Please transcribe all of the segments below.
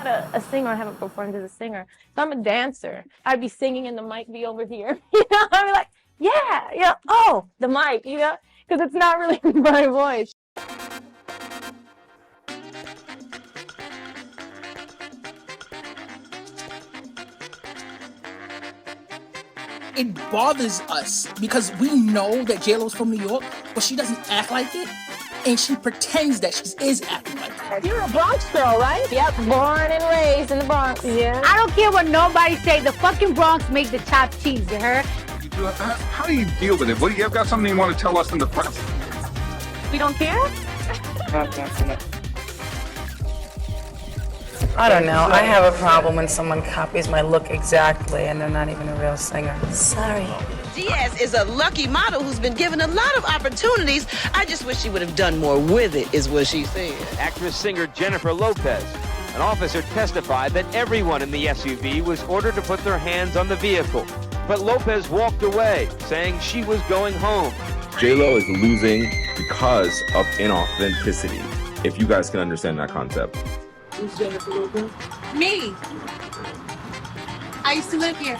not a singer. I haven't performed as a singer. So I'm a dancer. I'd be singing and the mic be over here. I'd be like, yeah, oh, the mic, because it's not really my voice. It bothers us because we know that J.Lo's from New York, but she doesn't act like it, and she pretends that she is acting like it. You're a Bronx girl, right? Yep, born and raised in the Bronx. Yeah. I don't care what nobody say. The fucking Bronx make the chopped cheese, you heard? How do you deal with it? What do you have got something you want to tell us in the press? We don't care? I don't know. I have a problem when someone copies my look exactly and they're not even a real singer. Sorry. Diaz is a lucky model who's been given a lot of opportunities. I just wish she would have done more with it, is what she said. Actress-singer Jennifer Lopez. An officer testified that everyone in the SUV was ordered to put their hands on the vehicle. But Lopez walked away, saying she was going home. J.Lo is losing because of inauthenticity, if you guys can understand that concept. Who's Jennifer Lopez? Me. I used to live here.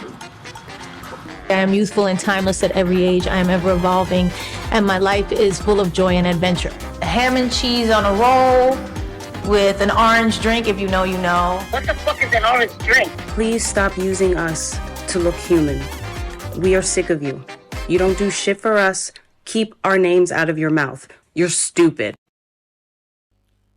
I am youthful and timeless at every age. I am ever evolving, and my life is full of joy and adventure. Ham and cheese on a roll with an orange drink, if you know, you know. What the fuck is an orange drink? Please stop using us to look human. We are sick of you. You don't do shit for us. Keep our names out of your mouth. You're stupid.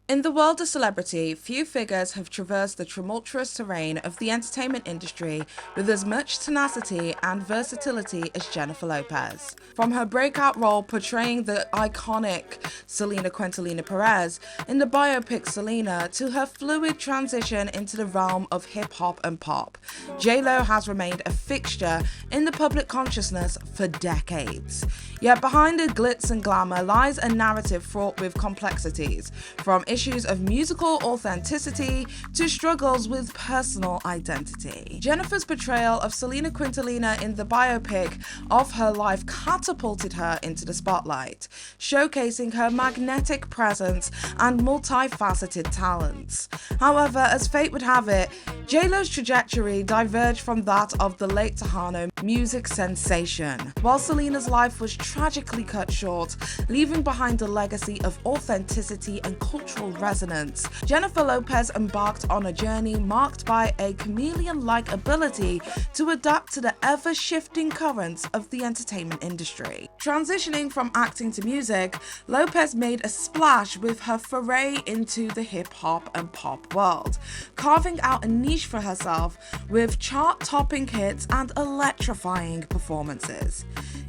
In the world of celebrity, few figures have traversed the tumultuous terrain of the entertainment industry with as much tenacity and versatility as Jennifer Lopez. From her breakout role portraying the iconic Selena Quintanilla Perez in the biopic Selena to her fluid transition into the realm of hip-hop and pop, J.Lo has remained a fixture in the public consciousness for decades. Yet behind the glitz and glamour lies a narrative fraught with complexities, from issues of musical authenticity to struggles with personal identity. Jennifer's portrayal of Selena Quintanilla in the biopic of her life catapulted her into the spotlight, showcasing her magnetic presence and multifaceted talents. However, as fate would have it, J.Lo's trajectory diverged from that of the late Tejano music sensation, while Selena's life was tragically cut short, leaving behind a legacy of authenticity and cultural resonance. Jennifer Lopez embarked on a journey marked by a chameleon-like ability to adapt to the ever-shifting currents of the entertainment industry. Transitioning from acting to music, Lopez made a splash with her foray into the hip-hop and pop world, carving out a niche for herself with chart-topping hits and electrifying performances.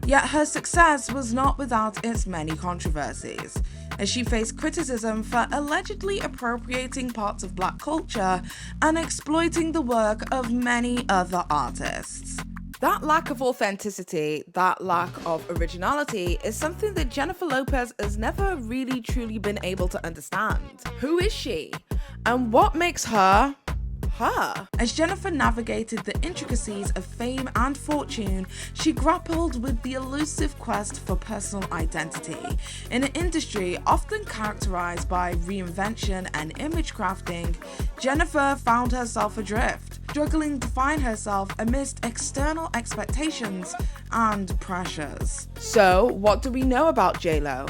Yet her success was not without its many controversies, as she faced criticism for allegedly appropriating parts of Black culture and exploiting the work of many other artists. That lack of authenticity, that lack of originality, is something that Jennifer Lopez has never really truly been able to understand. Who is she? And what makes her her? As Jennifer navigated the intricacies of fame and fortune, she grappled with the elusive quest for personal identity. In an industry often characterized by reinvention and image crafting, Jennifer found herself adrift, struggling to find herself amidst external expectations and pressures. So, what do we know about J.Lo?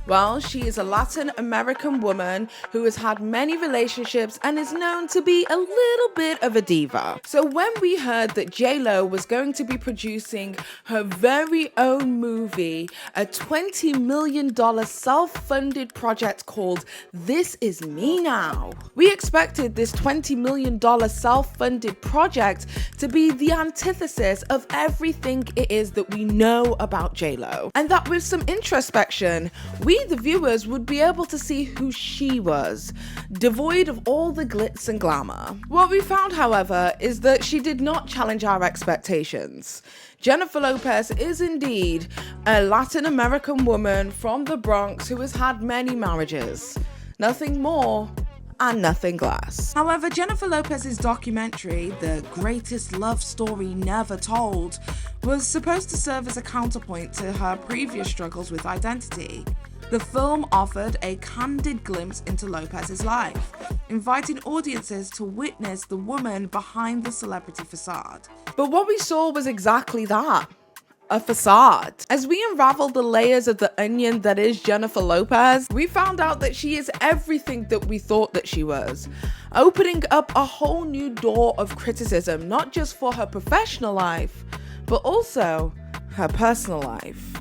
Well, she is a Latin American woman who has had many relationships and is known to be a little bit of a diva. So when we heard that J.Lo was going to be producing her very own movie, a $20 million self-funded project called This Is Me Now, we expected this $20 million self-funded project to be the antithesis of everything it is that we know about J.Lo. And that with some introspection, we the viewers would be able to see who she was, devoid of all the glitz and glamour. What we found, however, is that she did not challenge our expectations. Jennifer Lopez is indeed a Latin American woman from the Bronx who has had many marriages. Nothing more and nothing less. However, Jennifer Lopez's documentary, The Greatest Love Story Never Told, was supposed to serve as a counterpoint to her previous struggles with identity. The film offered a candid glimpse into Lopez's life, inviting audiences to witness the woman behind the celebrity facade. But what we saw was exactly that. A facade. As we unraveled the layers of the onion that is Jennifer Lopez, we found out that she is everything that we thought that she was, opening up a whole new door of criticism, not just for her professional life, but also her personal life.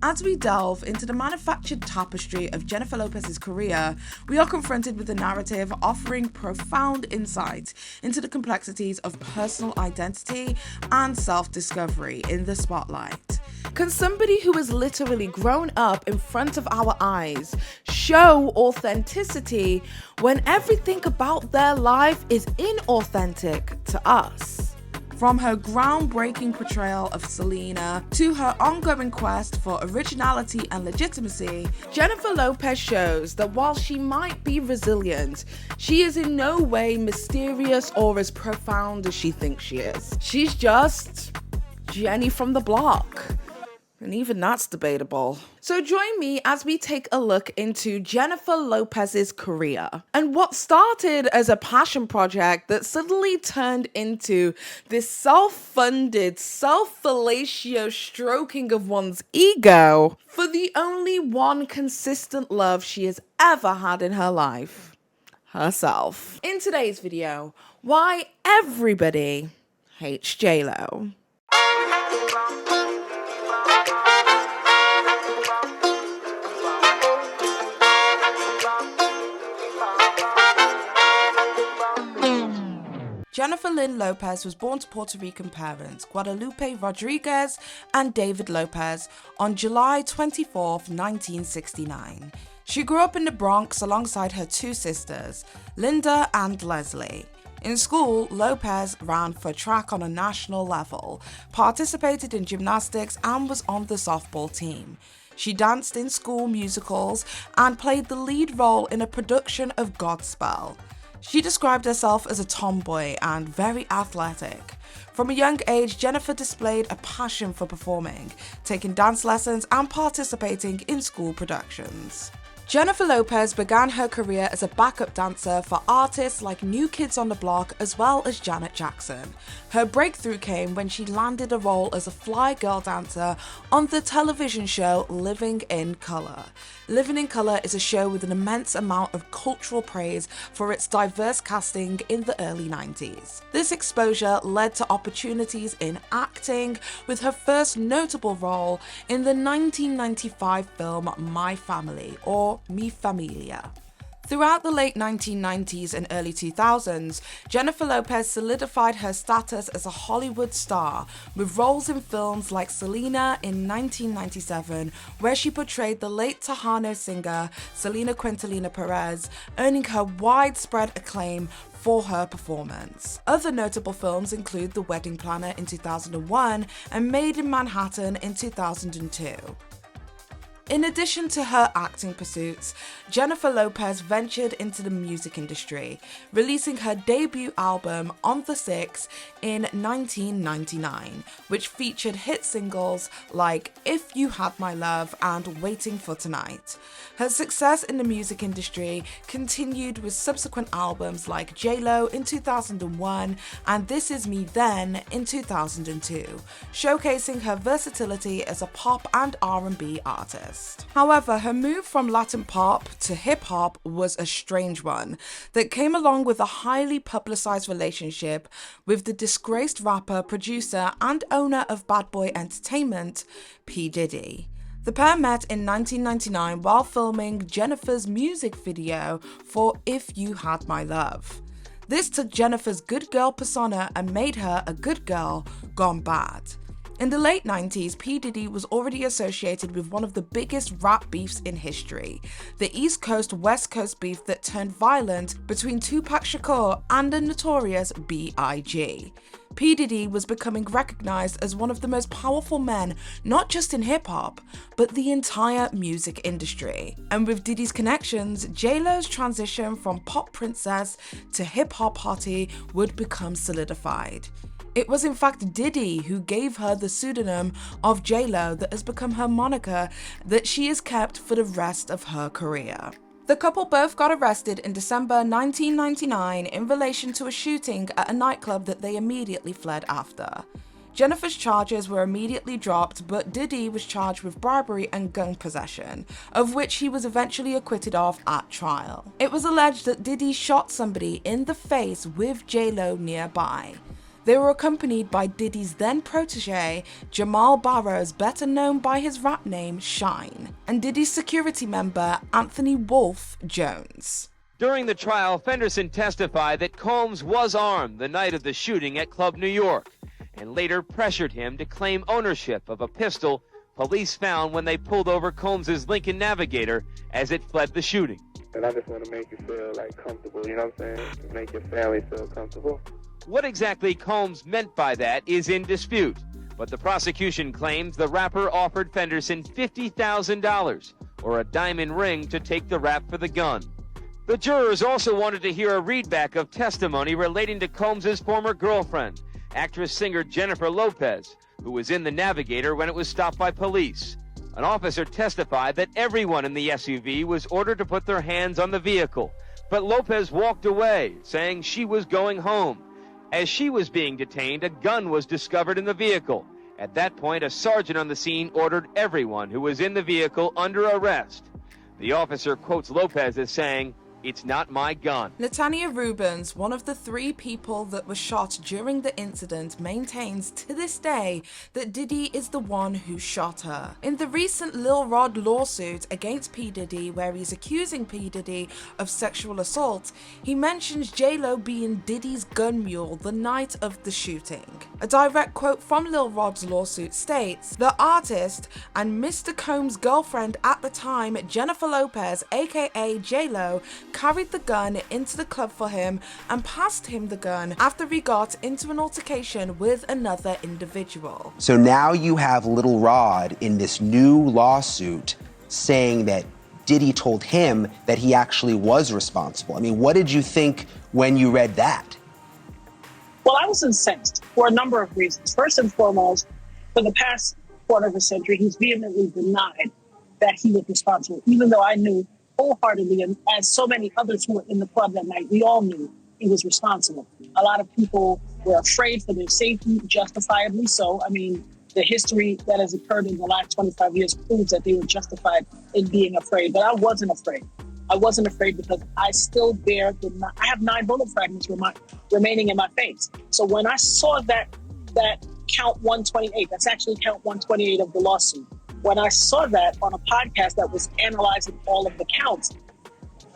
As we delve into the manufactured tapestry of Jennifer Lopez's career, we are confronted with a narrative offering profound insight into the complexities of personal identity and self-discovery in the spotlight. Can somebody who has literally grown up in front of our eyes show authenticity when everything about their life is inauthentic to us? From her groundbreaking portrayal of Selena to her ongoing quest for originality and legitimacy, Jennifer Lopez shows that while she might be resilient, she is in no way mysterious or as profound as she thinks she is. She's just Jenny from the block. And even that's debatable. So join me as we take a look into Jennifer Lopez's career and what started as a passion project that suddenly turned into this self-funded, self-felacio stroking of one's ego for the only one consistent love she has ever had in her life: herself. In today's video, why everybody hates Jlo. Jennifer Lynn Lopez was born to Puerto Rican parents Guadalupe Rodriguez and David Lopez on July 24, 1969. She grew up in the Bronx alongside her two sisters, Linda and Leslie. In school, Lopez ran for track on a national level, participated in gymnastics, and was on the softball team. She danced in school musicals and played the lead role in a production of Godspell. She described herself as a tomboy and very athletic. From a young age, Jennifer displayed a passion for performing, taking dance lessons and participating in school productions. Jennifer Lopez began her career as a backup dancer for artists like New Kids on the Block as well as Janet Jackson. Her breakthrough came when she landed a role as a fly girl dancer on the television show Living in Color. Living in Color is a show with an immense amount of cultural praise for its diverse casting in the early 90s. This exposure led to opportunities in acting, with her first notable role in the 1995 film My Family, or Mi Familia. Throughout the late 1990s and early 2000s, Jennifer Lopez solidified her status as a Hollywood star with roles in films like Selena in 1997, where she portrayed the late Tejano singer Selena Quintanilla Perez, earning her widespread acclaim for her performance. Other notable films include The Wedding Planner in 2001 and Made in Manhattan in 2002. In addition to her acting pursuits, Jennifer Lopez ventured into the music industry, releasing her debut album On the Six in 1999, which featured hit singles like If You Had My Love and Waiting for Tonight. Her success in the music industry continued with subsequent albums like J.Lo in 2001 and This Is Me Then in 2002, showcasing her versatility as a pop and R&B artist. However, her move from Latin pop to hip-hop was a strange one that came along with a highly publicized relationship with the disgraced rapper, producer, and owner of Bad Boy Entertainment, P. Diddy. The pair met in 1999 while filming Jennifer's music video for If You Had My Love. This took Jennifer's good girl persona and made her a good girl gone bad. In the late 90s, P. Diddy was already associated with one of the biggest rap beefs in history, the East Coast-West Coast beef that turned violent between Tupac Shakur and the notorious B.I.G. P. Diddy was becoming recognized as one of the most powerful men, not just in hip-hop, but the entire music industry. And with Diddy's connections, J.Lo's transition from pop princess to hip-hop hottie would become solidified. It was in fact Diddy who gave her the pseudonym of J.Lo that has become her moniker that she has kept for the rest of her career. The couple both got arrested in December 1999 in relation to a shooting at a nightclub that they immediately fled after. Jennifer's charges were immediately dropped, but Diddy was charged with bribery and gun possession, of which he was eventually acquitted of at trial. It was alleged that Diddy shot somebody in the face with J.Lo nearby. They were accompanied by Diddy's then protege, Jamal Barrows, better known by his rap name Shine, and Diddy's security member, Anthony Wolf Jones. During the trial, Fenderson testified that Combs was armed the night of the shooting at Club New York, and later pressured him to claim ownership of a pistol police found when they pulled over Combs' Lincoln Navigator as it fled the shooting. And I just want to make you feel like comfortable, you know what I'm saying? To make your family feel comfortable. What exactly Combs meant by that is in dispute, but the prosecution claims the rapper offered Fenderson $50,000 or a diamond ring to take the rap for the gun. The jurors also wanted to hear a readback of testimony relating to Combs' former girlfriend, actress-singer Jennifer Lopez, who was in the Navigator when it was stopped by police. An officer testified that everyone in the SUV was ordered to put their hands on the vehicle, but Lopez walked away, saying she was going home. As she was being detained, a gun was discovered in the vehicle. At that point, a sergeant on the scene ordered everyone who was in the vehicle under arrest. The officer quotes Lopez as saying, "It's not my gun." Latanya Rubens, one of the 3 people that were shot during the incident, maintains to this day that Diddy is the one who shot her. In the recent Lil Rod lawsuit against P. Diddy, where he's accusing P. Diddy of sexual assault, he mentions J.Lo being Diddy's gun mule the night of the shooting. A direct quote from Lil Rod's lawsuit states, "The artist and Mr. Combs' girlfriend at the time, Jennifer Lopez, aka J.Lo, carried the gun into the club for him and passed him the gun after he got into an altercation with another individual." So now you have Little Rod in this new lawsuit saying that Diddy told him that he actually was responsible. I mean, what did you think when you read that? Well, I was incensed for a number of reasons. First and foremost, for the past quarter of a century, he's vehemently denied that he was responsible, even though I knew wholeheartedly, and as so many others who were in the club that night, we all knew he was responsible. A lot of people were afraid for their safety, justifiably so. I mean, the history that has occurred in the last 25 years proves that they were justified in being afraid. But I wasn't afraid. I wasn't afraid because I still bear I have 9 bullet fragments remaining in my face. So when I saw that count 128, that's actually count 128 of the lawsuit. When I saw that on a podcast that was analyzing all of the counts,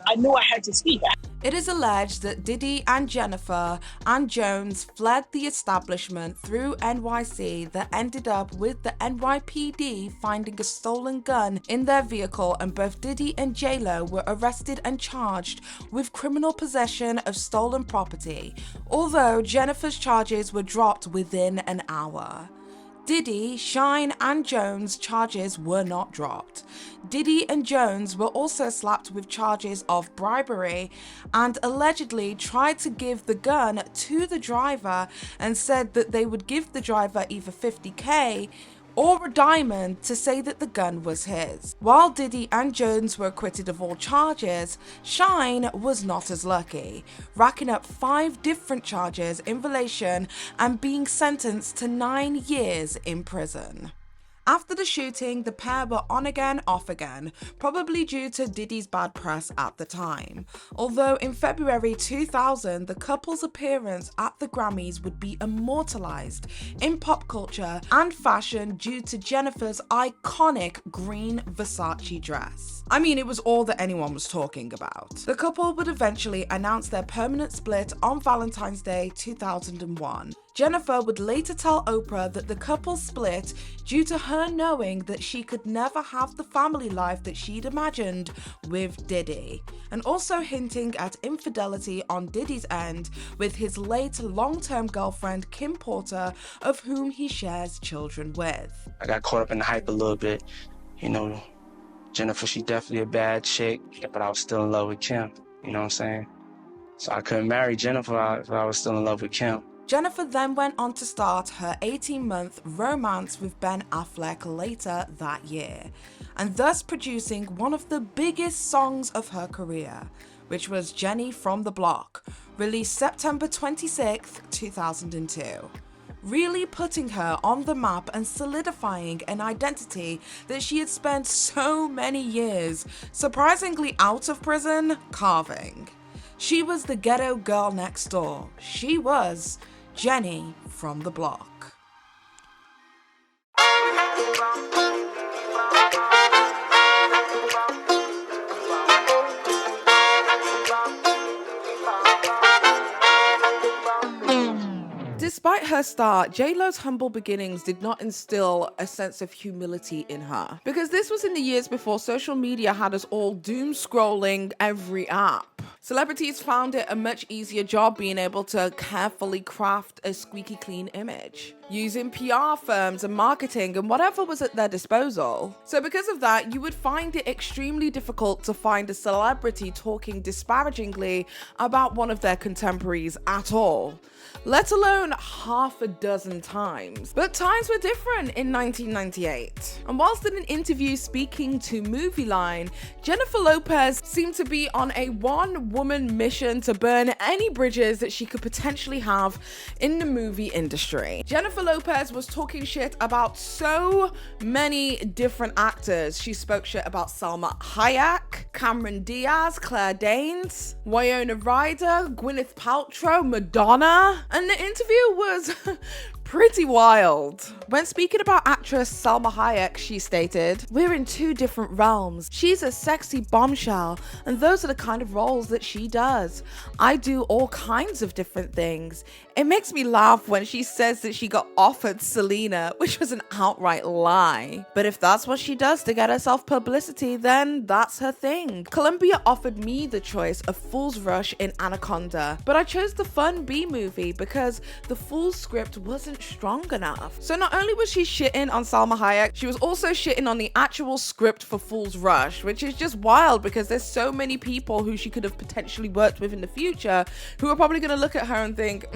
I knew I had to speak. It is alleged that Diddy and Jennifer and Jones fled the establishment through NYC that ended up with the NYPD finding a stolen gun in their vehicle, and both Diddy and J.Lo were arrested and charged with criminal possession of stolen property, although Jennifer's charges were dropped within an hour. Diddy, Shine and Jones' charges were not dropped. Diddy and Jones were also slapped with charges of bribery and allegedly tried to give the gun to the driver and said that they would give the driver either $50,000 or a diamond to say that the gun was his. While Diddy and Jones were acquitted of all charges, Shine was not as lucky, racking up 5 different charges in relation and being sentenced to 9 years in prison. After the shooting, the pair were on again, off again, probably due to Diddy's bad press at the time. Although in February 2000, the couple's appearance at the Grammys would be immortalized in pop culture and fashion due to Jennifer's iconic green Versace dress. I mean, it was all that anyone was talking about. The couple would eventually announce their permanent split on Valentine's Day 2001. Jennifer would later tell Oprah that the couple split due to her knowing that she could never have the family life that she'd imagined with Diddy, and also hinting at infidelity on Diddy's end with his late long-term girlfriend Kim Porter, of whom he shares children with. I got caught up in the hype a little bit. You know, Jennifer, she definitely a bad chick, but I was still in love with Kim, you know what I'm saying? So I couldn't marry Jennifer if I was still in love with Kim. Jennifer then went on to start her 18-month romance with Ben Affleck later that year, and thus producing one of the biggest songs of her career, which was Jenny from the Block, released September 26, 2002. Really putting her on the map and solidifying an identity that she had spent so many years, surprisingly out of prison, carving. She was the ghetto girl next door. She was Jenny from the Block. Despite her start, J.Lo's humble beginnings did not instill a sense of humility in her, because this was in the years before social media had us all doom scrolling every app. Celebrities found it a much easier job being able to carefully craft a squeaky clean image, using PR firms and marketing and whatever was at their disposal. So because of that, you would find it extremely difficult to find a celebrity talking disparagingly about one of their contemporaries at all, let alone half a dozen times. But times were different in 1998. And whilst in an interview speaking to Movie Line, Jennifer Lopez seemed to be on a one-woman mission to burn any bridges that she could potentially have in the movie industry. Jennifer Lopez was talking shit about so many different actors. She spoke shit about Salma Hayek, Cameron Diaz, Claire Danes, Winona Ryder, Gwyneth Paltrow, Madonna, and the interview was pretty wild. When speaking about actress Salma Hayek, she stated, "We're in two different realms. She's a sexy bombshell, and those are the kind of roles that she does. I do all kinds of different things. It makes me laugh when she says that she got offered Selena, which was an outright lie. But if that's what she does to get herself publicity, then that's her thing. Columbia offered me the choice of Fool's Rush in Anaconda, but I chose the fun B movie because the Fool's script wasn't strong enough." So not only was she shitting on Salma Hayek, she was also shitting on the actual script for Fool's Rush, which is just wild because there's so many people who she could have potentially worked with in the future who are probably going to look at her and think,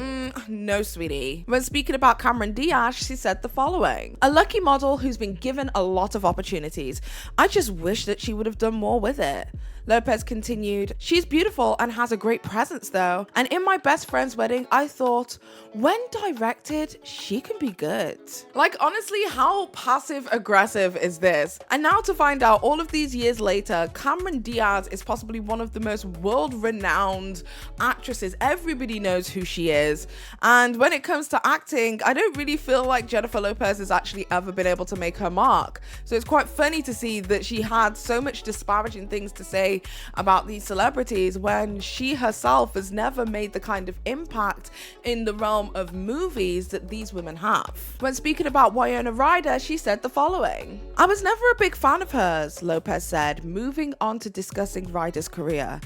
no, sweetie. When speaking about Cameron Diaz, she said the following: "A lucky model who's been given a lot of opportunities. I just wish that she would have done more with it." Lopez continued, "She's beautiful and has a great presence though. And in my best friend's wedding, I thought, when directed, she can be good." Like, honestly, how passive aggressive is this? And now to find out all of these years later, Cameron Diaz is possibly one of the most world-renowned actresses. Everybody knows who she is. And when it comes to acting, I don't really feel like Jennifer Lopez has actually ever been able to make her mark. So it's quite funny to see that she had so much disparaging things to say about these celebrities when she herself has never made the kind of impact in the realm of movies that these women have. When speaking about Winona Ryder, she said the following: "I was never a big fan of hers," Lopez said, moving on to discussing Ryder's career.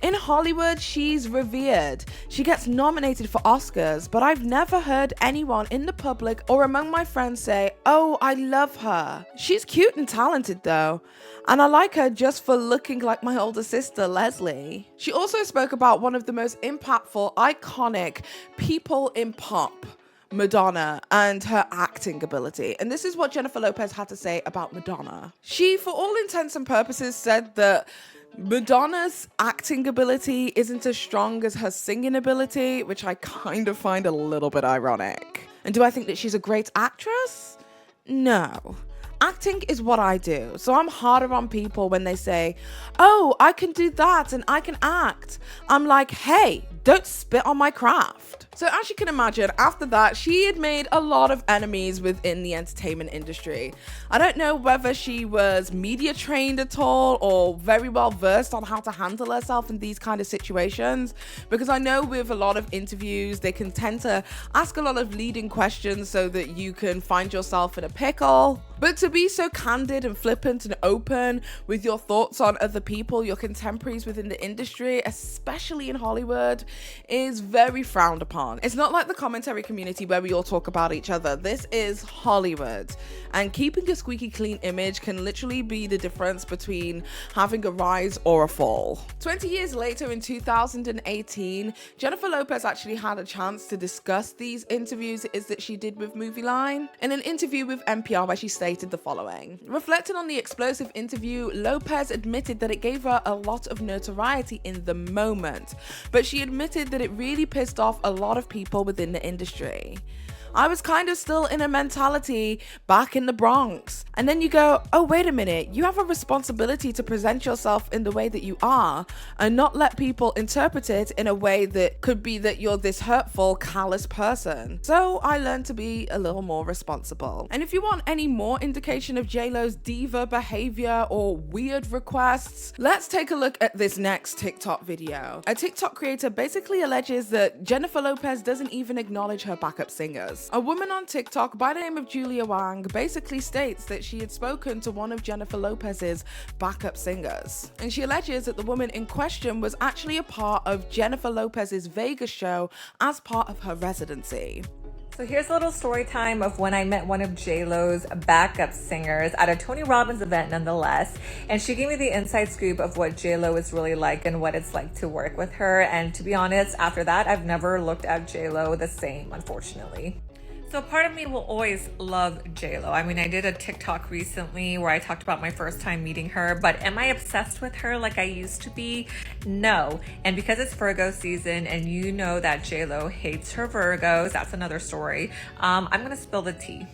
"In Hollywood, she's revered. She gets nominated for Oscars, but I've never heard anyone in the public or among my friends say, 'Oh, I love her.' She's cute and talented though, and I like her just for looking like my older sister, Leslie." She also spoke about one of the most impactful, iconic people in pop, Madonna, and her acting ability. And this is what Jennifer Lopez had to say about Madonna. She, for all intents and purposes, said that Madonna's acting ability isn't as strong as her singing ability, which I kind of find a little bit ironic. And do I think that she's a great actress? No. Acting is what I do, so I'm harder on people when they say, "Oh, I can do that and I can act." I'm like, hey, don't spit on my craft. So as you can imagine, after that, she had made a lot of enemies within the entertainment industry. I don't know whether she was media trained at all or very well versed on how to handle herself in these kind of situations, because I know with a lot of interviews, they can tend to ask a lot of leading questions so that you can find yourself in a pickle. But to be so candid and flippant and open with your thoughts on other people, your contemporaries within the industry, especially in Hollywood, is very frowned upon. It's not like the commentary community where we all talk about each other. This is Hollywood. And keeping a squeaky clean image can literally be the difference between having a rise or a fall. 20 years later, in 2018, Jennifer Lopez actually had a chance to discuss these interviews that she did with Movie Line. In an interview with NPR where she stated the following: reflecting on the explosive interview, Lopez admitted that it gave her a lot of notoriety in the moment, but she admitted that it really pissed off a lot of people within the industry. I was kind of still in a mentality back in the Bronx. And then you go, oh, wait a minute, you have a responsibility to present yourself in the way that you are and not let people interpret it in a way that could be that you're this hurtful, callous person. So I learned to be a little more responsible. And if you want any more indication of J.Lo's diva behavior or weird requests, let's take a look at this next TikTok video. A TikTok creator basically alleges that Jennifer Lopez doesn't even acknowledge her backup singers. A woman on TikTok by the name of Julia Wang basically states that she had spoken to one of Jennifer Lopez's backup singers. And she alleges that the woman in question was actually a part of Jennifer Lopez's Vegas show as part of her residency. So here's a little story time of when I met one of J.Lo's backup singers at a Tony Robbins event nonetheless. And she gave me the inside scoop of what J.Lo is really like and what it's like to work with her. And to be honest, after that, I've never looked at J.Lo the same, unfortunately. So part of me will always love J.Lo. I mean, I did a TikTok recently where I talked about my first time meeting her, but am I obsessed with her like I used to be? No. And because it's Virgo season and you know that J.Lo hates her Virgos, that's another story, I'm gonna spill the tea.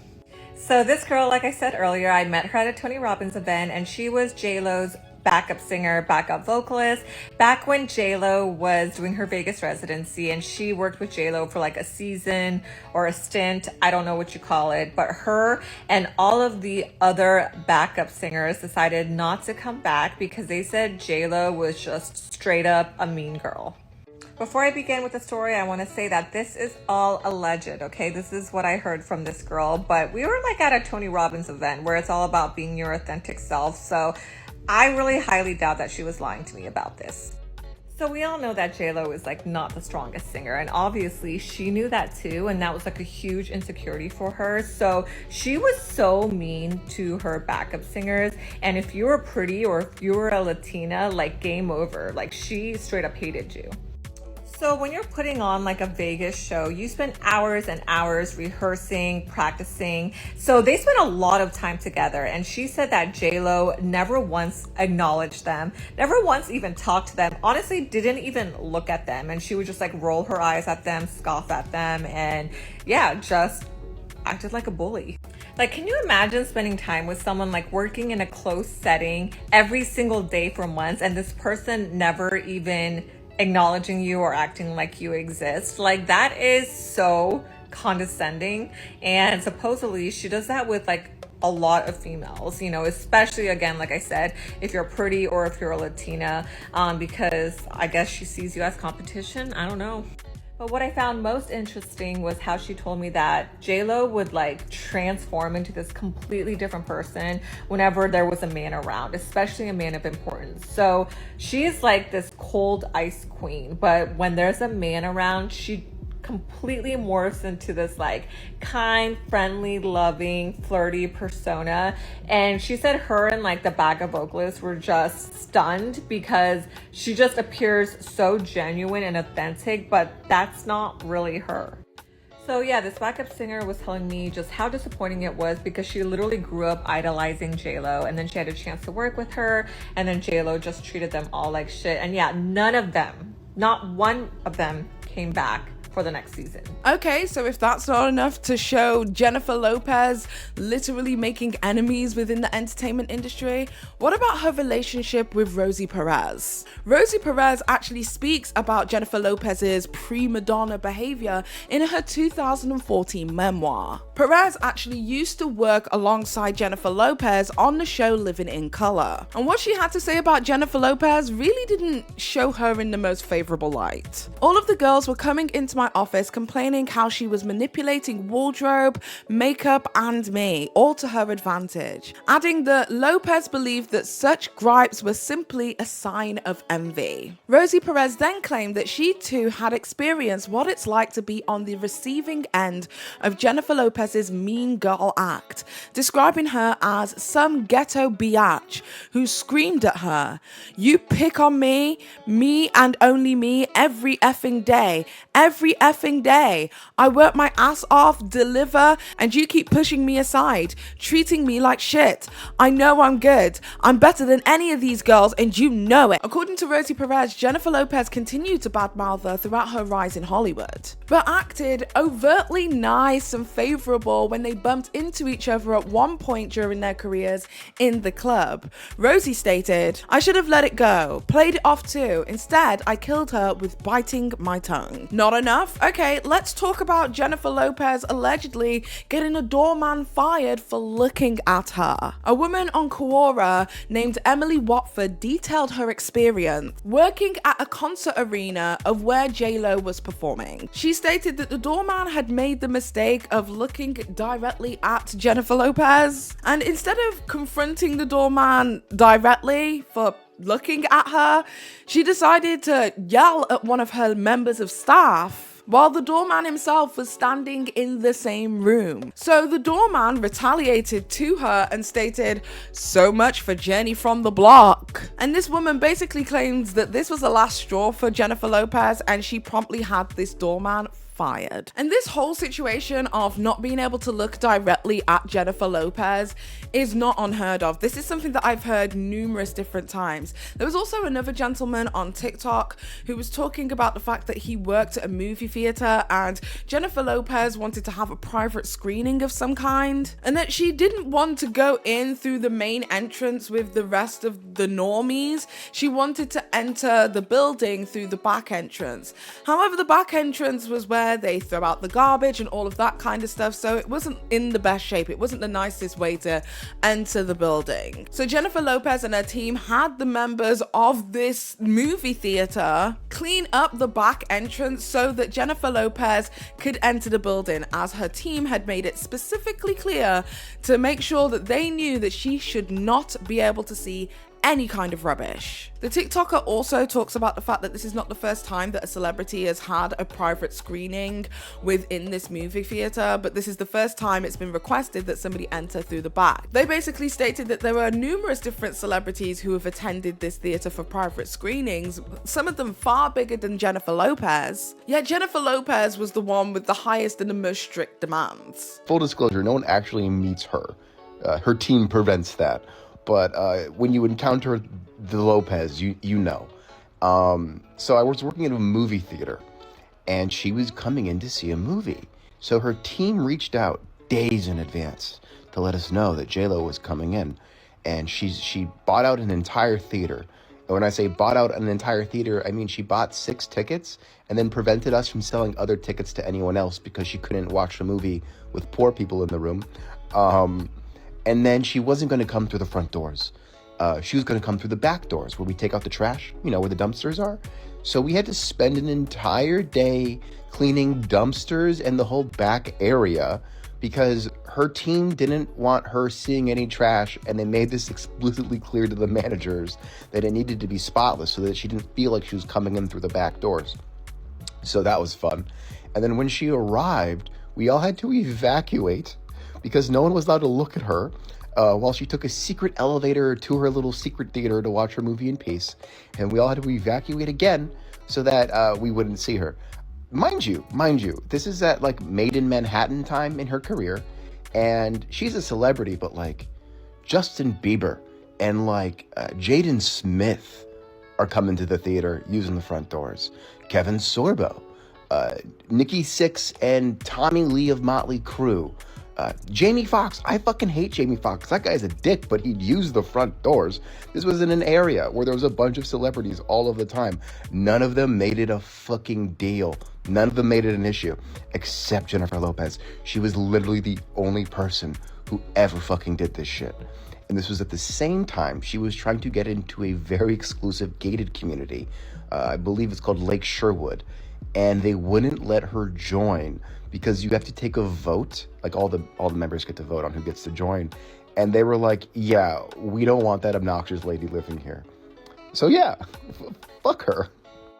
So this girl, like I said earlier, I met her at a Tony Robbins event and she was J.Lo's backup singer, backup vocalist, back when J.Lo was doing her Vegas residency, and she worked with J.Lo for like a season or a stint, I don't know what you call it, but her and all of the other backup singers decided not to come back because they said J.Lo was just straight up a mean girl. Before I begin with the story, I want to say that this is all alleged, okay? This is what I heard from this girl, but we were like at a Tony Robbins event where it's all about being your authentic self, so I really highly doubt that she was lying to me about this. So we all know that J.Lo is like not the strongest singer, and obviously she knew that too, and that was like a huge insecurity for her. So she was so mean to her backup singers, and if you were pretty or if you were a Latina, like game over. Like she straight up hated you. So when you're putting on like a Vegas show, you spend hours and hours rehearsing, practicing. So they spent a lot of time together. And she said that J.Lo never once acknowledged them, never once even talked to them, honestly didn't even look at them. And she would just like roll her eyes at them, scoff at them, and yeah, just acted like a bully. Like, can you imagine spending time with someone like working in a close setting every single day for months and this person never even acknowledging you or acting like you exist? Like, that is so condescending. And supposedly she does that with like a lot of females, you know, especially again, like I said, if you're pretty or if you're a Latina, because I guess she sees you as competition. I don't know. But what I found most interesting was how she told me that J.Lo would like transform into this completely different person whenever there was a man around, especially a man of importance. So she's like this cold ice queen, but when there's a man around, she completely morphs into this like kind, friendly, loving, flirty persona. And she said her and like the backup vocalists were just stunned because she just appears so genuine and authentic, but that's not really her. So yeah, this backup singer was telling me just how disappointing it was because she literally grew up idolizing J.Lo, and then she had a chance to work with her, and then J.Lo just treated them all like shit. And yeah, none of them, not one of them, came back for the next season. Okay, so if that's not enough to show Jennifer Lopez literally making enemies within the entertainment industry, what about her relationship with Rosie Perez? Rosie Perez actually speaks about Jennifer Lopez's prima donna behavior in her 2014 memoir. Perez actually used to work alongside Jennifer Lopez on the show Living in Color. And what she had to say about Jennifer Lopez really didn't show her in the most favorable light. All of the girls were coming into my my office complaining how she was manipulating wardrobe, makeup, and me, all to her advantage, adding that Lopez believed that such gripes were simply a sign of envy. Rosie Perez then claimed that she too had experienced what it's like to be on the receiving end of Jennifer Lopez's mean girl act, describing her as some ghetto biatch who screamed at her, "You pick on me and only me every effing day. Every effing day. I work my ass off, deliver, and you keep pushing me aside, treating me like shit. I know I'm good. I'm better than any of these girls, and you know it." According to Rosie Perez, Jennifer Lopez continued to badmouth her throughout her rise in Hollywood, but acted overtly nice and favorable when they bumped into each other at one point during their careers in the club. Rosie stated, "I should have let it go, played it off too. Instead, I killed her with biting my tongue." Not enough? Okay, let's talk about Jennifer Lopez allegedly getting a doorman fired for looking at her. A woman on Quora named Emily Watford detailed her experience working at a concert arena of where J.Lo was performing. She stated that the doorman had made the mistake of looking directly at Jennifer Lopez, and instead of confronting the doorman directly for looking at her, she decided to yell at one of her members of staff while the doorman himself was standing in the same room. So the doorman retaliated to her and stated, "So much for Jenny from the block." And this woman basically claims that this was the last straw for Jennifer Lopez, and she promptly had this doorman fired. And this whole situation of not being able to look directly at Jennifer Lopez is not unheard of. This is something that I've heard numerous different times. There was also another gentleman on TikTok who was talking about the fact that he worked at a movie theater and Jennifer Lopez wanted to have a private screening of some kind, and that she didn't want to go in through the main entrance with the rest of the normies. She wanted to enter the building through the back entrance. However, the back entrance was where they throw out the garbage and all of that kind of stuff, so it wasn't in the best shape. It wasn't the nicest way to enter the building. So Jennifer Lopez and her team had the members of this movie theater clean up the back entrance so that Jennifer Lopez could enter the building, as her team had made it specifically clear to make sure that they knew that she should not be able to see any kind of rubbish. The TikToker also talks about the fact that this is not the first time that a celebrity has had a private screening within this movie theater, but this is the first time it's been requested that somebody enter through the back. They basically stated that there are numerous different celebrities who have attended this theater for private screenings, some of them far bigger than Jennifer Lopez. Yet Jennifer Lopez was the one with the highest and the most strict demands. Full disclosure, no one actually meets her. Her team prevents that. But when you encounter the Lopez, you know. So I was working at a movie theater, and she was coming in to see a movie. So her team reached out days in advance to let us know that J.Lo was coming in. And she bought out an entire theater. And when I say bought out an entire theater, I mean she bought 6 tickets and then prevented us from selling other tickets to anyone else because she couldn't watch the movie with poor people in the room. And then she wasn't going to come through the front doors. She was going to come through the back doors where we take out the trash, you know, where the dumpsters are. So we had to spend an entire day cleaning dumpsters and the whole back area because her team didn't want her seeing any trash, and they made this explicitly clear to the managers that it needed to be spotless so that she didn't feel like she was coming in through the back doors. So that was fun. And then when she arrived, we all had to evacuate because no one was allowed to look at her while she took a secret elevator to her little secret theater to watch her movie in peace. And we all had to evacuate again so that we wouldn't see her. Mind you, this is at like Made in Manhattan time in her career. And she's a celebrity, but like Justin Bieber and like Jaden Smith are coming to the theater using the front doors. Kevin Sorbo, Nikki Sixx and Tommy Lee of Motley Crue. Jamie Foxx. I fucking hate Jamie Foxx. That guy's a dick, but he'd use the front doors. This was in an area where there was a bunch of celebrities all of the time. None of them made it a fucking deal. None of them made it an issue, except Jennifer Lopez. She was literally the only person who ever fucking did this shit. And this was at the same time she was trying to get into a very exclusive gated community. I believe it's called Lake Sherwood. and they wouldn't let her join because you have to take a vote. Like all the members get to vote on who gets to join. And they were like, yeah, we don't want that obnoxious lady living here. So yeah, fuck her.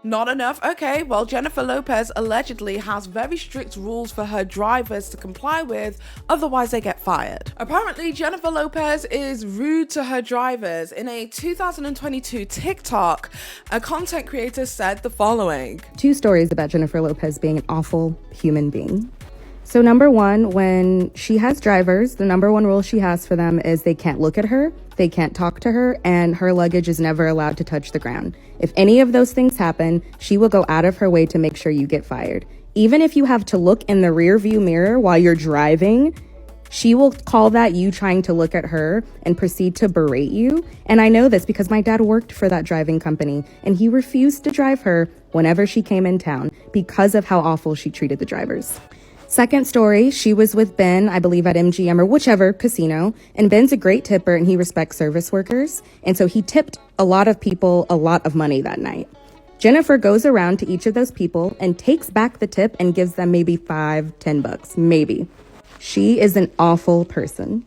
Not enough? Okay, well, Jennifer Lopez allegedly has very strict rules for her drivers to comply with, otherwise they get fired. Apparently, Jennifer Lopez is rude to her drivers. In a 2022 TikTok, a content creator said the following. 2 stories about Jennifer Lopez being an awful human being. So number one, when she has drivers, the number one rule she has for them is they can't look at her, they can't talk to her, and her luggage is never allowed to touch the ground. If any of those things happen, she will go out of her way to make sure you get fired. Even if you have to look in the rear view mirror while you're driving, she will call that you trying to look at her and proceed to berate you. And I know this because my dad worked for that driving company, and he refused to drive her whenever she came in town because of how awful she treated the drivers. Second story, she was with Ben, I believe at MGM or whichever casino, and Ben's a great tipper and he respects service workers, and so he tipped a lot of people a lot of money that night. Jennifer goes around to each of those people and takes back the tip and gives them maybe $5-10, maybe. She is an awful person.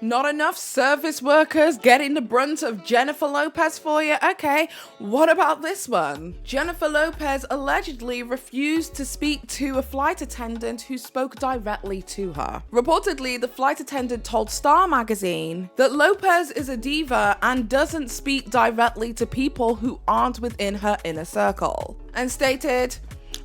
Not enough service workers getting the brunt of Jennifer Lopez for you? Okay, what about this one? Jennifer Lopez allegedly refused to speak to a flight attendant who spoke directly to her. Reportedly, the flight attendant told Star magazine that Lopez is a diva and doesn't speak directly to people who aren't within her inner circle, and stated,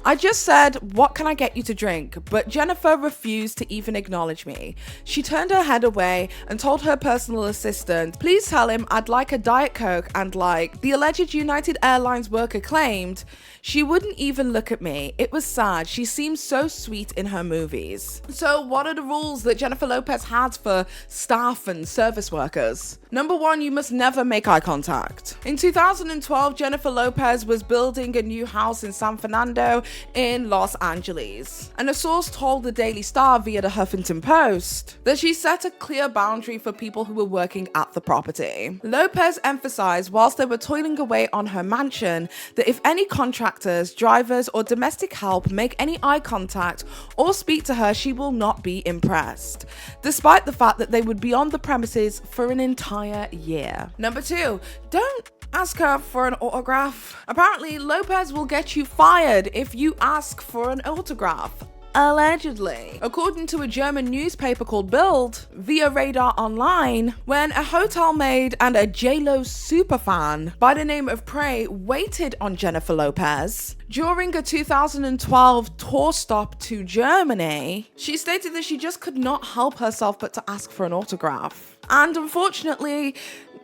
I just said, what can I get you to drink? But Jennifer refused to even acknowledge me. She turned her head away and told her personal assistant, please tell him I'd like a Diet Coke, and like the alleged United Airlines worker claimed, she wouldn't even look at me. It was sad. She seems so sweet in her movies. So what are the rules that Jennifer Lopez has for staff and service workers? Number one, you must never make eye contact. In 2012, Jennifer Lopez was building a new house in San Fernando in Los Angeles. And a source told the Daily Star via the Huffington Post that she set a clear boundary for people who were working at the property. Lopez emphasized whilst they were toiling away on her mansion that if any contractors, drivers, or domestic help make any eye contact or speak to her, she will not be impressed, despite the fact that they would be on the premises for an entire year. Number two, don't ask her for an autograph. Apparently, Lopez will get you fired if you ask for an autograph. Allegedly. According to a German newspaper called Bild, via Radar Online, when a hotel maid and a J.Lo superfan by the name of Prey waited on Jennifer Lopez during a 2012 tour stop to Germany, she stated that she just could not help herself but to ask for an autograph. And unfortunately,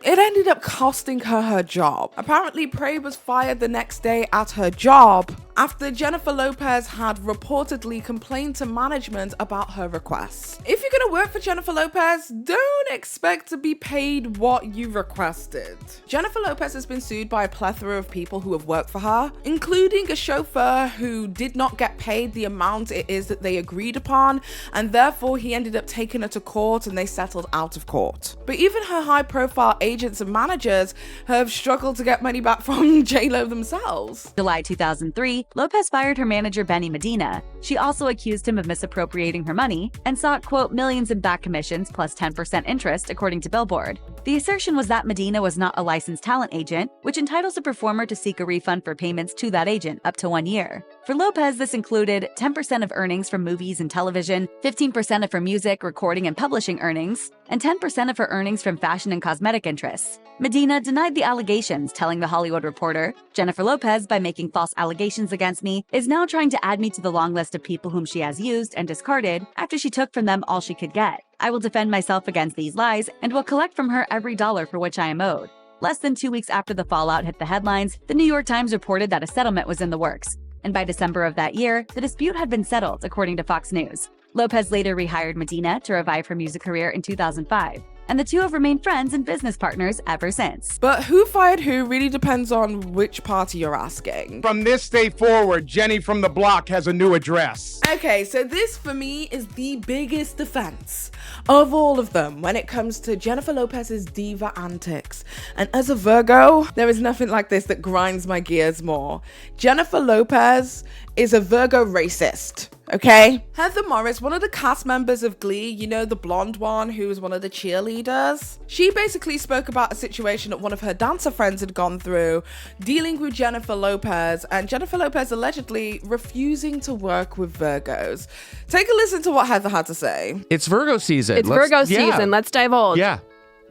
it ended up costing her her job. Apparently, Prey was fired the next day at her job after Jennifer Lopez had reportedly complained to management about her requests. If you're gonna work for Jennifer Lopez, don't expect to be paid what you requested. Jennifer Lopez has been sued by a plethora of people who have worked for her, including a chauffeur who did not get paid the amount it is that they agreed upon, and therefore he ended up taking her to court and they settled out of court. But even her high-profile agents and managers have struggled to get money back from J.Lo themselves. July 2003, Lopez fired her manager Benny Medina. She also accused him of misappropriating her money and sought, quote, millions in back commissions plus 10% interest, according to Billboard. The assertion was that Medina was not a licensed talent agent, which entitles a performer to seek a refund for payments to that agent up to 1 year. For Lopez, this included 10% of earnings from movies and television, 15% of her music, recording, and publishing earnings, and 10% of her earnings from fashion and cosmetic interests. Medina denied the allegations, telling The Hollywood Reporter, Jennifer Lopez, by making false allegations against me, is now trying to add me to the long list of people whom she has used and discarded after she took from them all she could get. I will defend myself against these lies and will collect from her every dollar for which I am owed. Less than 2 weeks after the fallout hit the headlines, the New York Times reported that a settlement was in the works. And by December of that year, the dispute had been settled, according to Fox News. Lopez later rehired Medina to revive her music career in 2005. And the two have remained friends and business partners ever since. But who fired who really depends on which party you're asking. From this day forward, Jenny from the block has a new address. Okay, so this for me is the biggest defense of all of them when it comes to Jennifer Lopez's diva antics. And as a Virgo, there is nothing like this that grinds my gears more. Jennifer Lopez is a Virgo racist. Okay? Heather Morris, one of the cast members of Glee, you know, the blonde one who was one of the cheerleaders, she basically spoke about a situation that one of her dancer friends had gone through dealing with Jennifer Lopez, and Jennifer Lopez allegedly refusing to work with Virgos. Take a listen to what Heather had to say. It's Virgo season. It's Virgo season. Let's divulge. Yeah.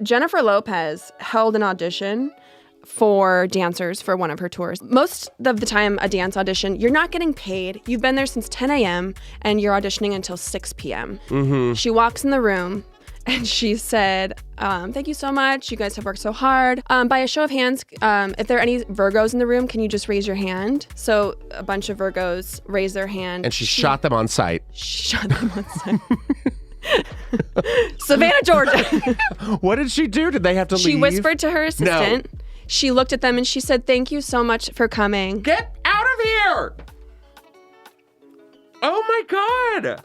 Jennifer Lopez held an audition for dancers for one of her tours. Most of the time, a dance audition, you're not getting paid. You've been there since 10 a.m. and you're auditioning until 6 p.m. Mm-hmm. She walks in the room and she said, thank you so much. You guys have worked so hard. By a show of hands, if there are any Virgos in the room, can you just raise your hand? So a bunch of Virgos raised their hand. And she shot them on sight. Shot them on sight. Savannah, Georgia. What did she do? Did they have to leave? She whispered to her assistant. No. She looked at them and she said, thank you so much for coming. Get out of here! Oh my God!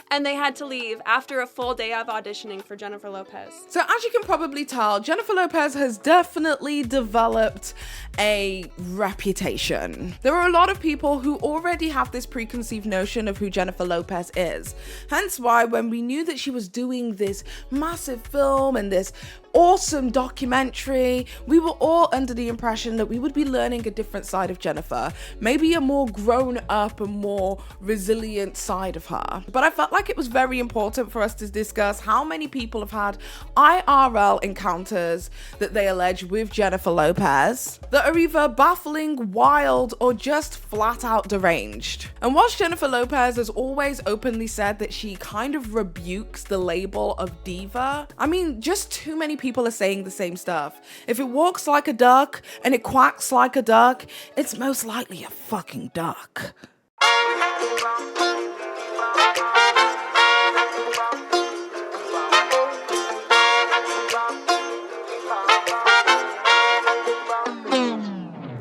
And they had to leave after a full day of auditioning for Jennifer Lopez. So as you can probably tell, Jennifer Lopez has definitely developed a reputation. There are a lot of people who already have this preconceived notion of who Jennifer Lopez is. Hence why when we knew that she was doing this massive film and this awesome documentary, we were all under the impression that we would be learning a different side of Jennifer, maybe a more grown up and more resilient side of her. But I felt like it was very important for us to discuss how many people have had IRL encounters that they allege with Jennifer Lopez that are either baffling, wild, or just flat out deranged. And whilst Jennifer Lopez has always openly said that she kind of rebukes the label of diva, I mean, just too many people are saying the same stuff. If it walks like a duck and it quacks like a duck, it's most likely a fucking duck.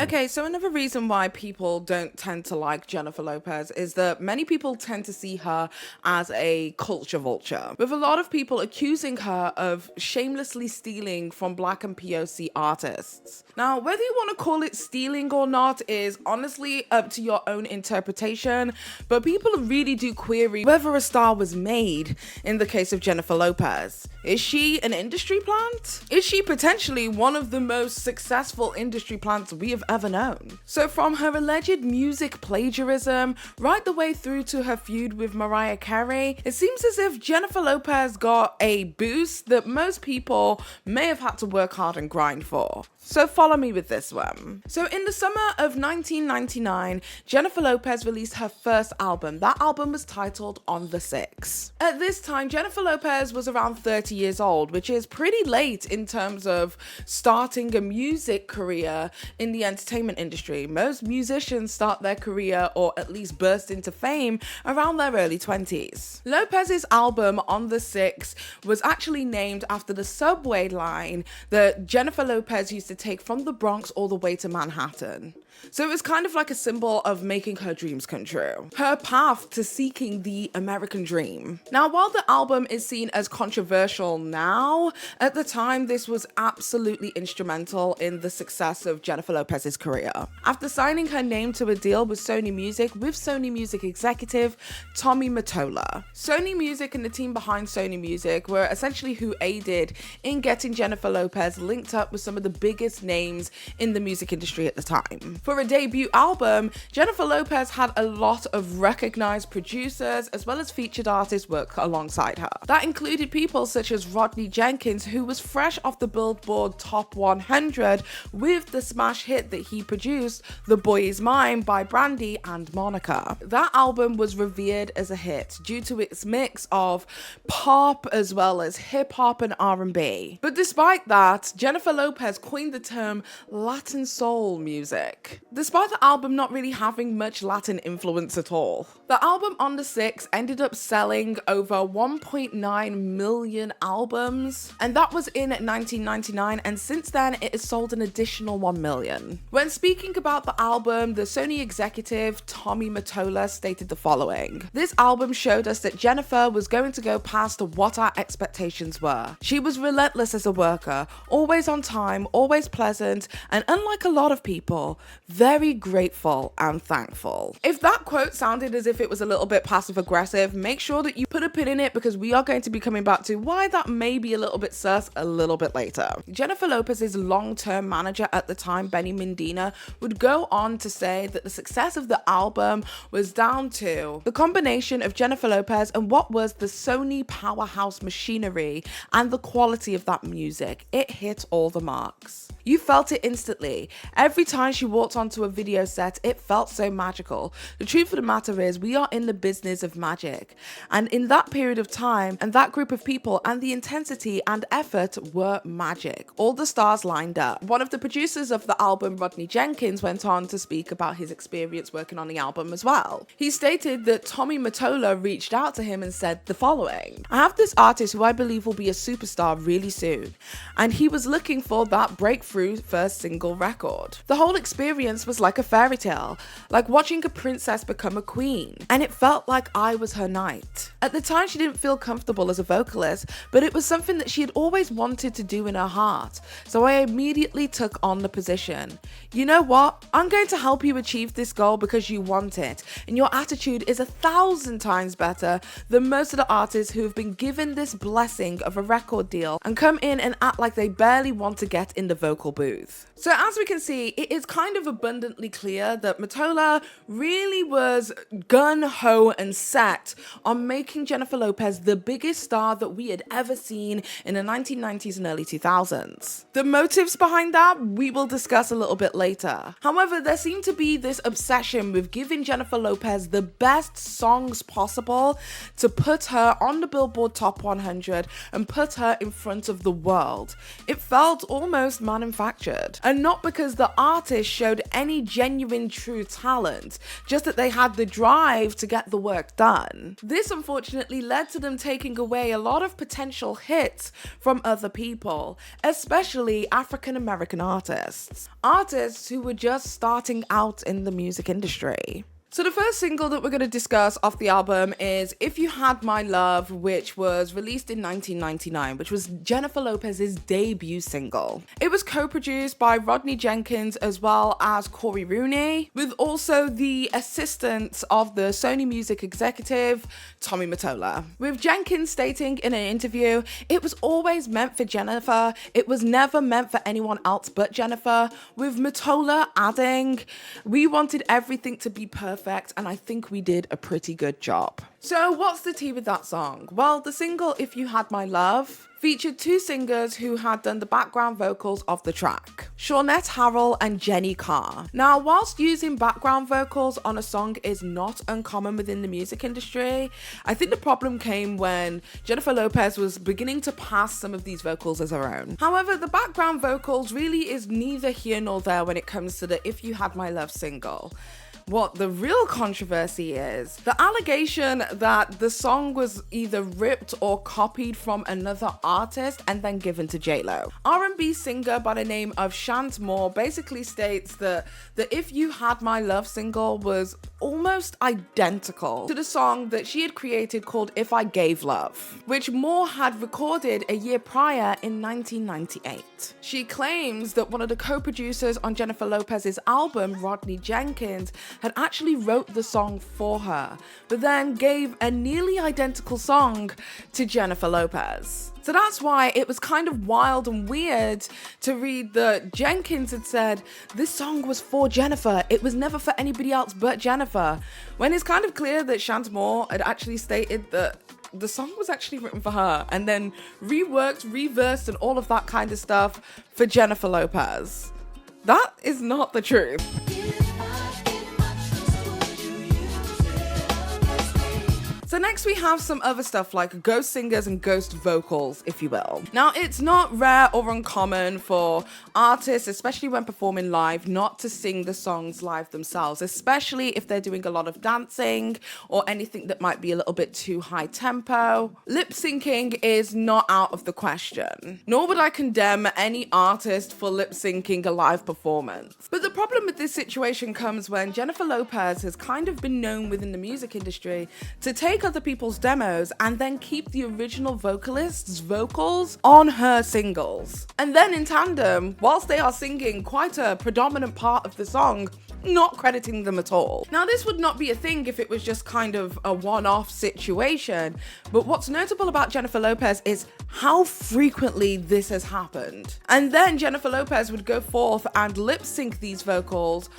Okay, so another reason why people don't tend to like Jennifer Lopez is that many people tend to see her as a culture vulture, with a lot of people accusing her of shamelessly stealing from Black and POC artists. Now, whether you want to call it stealing or not is honestly up to your own interpretation, but people really do query whether a star was made in the case of Jennifer Lopez. Is she an industry plant? Is she potentially one of the most successful industry plants we have ever known? So from her alleged music plagiarism right the way through to her feud with Mariah Carey, it seems as if Jennifer Lopez got a boost that most people may have had to work hard and grind for. So follow me with this one. So in the summer of 1999, Jennifer Lopez released her first album. That album was titled On the Six. At this time, Jennifer Lopez was around 30 years old, which is pretty late in terms of starting a music career in the entertainment industry. Most musicians start their career, or at least burst into fame, around their early 20s. Lopez's album On the Six was actually named after the subway line that Jennifer Lopez used to take from the Bronx all the way to Manhattan. So it was kind of like a symbol of making her dreams come true. Her path to seeking the American dream. Now, while the album is seen as controversial now, at the time this was absolutely instrumental in the success of Jennifer Lopez's career. After signing her name to a deal with Sony Music executive Tommy Mottola. Sony Music and the team behind Sony Music were essentially who aided in getting Jennifer Lopez linked up with some of the biggest names in the music industry at the time. For a debut album, Jennifer Lopez had a lot of recognized producers as well as featured artists work alongside her. That included people such as Rodney Jenkins, who was fresh off the Billboard Top 100 with the smash hit that he produced, The Boy Is Mine by Brandy and Monica. That album was revered as a hit due to its mix of pop as well as hip hop and R&B. But despite that, Jennifer Lopez coined the term Latin soul music, despite the album not really having much Latin influence at all. The album On the Six ended up selling over 1.9 million albums, and that was in 1999, and since then it has sold an additional 1 million. When speaking about the album, the Sony executive Tommy Mottola stated the following: "This album showed us that Jennifer was going to go past what our expectations were. She was relentless as a worker, always on time, always pleasant, and unlike a lot of people, very grateful and thankful. If that quote sounded as if it was a little bit passive aggressive, make sure that you put a pin in it because we are going to be coming back to why that may be a little bit sus a little bit later. Jennifer Lopez's long-term manager at the time, Benny Medina, would go on to say that the success of the album was down to the combination of Jennifer Lopez and what was the Sony powerhouse machinery and the quality of that music. It hit all the marks. You felt it instantly. Every time she walked onto a video set, it felt so magical. The truth of the matter is, we are in the business of magic. And in that period of time, and that group of people, and the intensity and effort were magic. All the stars lined up. One of the producers of the album, Rodney Jenkins, went on to speak about his experience working on the album as well. He stated that Tommy Mottola reached out to him and said the following: I have this artist who I believe will be a superstar really soon. And he was looking for that breakthrough first single record. The whole experience was like a fairy tale, like watching a princess become a queen, and it felt like I was her knight. At the time, she didn't feel comfortable as a vocalist, but it was something that she had always wanted to do in her heart, so I immediately took on the position. You know what? I'm going to help you achieve this goal because you want it, and your attitude is 1,000 times better than most of the artists who have been given this blessing of a record deal and come in and act like they barely want to get in the vocal booth. So as we can see, it is kind of abundantly clear that Mottola really was gun-ho and set on making Jennifer Lopez the biggest star that we had ever seen in the 1990s and early 2000s. The motives behind that we will discuss a little bit later. However, there seemed to be this obsession with giving Jennifer Lopez the best songs possible to put her on the Billboard Top 100 and put her in front of the world. It felt almost manufactured. And not because the artist showed any genuine true talent, just that they had the drive to get the work done. This unfortunately led to them taking away a lot of potential hits from other people, especially African American artists. Artists who were just starting out in the music industry. So the first single that we're going to discuss off the album is If You Had My Love, which was released in 1999, which was Jennifer Lopez's debut single. It was co-produced by Rodney Jenkins as well as Corey Rooney, with also the assistance of the Sony music executive, Tommy Mottola. With Jenkins stating in an interview, it was always meant for Jennifer, it was never meant for anyone else but Jennifer, with Mottola adding, we wanted everything to be perfect, and I think we did a pretty good job. So what's the tea with that song? Well, the single If You Had My Love featured two singers who had done the background vocals of the track, Shawnette Harrell and Jenny Carr. Now, whilst using background vocals on a song is not uncommon within the music industry, I think the problem came when Jennifer Lopez was beginning to pass some of these vocals as her own. However, the background vocals really is neither here nor there when it comes to the If You Had My Love single. What the real controversy is, the allegation that the song was either ripped or copied from another artist and then given to J.Lo. R&B singer by the name of Shant Moore basically states that the If You Had My Love single was almost identical to the song that she had created called If I Gave Love, which Moore had recorded a year prior in 1998. She claims that one of the co-producers on Jennifer Lopez's album, Rodney Jenkins, had actually wrote the song for her, but then gave a nearly identical song to Jennifer Lopez. So that's why it was kind of wild and weird to read that Jenkins had said, this song was for Jennifer, it was never for anybody else but Jennifer, when it's kind of clear that Shant Moore had actually stated that the song was actually written for her and then reworked, reversed, and all of that kind of stuff for Jennifer Lopez. That is not the truth. So next we have some other stuff like ghost singers and ghost vocals, if you will. Now, it's not rare or uncommon for artists, especially when performing live, not to sing the songs live themselves, especially if they're doing a lot of dancing or anything that might be a little bit too high tempo. Lip syncing is not out of the question, nor would I condemn any artist for lip syncing a live performance. But the problem with this situation comes when Jennifer Lopez has kind of been known within the music industry to take take other people's demos and then keep the original vocalist's vocals on her singles. And then in tandem, whilst they are singing quite a predominant part of the song, not crediting them at all. Now, this would not be a thing if it was just kind of a one-off situation, but what's notable about Jennifer Lopez is how frequently this has happened. And then Jennifer Lopez would go forth and lip sync these vocals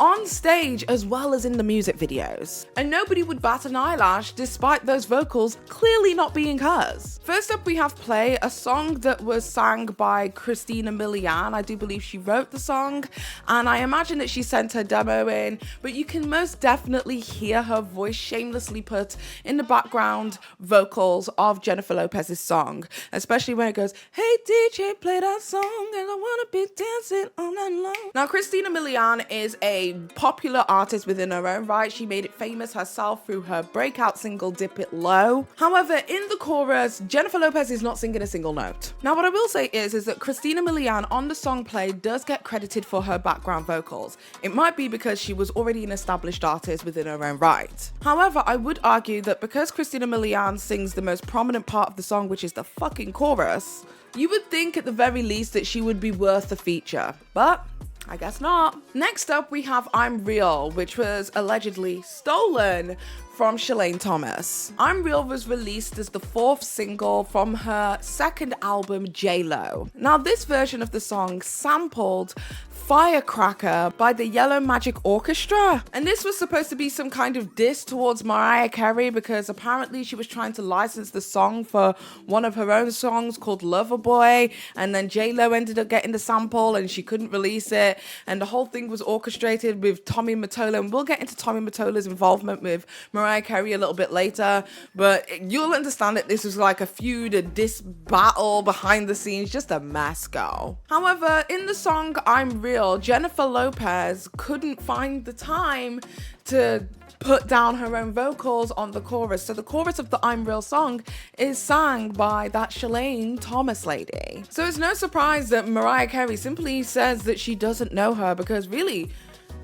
on stage as well as in the music videos. And nobody would bat an eyelash despite those vocals clearly not being hers. First up, we have Play, a song that was sang by Christina Milian. I do believe she wrote the song, and I imagine that she sent her demo in, but you can most definitely hear her voice shamelessly put in the background vocals of Jennifer Lopez's song, especially when it goes, "Hey DJ, play that song, and I wanna be dancing all night long." Now, Christina Milian is a popular artist within her own right. She made it famous herself through her breakout single Dip It Low. However, in the chorus, Jennifer Lopez is not singing a single note. Now, what I will say is that Christina Milian on the song Play does get credited for her background vocals. It might be because she was already an established artist within her own right. However, I would argue that because Christina Milian sings the most prominent part of the song, which is the fucking chorus, you would think at the very least that she would be worth a feature. But I guess not. Next up, we have I'm Real, which was allegedly stolen from Shalane Thomas. I'm Real was released as the 4th single from her second album, J.Lo. Now, this version of the song sampled Firecracker by the Yellow Magic Orchestra. And this was supposed to be some kind of diss towards Mariah Carey because apparently she was trying to license the song for one of her own songs called Loverboy, and then J.Lo ended up getting the sample and she couldn't release it, and the whole thing was orchestrated with Tommy Mottola, and we'll get into Tommy Mottola's involvement with Mariah Carey a little bit later, but you'll understand that this was like a feud, a diss battle behind the scenes, just a mess go. However, in the song I'm Real, Jennifer Lopez couldn't find the time to put down her own vocals on the chorus. So the chorus of the I'm Real song is sang by that Shalane Thomas lady. So it's no surprise that Mariah Carey simply says that she doesn't know her, because really,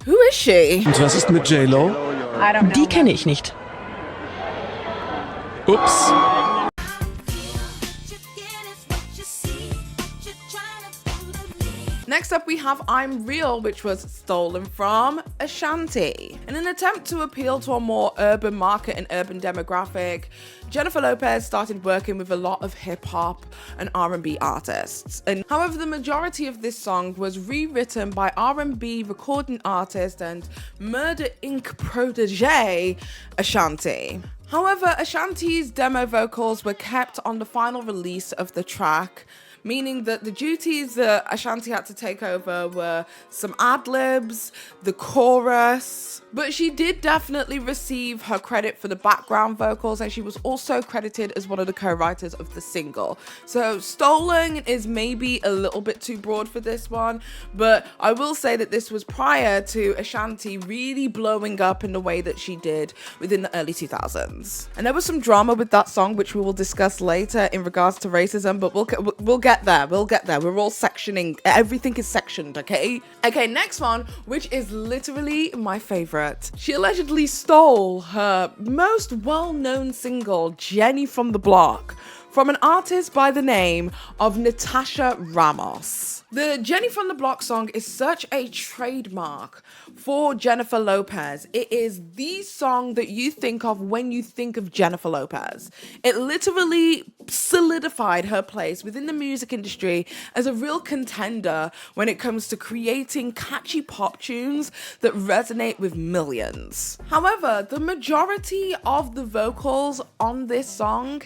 who is she? Und was ist mit J.Lo? I don't know. Die kenne ich nicht. Ups. Next up, we have I'm Real, which was stolen from Ashanti. In an attempt to appeal to a more urban market and urban demographic, Jennifer Lopez started working with a lot of hip-hop and R&B artists. And however, the majority of this song was rewritten by R&B recording artist and Murder Inc. protege, Ashanti. However, Ashanti's demo vocals were kept on the final release of the track, meaning that the duties that Ashanti had to take over were some ad-libs, the chorus, but she did definitely receive her credit for the background vocals, and she was also credited as one of the co-writers of the single. So stolen is maybe a little bit too broad for this one, but I will say that this was prior to Ashanti really blowing up in the way that she did within the early 2000s. And there was some drama with that song, which we will discuss later in regards to racism, but we'll get there. We're all sectioning. Everything is sectioned, okay? Okay, next one, which is literally my favorite. She allegedly stole her most well-known single, Jenny from the Block, from an artist by the name of Natasha Ramos. The Jenny from the Block song is such a trademark for Jennifer Lopez. It is the song that you think of when you think of Jennifer Lopez. It literally solidified her place within the music industry as a real contender when it comes to creating catchy pop tunes that resonate with millions. However, the majority of the vocals on this song,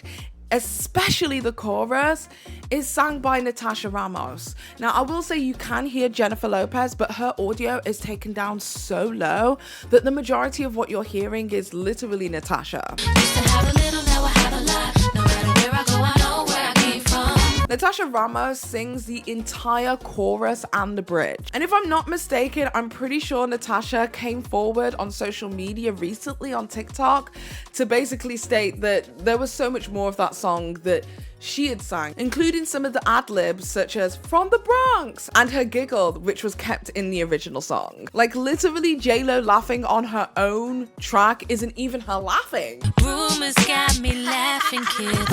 especially the chorus, is sung by Natasha Ramos. Now, I will say you can hear Jennifer Lopez, but her audio is taken down so low that the majority of what you're hearing is literally Natasha. Natasha Ramos sings the entire chorus and the bridge. And if I'm not mistaken, I'm pretty sure Natasha came forward on social media recently on TikTok to basically state that there was so much more of that song that she had sang, including some of the ad-libs such as "From the Bronx" and her giggle, which was kept in the original song. Like literally J.Lo laughing on her own track isn't even her laughing. Rumors got me laughing, kid.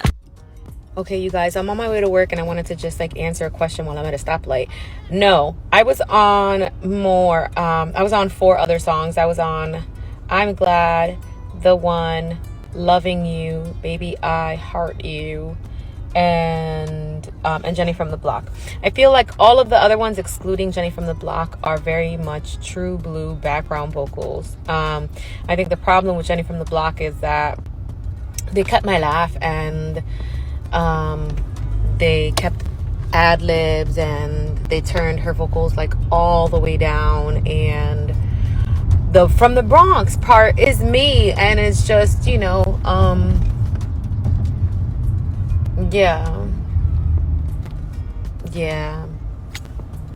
Okay, you guys, I'm on my way to work and I wanted to just like answer a question while I'm at a stoplight. No, I was on more. I was on 4 other songs. I was on "I'm Glad," "The One," "Loving You," "Baby I Heart You," and Jenny from the Block. I feel like all of the other ones, excluding Jenny from the Block, are very much true blue background vocals. I think the problem with Jenny from the Block is that they cut my laugh and they kept ad-libs and they turned her vocals like all the way down, and the "From the Bronx" part is me, and it's just, you know, yeah.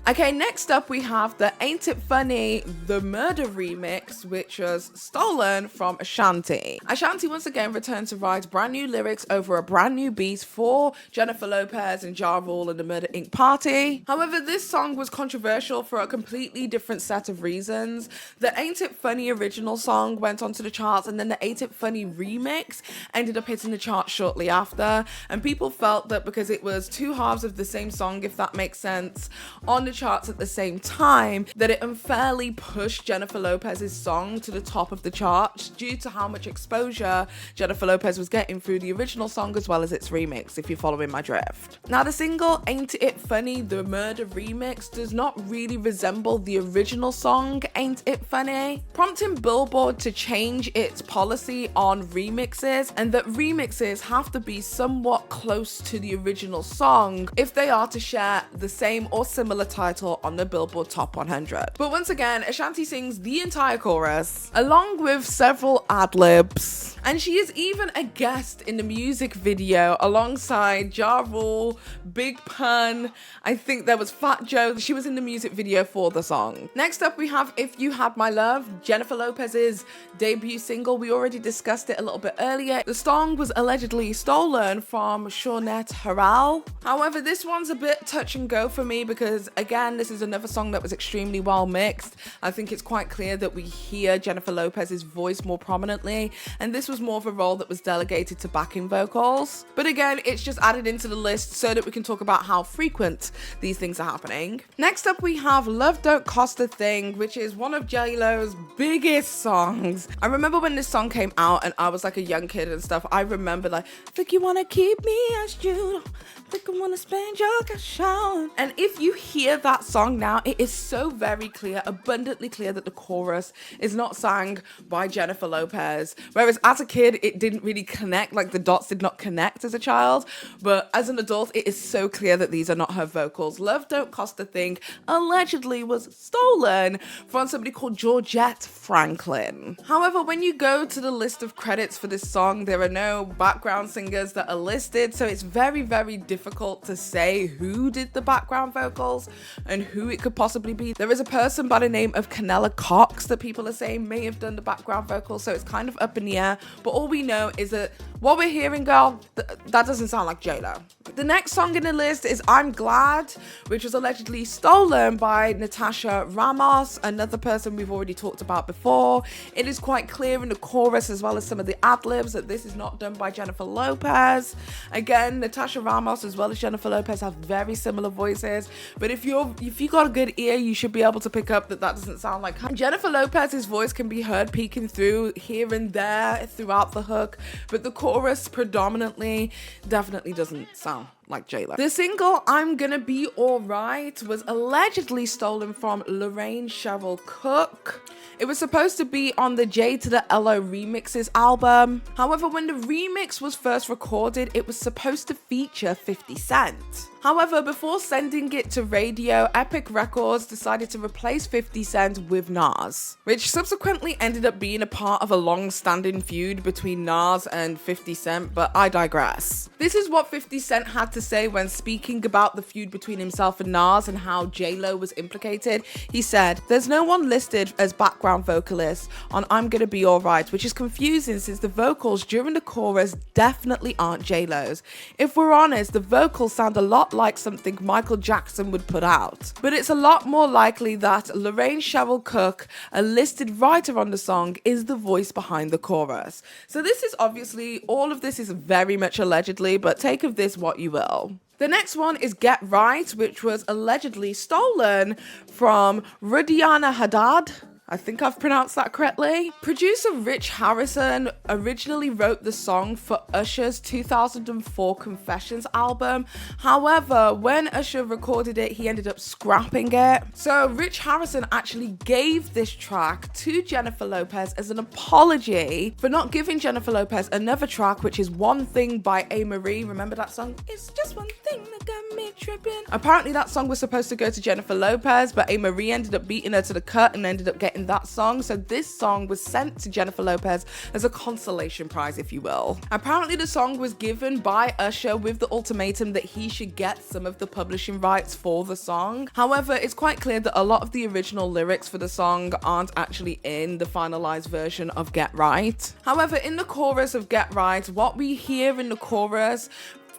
Okay, next up we have the Ain't It Funny, The Murder remix, which was stolen from Ashanti. Ashanti once again returned to write brand new lyrics over a brand new beat for Jennifer Lopez and Ja Rule and the Murder Inc. Party. However, this song was controversial for a completely different set of reasons. The Ain't It Funny original song went onto the charts, and then the Ain't It Funny remix ended up hitting the charts shortly after, and people felt that because it was 2 halves of the same song, if that makes sense, on the charts at the same time, that it unfairly pushed Jennifer Lopez's song to the top of the charts due to how much exposure Jennifer Lopez was getting through the original song as well as its remix, if you're following my drift. Now, the single Ain't It Funny, The Murder remix does not really resemble the original song Ain't It Funny, prompting Billboard to change its policy on remixes, and that remixes have to be somewhat close to the original song if they are to share the same or similar title on the Billboard Top 100. But once again, Ashanti sings the entire chorus along with several ad-libs, and she is even a guest in the music video alongside Ja Rule, Big Pun, I think there was Fat Joe. She was in the music video for the song. Next up we have If You Had My Love, Jennifer Lopez's debut single. We already discussed it a little bit earlier. The song was allegedly stolen from Shawnette Harrell. However, this one's a bit touch and go for me because, again, this is another song that was extremely well mixed. I think it's quite clear that we hear Jennifer Lopez's voice more prominently, and this was more of a role that was delegated to backing vocals. But again, it's just added into the list so that we can talk about how frequent these things are happening. Next up, we have Love Don't Cost a Thing, which is one of J.Lo's biggest songs. I remember when this song came out and I was like a young kid and stuff. I remember like, think you wanna keep me as you, think I wanna spend your cash on. And if you hear that song now, it is so very clear, abundantly clear, that the chorus is not sang by Jennifer Lopez. Whereas as a kid, it didn't really connect, like the dots did not connect as a child. But as an adult, it is so clear that these are not her vocals. Love Don't Cost a Thing allegedly was stolen from somebody called Georgette Franklin. However, when you go to the list of credits for this song, there are no background singers that are listed, so it's very, very difficult to say who did the background vocals and who it could possibly be. There is a person by the name of Canella Cox that people are saying may have done the background vocals, so it's kind of up in the air, but all we know is that what we're hearing, girl, that doesn't sound like J.Lo. The next song in the list is I'm Glad, which was allegedly stolen by Natasha Ramos, another person we've already talked about before. It is quite clear in the chorus as well as some of the ad-libs that this is not done by Jennifer Lopez. Again, Natasha Ramos as well as Jennifer Lopez have very similar voices, but if you got a good ear, you should be able to pick up that doesn't sound like her. Jennifer Lopez's voice can be heard peeking through here and there throughout the hook, but the chorus predominantly definitely doesn't sound like J.Lo. The single I'm Gonna Be Alright was allegedly stolen from Lorraine Cheryl Cook. It was supposed to be on the J to the L.O. Remixes album. However, when the remix was first recorded, it was supposed to feature 50 Cent. However, before sending it to radio, Epic Records decided to replace 50 Cent with Nas, which subsequently ended up being a part of a long-standing feud between Nas and 50 Cent, but I digress. This is what 50 Cent had had to say when speaking about the feud between himself and Nas and how J.Lo was implicated. He said, "There's no one listed as background vocalist on I'm Gonna Be Alright, which is confusing since the vocals during the chorus definitely aren't J.Lo's. If we're honest, the vocals sound a lot like something Michael Jackson would put out. But it's a lot more likely that Lorraine Cheryl Cook, a listed writer on the song, is the voice behind the chorus." So this is obviously, all of this is very much allegedly, but take of this what you will. The next one is Get Right, which was allegedly stolen from Rudiana Haddad. I think I've pronounced that correctly. Producer Rich Harrison originally wrote the song for Usher's 2004 Confessions album. However, when Usher recorded it, he ended up scrapping it. So Rich Harrison actually gave this track to Jennifer Lopez as an apology for not giving Jennifer Lopez another track, which is One Thing by A. Marie. Remember that song? It's just one thing that got me tripping. Apparently that song was supposed to go to Jennifer Lopez, but A. Marie ended up beating her to the cut and ended up getting that song. So this song was sent to Jennifer Lopez as a consolation prize, if you will. Apparently the song was given by Usher with the ultimatum that he should get some of the publishing rights for the song. However, it's quite clear that a lot of the original lyrics for the song aren't actually in the finalized version of Get Right. However, in the chorus of Get Right, what we hear in the chorus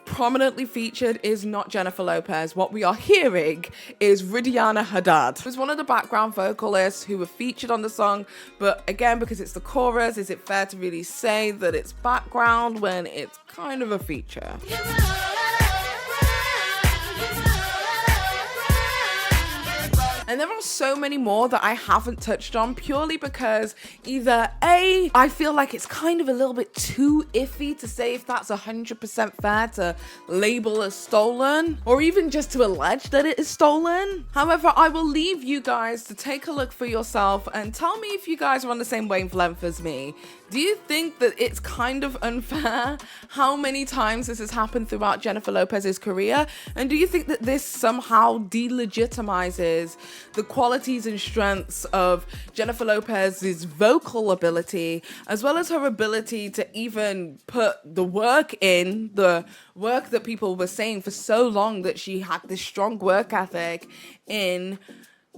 prominently featured is not Jennifer Lopez. What we are hearing is Rudiana Haddad, who's one of the background vocalists who were featured on the song. But again, because it's the chorus, is it fair to really say that it's background when it's kind of a feature? And there are so many more that I haven't touched on purely because either A, I feel like it's kind of a little bit too iffy to say if that's 100% fair to label as stolen, or even just to allege that it is stolen. However, I will leave you guys to take a look for yourself and tell me if you guys are on the same wavelength as me. Do you think that it's kind of unfair how many times this has happened throughout Jennifer Lopez's career? And do you think that this somehow delegitimizes the qualities and strengths of Jennifer Lopez's vocal ability, as well as her ability to even put the work in, the work that people were saying for so long that she had this strong work ethic in,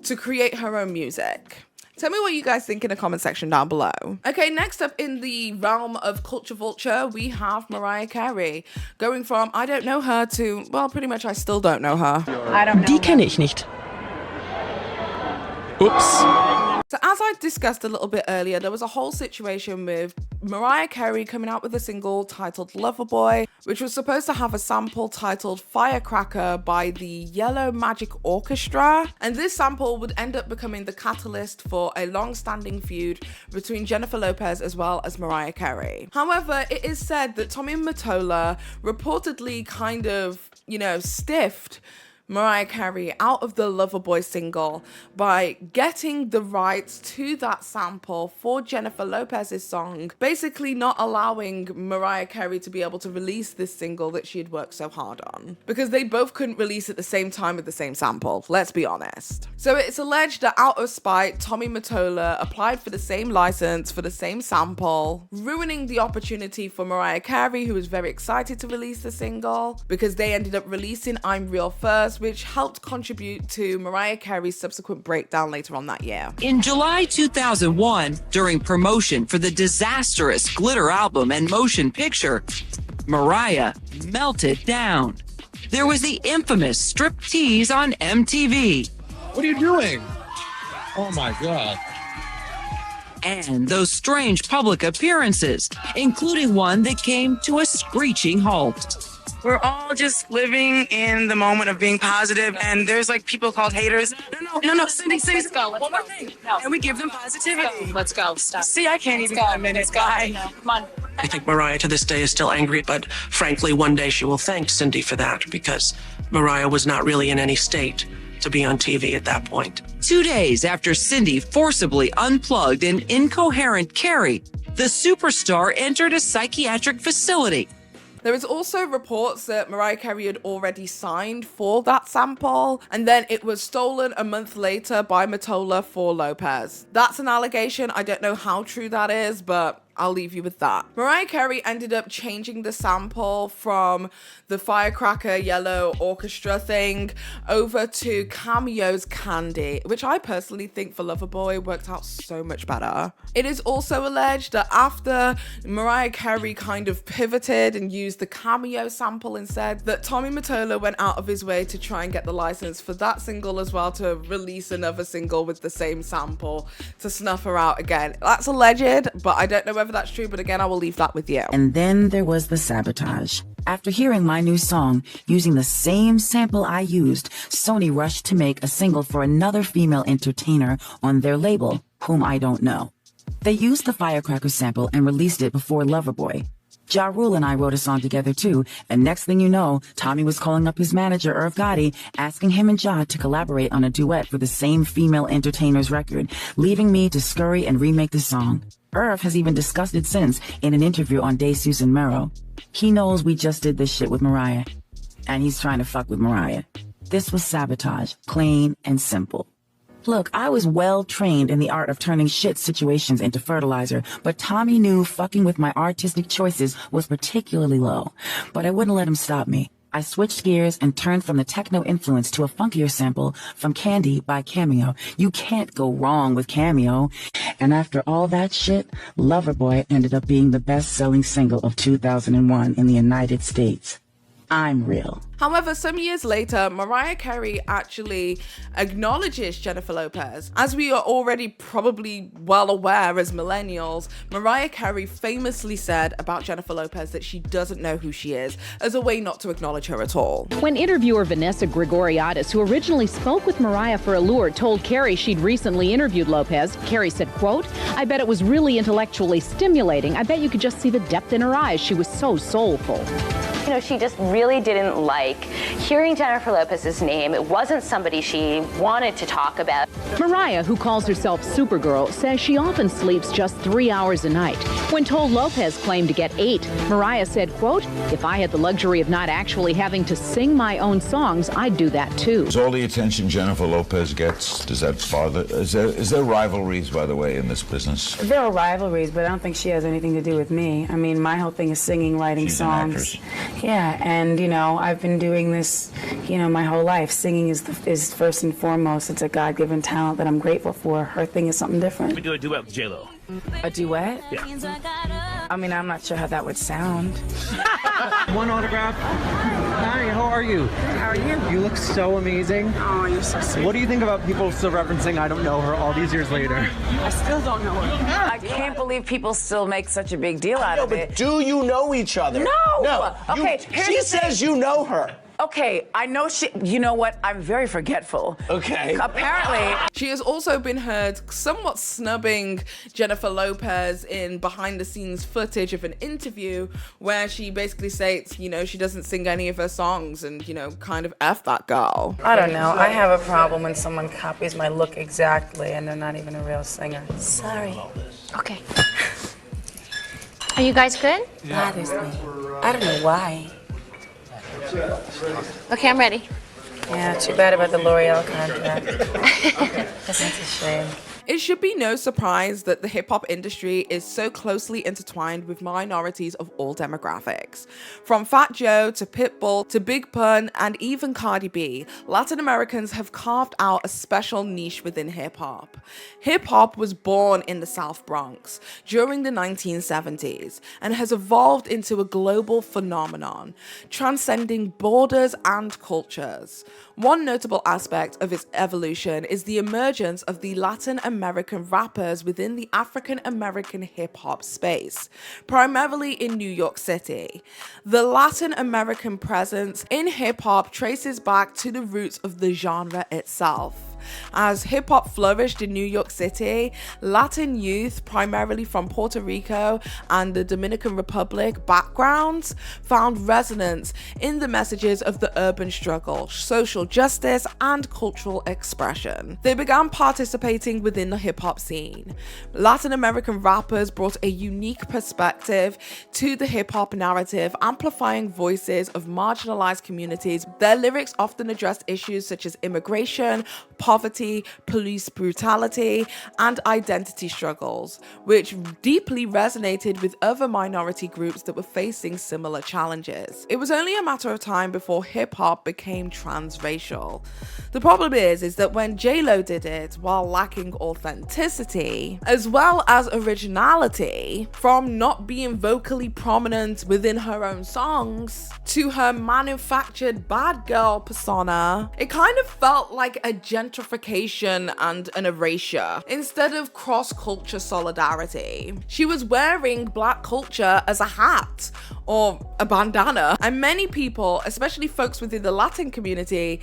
to create her own music? Tell me what you guys think in the comment section down below. Okay, next up in the realm of culture vulture, we have Mariah Carey. Going from I don't know her to, well, pretty much I still don't know her. I don't know. Die kenne ich nicht. Oops. So as I discussed a little bit earlier, there was a whole situation with Mariah Carey coming out with a single titled Loverboy, which was supposed to have a sample titled Firecracker by the Yellow Magic Orchestra. And this sample would end up becoming the catalyst for a long-standing feud between Jennifer Lopez as well as Mariah Carey. However, it is said that Tommy Mottola reportedly kind of, stiffed Mariah Carey out of the Loverboy single by getting the rights to that sample for Jennifer Lopez's song, basically not allowing Mariah Carey to be able to release this single that she had worked so hard on, because they both couldn't release at the same time with the same sample, let's be honest. So it's alleged that out of spite, Tommy Mottola applied for the same license for the same sample, ruining the opportunity for Mariah Carey, who was very excited to release the single, because they ended up releasing I'm Real first, which helped contribute to Mariah Carey's subsequent breakdown later on that year. In July 2001, during promotion for the disastrous Glitter album and motion picture, Mariah melted down. There was the infamous striptease on MTV. What are you doing? Oh my God. And those strange public appearances, including one that came to a screeching halt. We're all just living in the moment of being positive, and there's like people called haters. No, Cindy, let's go. One more thing. No. And we give them positivity. Let's go. Stop. See, I can't even get a minute, guy. Come on. I think Mariah to this day is still angry, but frankly, one day she will thank Cindy for that because Mariah was not really in any state to be on TV at that point. 2 days after Cindy forcibly unplugged an incoherent Carey, the superstar entered a psychiatric facility. There is also reports that Mariah Carey had already signed for that sample, and then it was stolen a month later by Mottola for Lopez. That's an allegation. I don't know how true that is, but I'll leave you with that. Mariah Carey ended up changing the sample from the Firecracker Yellow Orchestra thing over to Cameo's Candy, which I personally think for Loverboy worked out so much better. It is also alleged that after Mariah Carey kind of pivoted and used the Cameo sample instead, that Tommy Mottola went out of his way to try and get the license for that single as well to release another single with the same sample to snuff her out again. That's alleged, but I don't know whether that's true, but again, I will leave that with you. And then there was the sabotage. After hearing my new song using the same sample I used, Sony rushed to make a single for another female entertainer on their label, whom I don't know. They used the Firecracker sample and released it before Loverboy. Ja Rule and I wrote a song together too, and next thing you know, Tommy was calling up his manager, Irv Gotti, asking him and Ja to collaborate on a duet for the same female entertainer's record, leaving me to scurry and remake the song. Irv has even discussed it since in an interview on Day Susan Merrow. He knows we just did this shit with Mariah, and he's trying to fuck with Mariah. This was sabotage, plain and simple. Look, I was well trained in the art of turning shit situations into fertilizer, but Tommy knew fucking with my artistic choices was particularly low. But I wouldn't let him stop me. I switched gears and turned from the techno influence to a funkier sample from Candy by Cameo. You can't go wrong with Cameo. And after all that shit, Loverboy ended up being the best-selling single of 2001 in the United States. I'm real. However, some years later, Mariah Carey actually acknowledges Jennifer Lopez. As we are already probably well aware as millennials, Mariah Carey famously said about Jennifer Lopez that she doesn't know who she is, as a way not to acknowledge her at all. When interviewer Vanessa Gregoriadis, who originally spoke with Mariah for Allure, told Carey she'd recently interviewed Lopez, Carey said, quote, "I bet it was really intellectually stimulating. I bet you could just see the depth in her eyes. She was so soulful." You know, she just really didn't like hearing Jennifer Lopez's name. It wasn't somebody she wanted to talk about. Mariah, who calls herself Supergirl, says she often sleeps just 3 hours a night. When told Lopez claimed to get 8, Mariah said, quote, "If I had the luxury of not actually having to sing my own songs, I'd do that too." Is all the attention Jennifer Lopez gets, does that bother? Is there rivalries, by the way, in this business? There are rivalries, but I don't think she has anything to do with me. I mean, my whole thing is singing, writing She's songs. an actress. Yeah, and you know, I've been doing this, you know, my whole life. Singing is first and foremost. It's a God-given talent that I'm grateful for. Her thing is something different. We do a duet with J.Lo. A duet? Yeah. I mean, I'm not sure how that would sound. One autograph. Hi, how are you? How are you? You look so amazing. Oh, you're so sweet. What do you think about people still referencing I don't know her all these years later? I still don't know her. I can't believe people still make such a big deal out of it. But do you know each other? No! Okay, She says you know her. Okay, I know she. You know what? I'm very forgetful. Okay. Apparently, she has also been heard somewhat snubbing Jennifer Lopez in behind-the-scenes footage of an interview where she basically states, you know, she doesn't sing any of her songs and, you know, kind of F that girl. I don't know. I have a problem when someone copies my look exactly and they're not even a real singer. Sorry. Okay. Are you guys good? Bothers me. I don't know why. Okay, I'm ready. Yeah, too bad about the L'Oreal contract. That's a shame. It should be no surprise that the hip-hop industry is so closely intertwined with minorities of all demographics. From Fat Joe to Pitbull to Big Pun and even Cardi B, Latin Americans have carved out a special niche within hip-hop. Hip-hop was born in the South Bronx during the 1970s and has evolved into a global phenomenon, transcending borders and cultures. One notable aspect of its evolution is the emergence of the Latin American rappers within the African American hip-hop space, primarily in New York City. The Latin American presence in hip-hop traces back to the roots of the genre itself. As hip-hop flourished in New York City, Latin youth, primarily from Puerto Rico and the Dominican Republic backgrounds, found resonance in the messages of the urban struggle, social justice, and cultural expression. They began participating within the hip-hop scene. Latin American rappers brought a unique perspective to the hip-hop narrative, amplifying voices of marginalized communities. Their lyrics often addressed issues such as immigration, poverty, poverty, police brutality, and identity struggles, which deeply resonated with other minority groups that were facing similar challenges. It was only a matter of time before hip-hop became transracial. The problem is that when J.Lo did it while lacking authenticity, as well as originality, from not being vocally prominent within her own songs to her manufactured bad girl persona, it kind of felt like a gentrification and an erasure instead of cross-culture solidarity. She was wearing black culture as a hat or a bandana, and many people, especially folks within the Latin community,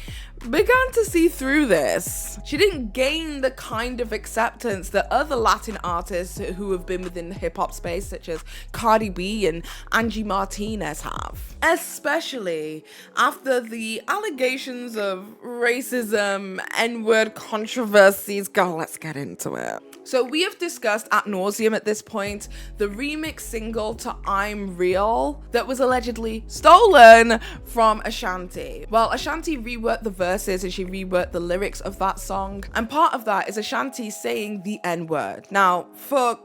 began to see through this. She didn't gain the kind of acceptance that other Latin artists who have been within the hip-hop space, such as Cardi B and Angie Martinez, have. Especially after the allegations of racism, N-word controversies. Go, let's get into it. So we have discussed ad nauseum at this point the remix single to I'm Real that was allegedly stolen from Ashanti. Well, Ashanti reworked the verses and she reworked the lyrics of that song, and part of that is Ashanti saying the N-word. Now, for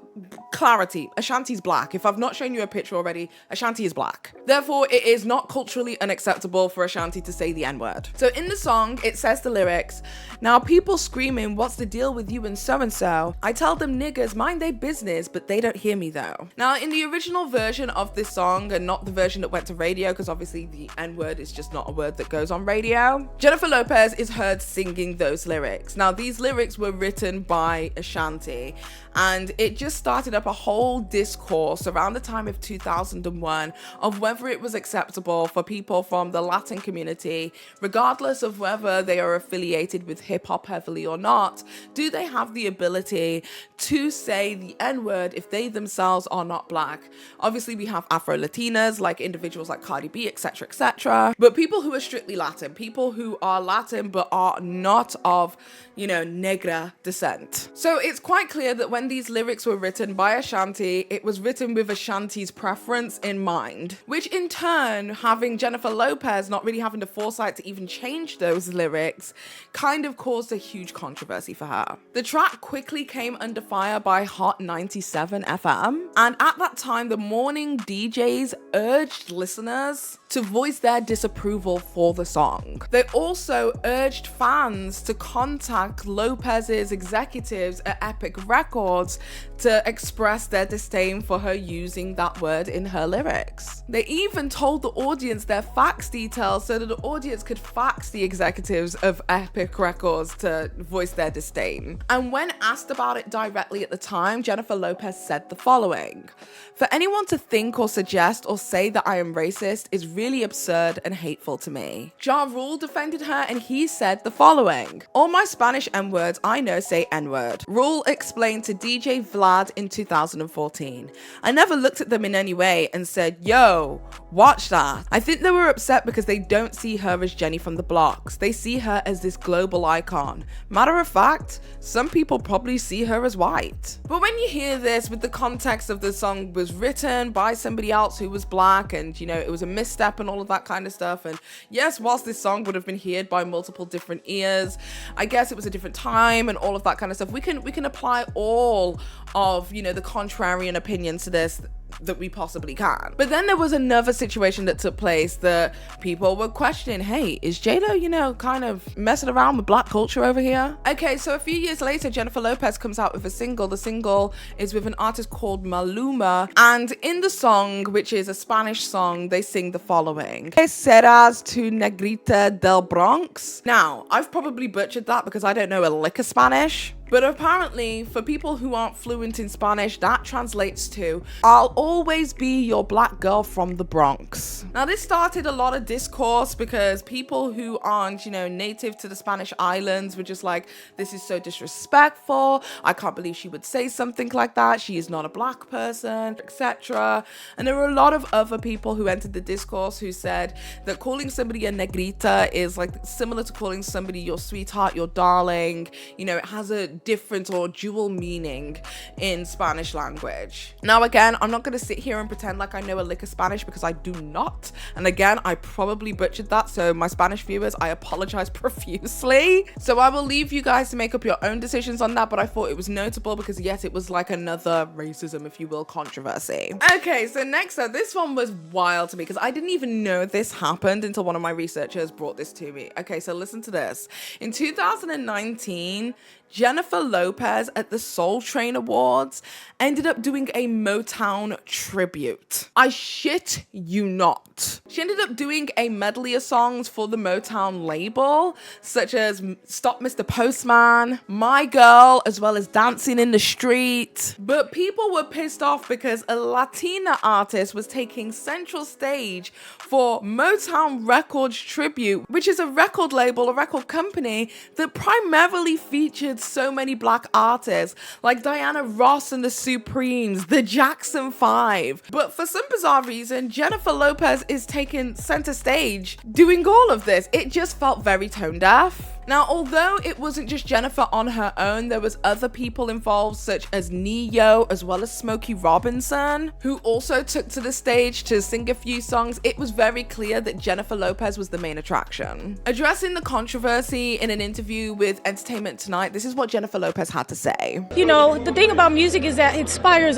clarity, Ashanti's black. If I've not shown you a picture already, Ashanti is black. Therefore, it is not culturally unacceptable for Ashanti to say the N-word. So in the song, it says the lyrics, "Now people screaming, what's the deal with you and so-and-so? I tell them niggas mind their business, but they don't hear me though." Now, in the original version of this song, and not the version that went to radio, because obviously the N-word is just not a word that goes on radio, Jennifer Lopez is heard singing those lyrics. Now, these lyrics were written by Ashanti, and it just started up a whole discourse around the time of 2001 of whether it was acceptable for people from the Latin community, regardless of whether they are affiliated with hip-hop heavily or not, do they have the ability to say the N-word if they themselves are not black? Obviously, we have Afro-Latinas, like individuals like Cardi B, etc., etc., but people who are strictly Latin, people who are Latin but are not of, negra descent. So it's quite clear that when these lyrics were written by Ashanti, it was written with Ashanti's preference in mind, which in turn, having Jennifer Lopez not really having the foresight to even change those lyrics, kind of caused a huge controversy for her. The track quickly came under fire by Hot 97 FM, and at that time, the morning DJs urged listeners to voice their disapproval for the song. They also urged fans to contact Lopez's executives at Epic Records to express their disdain for her using that word in her lyrics. They even told the audience their fax details so that the audience could fax the executives of Epic Records to voice their disdain. And when asked about it directly at the time, Jennifer Lopez said the following: "For anyone to think or suggest or say that I am racist is really absurd and hateful to me." Ja Rule defended her and he said the following: "All my Spanish N-words I know say N-word." Rule explained to DJ Vlad in 2014, "I never looked at them in any way and said, yo, watch that. I think they were upset because they don't see her as Jenny from the blocks. They see her as this global icon. Matter of fact, some people probably see her as white." But when you hear this with the context of the song was written by somebody else who was black, and it was a misstep and all of that kind of stuff, and yes, whilst this song would have been heard by multiple different ears, I guess it was a different time and all of that kind of stuff. We can apply all of the contrarian opinions to this that we possibly can. But then there was another situation that took place that people were questioning, hey, is J.Lo, kind of messing around with black culture over here? Okay, so a few years later, Jennifer Lopez comes out with a single. The single is with an artist called Maluma, and in the song, which is a Spanish song, they sing the following: "Que serás tu negrita del Bronx?" Now, I've probably butchered that because I don't know a lick of Spanish, but apparently, for people who aren't fluent in Spanish, that translates to, "I'll always be your black girl from the Bronx." Now, this started a lot of discourse because people who aren't, native to the Spanish islands were just like, this is so disrespectful. I can't believe she would say something like that. She is not a black person, etc. And there were a lot of other people who entered the discourse who said that calling somebody a negrita is like similar to calling somebody your sweetheart, your darling. It has a different or dual meaning in Spanish language. Now, again, I'm not going to sit here and pretend like I know a lick of Spanish because I do not. And again, I probably butchered that. So my Spanish viewers, I apologize profusely. So I will leave you guys to make up your own decisions on that. But I thought it was notable because yes, it was like another racism, if you will, controversy. Okay, so next up, this one was wild to me because I didn't even know this happened until one of my researchers brought this to me. Okay, so listen to this. In 2019, Jennifer Lopez at the Soul Train Awards ended up doing a Motown tribute. I shit you not. She ended up doing a medley of songs for the Motown label, such as Stop Mr. Postman, My Girl, as well as Dancing in the Street. But people were pissed off because a Latina artist was taking central stage for Motown Records Tribute, which is a record label, a record company that primarily featured so many black artists like Diana Ross and the Supremes, the Jackson 5. But for some bizarre reason, Jennifer Lopez is taking center stage doing all of this. It just felt very tone deaf. Now, although it wasn't just Jennifer on her own, there was other people involved such as Neo as well as Smokey Robinson, who also took to the stage to sing a few songs. It was very clear that Jennifer Lopez was the main attraction. Addressing the controversy in an interview with Entertainment Tonight, this is what Jennifer Lopez had to say. You know, the thing about music is that it inspires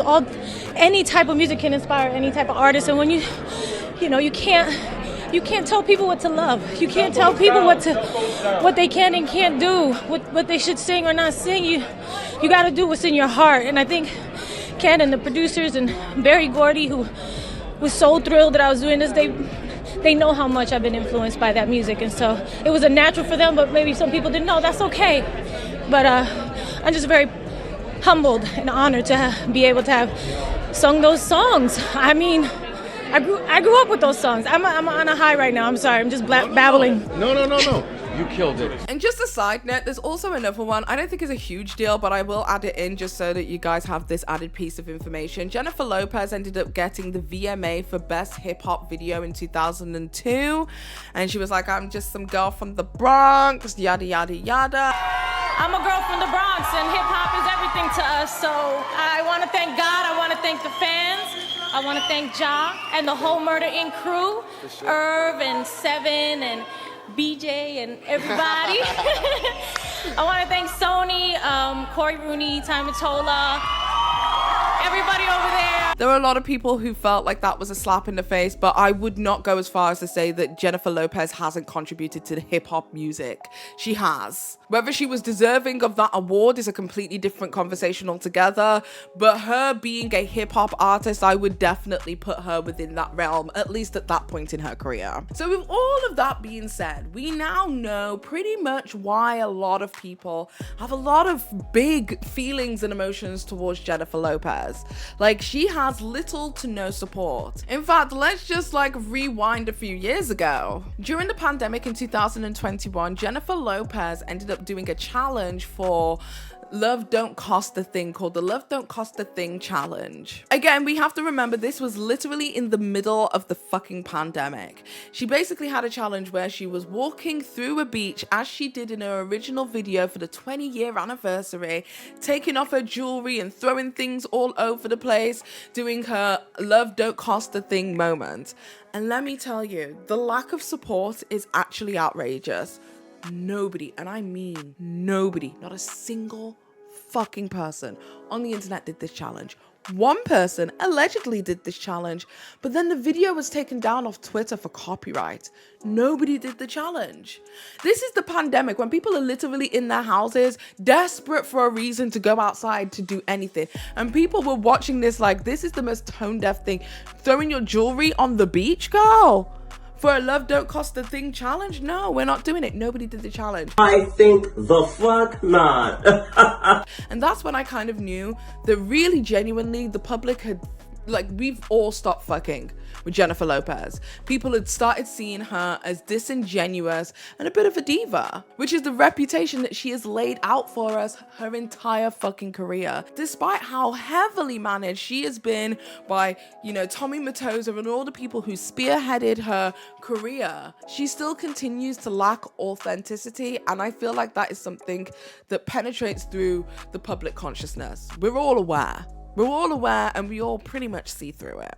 any type of music can inspire any type of artist. And when you can't tell people what to love. You can't tell people what they can and can't do, what they should sing or not sing. You got to do what's in your heart. And I think Ken and the producers and Barry Gordy, who was so thrilled that I was doing this, they know how much I've been influenced by that music. And so it was a natural for them, but maybe some people didn't know. That's okay. But I'm just very humbled and honored to be able to have sung those songs. I mean, I grew up with those songs. I'm on a high right now. I'm sorry. I'm just babbling. No. You killed it. And just a side note, there's also another one. I don't think it's a huge deal, but I will add it in just so that you guys have this added piece of information. Jennifer Lopez ended up getting the VMA for Best Hip Hop Video in 2002. And she was like, I'm just some girl from the Bronx, yada, yada, yada. I'm a girl from the Bronx, and hip hop is everything to us. So I want to thank God. I want to thank the fans. I want to thank Ja and the whole Murder Inc. crew, Irv and Seven and BJ and everybody. I want to thank Sony, Corey Rooney, Ty Mottola, everybody over there. There were a lot of people who felt like that was a slap in the face, but I would not go as far as to say that Jennifer Lopez hasn't contributed to the hip-hop music. She has. Whether she was deserving of that award is a completely different conversation altogether, but her being a hip-hop artist, I would definitely put her within that realm, at least at that point in her career. So with all of that being said, we now know pretty much why a lot of people have a lot of big feelings and emotions towards Jennifer Lopez. Like, she has little to no support. In fact, let's just rewind a few years ago. During the pandemic in 2021, Jennifer Lopez ended up doing a challenge for Love Don't Cost a Thing called the Love Don't Cost a Thing Challenge. Again, we have to remember this was literally in the middle of the fucking pandemic. She basically had a challenge where she was walking through a beach as she did in her original video for the 20-year anniversary, taking off her jewelry and throwing things all over the place, doing her Love Don't Cost a Thing moment. And let me tell you, the lack of support is actually outrageous. Nobody, and I mean nobody, not a single fucking person on the internet did this challenge. One person allegedly did this challenge, but then the video was taken down off Twitter for copyright. Nobody did the challenge. This is the pandemic when people are literally in their houses, desperate for a reason to go outside to do anything. And people were watching this like, this is the most tone-deaf thing. Throwing your jewelry on the beach, girl? For a Love Don't Cost a Thing challenge? No, we're not doing it. Nobody did the challenge. I think the fuck not. And that's when I kind of knew that really genuinely the public had we've all stopped fucking with Jennifer Lopez. People had started seeing her as disingenuous and a bit of a diva, which is the reputation that she has laid out for us her entire fucking career. Despite how heavily managed she has been by, Tommy Mottola and all the people who spearheaded her career, she still continues to lack authenticity, and I feel like that is something that penetrates through the public consciousness. We're all aware, and we all pretty much see through it.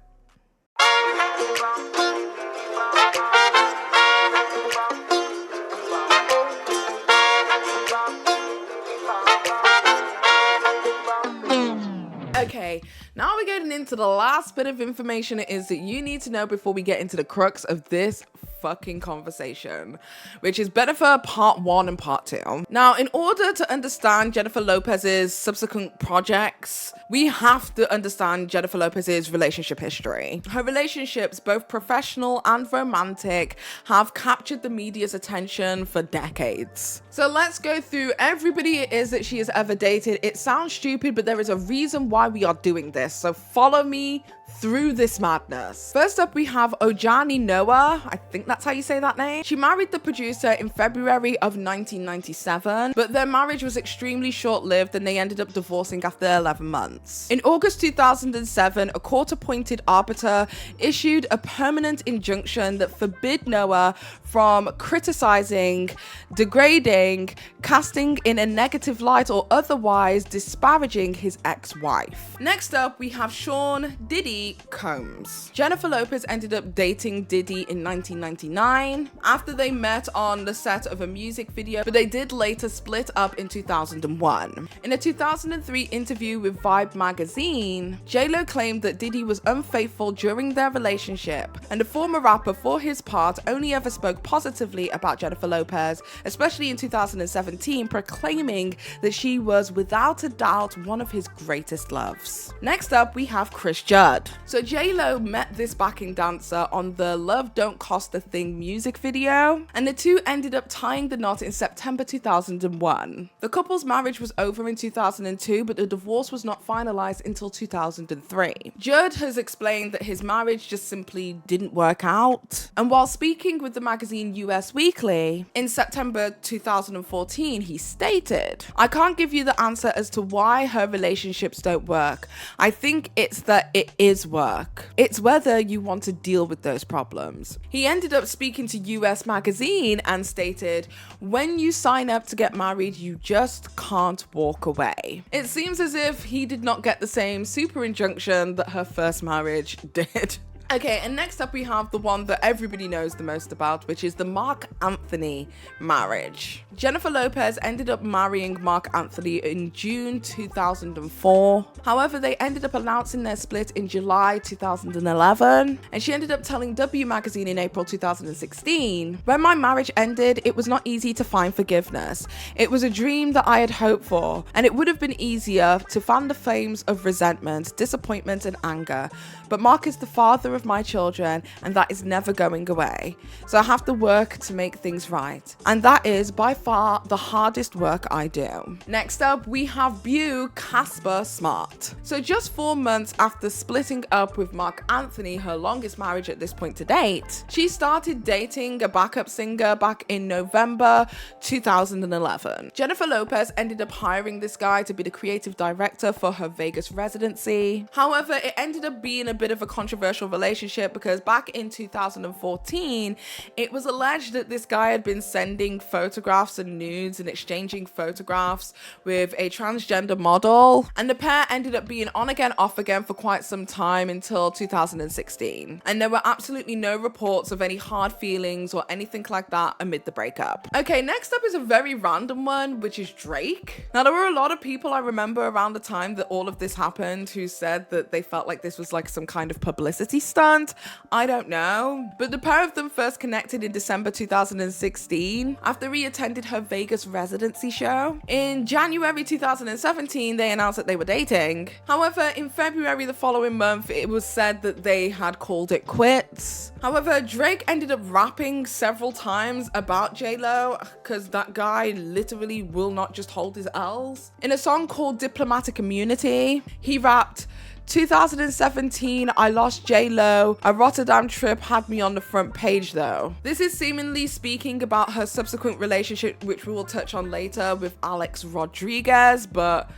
Okay, now we're getting into the last bit of information it is that you need to know before we get into the crux of this fucking conversation, which is Benifer Part 1 and Part 2. Now, in order to understand Jennifer Lopez's subsequent projects, we have to understand Jennifer Lopez's relationship history. Her relationships, both professional and romantic, have captured the media's attention for decades. So let's go through everybody it is that she has ever dated. It sounds stupid, but there is a reason why we are doing this. So follow me through this madness. First up, we have Ojani Noah. I think that's how you say that name. She married the producer in February of 1997, but their marriage was extremely short-lived and they ended up divorcing after 11 months. In August 2007, a court-appointed arbiter issued a permanent injunction that forbid Noah from criticizing, degrading, casting in a negative light, or otherwise disparaging his ex-wife. Next up, we have Sean Diddy Combs. Jennifer Lopez ended up dating Diddy in 1999 after they met on the set of a music video, but they did later split up in 2001. In a 2003 interview with Vibe magazine, J.Lo claimed that Diddy was unfaithful during their relationship, and the former rapper, for his part, only ever spoke positively about Jennifer Lopez, especially in 2017, proclaiming that she was without a doubt one of his greatest loves. Next up, we have Chris Judd. So J.Lo met this backing dancer on the Love Don't Cost a Thing music video, and the two ended up tying the knot in September 2001. The couple's marriage was over in 2002, but the divorce was not finalized until 2003. Judd has explained that his marriage just simply didn't work out, and while speaking with the magazine US Weekly in September 2014, he stated, "I can't give you the answer as to why her relationships don't work. I think it's that it is work. It's whether you want to deal with those problems." He ended up speaking to US Magazine and stated, "When you sign up to get married, you just can't walk away." It seems as if he did not get the same super injunction that her first marriage did. Okay, and next up we have the one that everybody knows the most about, which is the Marc Anthony marriage. Jennifer Lopez ended up marrying Marc Anthony in June 2004. However, they ended up announcing their split in July 2011, and she ended up telling W Magazine in April 2016, "When my marriage ended, it was not easy to find forgiveness. It was a dream that I had hoped for, and it would have been easier to fan the flames of resentment, disappointment, and anger. But Marc is the father of my children, and that is never going away. So I have to work to make things right. And that is by far the hardest work I do." Next up, we have Beau Casper Smart. So just 4 months after splitting up with Marc Anthony, her longest marriage at this point to date, she started dating a backup singer back in November 2011. Jennifer Lopez ended up hiring this guy to be the creative director for her Vegas residency. However, it ended up being a bit of a controversial relationship because back in 2014, it was alleged that this guy had been sending photographs and nudes and exchanging photographs with a transgender model, and the pair ended up being on again, off again for quite some time until 2016. And there were absolutely no reports of any hard feelings or anything like that amid the breakup. Okay, next up is a very random one, which is Drake. Now, there were a lot of people I remember around the time that all of this happened who said that they felt like this was like some kind of publicity stunt. I don't know. But the pair of them first connected in December 2016 after he attended her Vegas residency show. In January 2017, they announced that they were dating. However, in February the following month, it was said that they had called it quits. However, Drake ended up rapping several times about J.Lo because that guy literally will not just hold his L's. In a song called Diplomatic Immunity, he rapped, 2017, I lost J.Lo. A Rotterdam trip had me on the front page though. This is seemingly speaking about her subsequent relationship, which we will touch on later, with Alex Rodriguez, but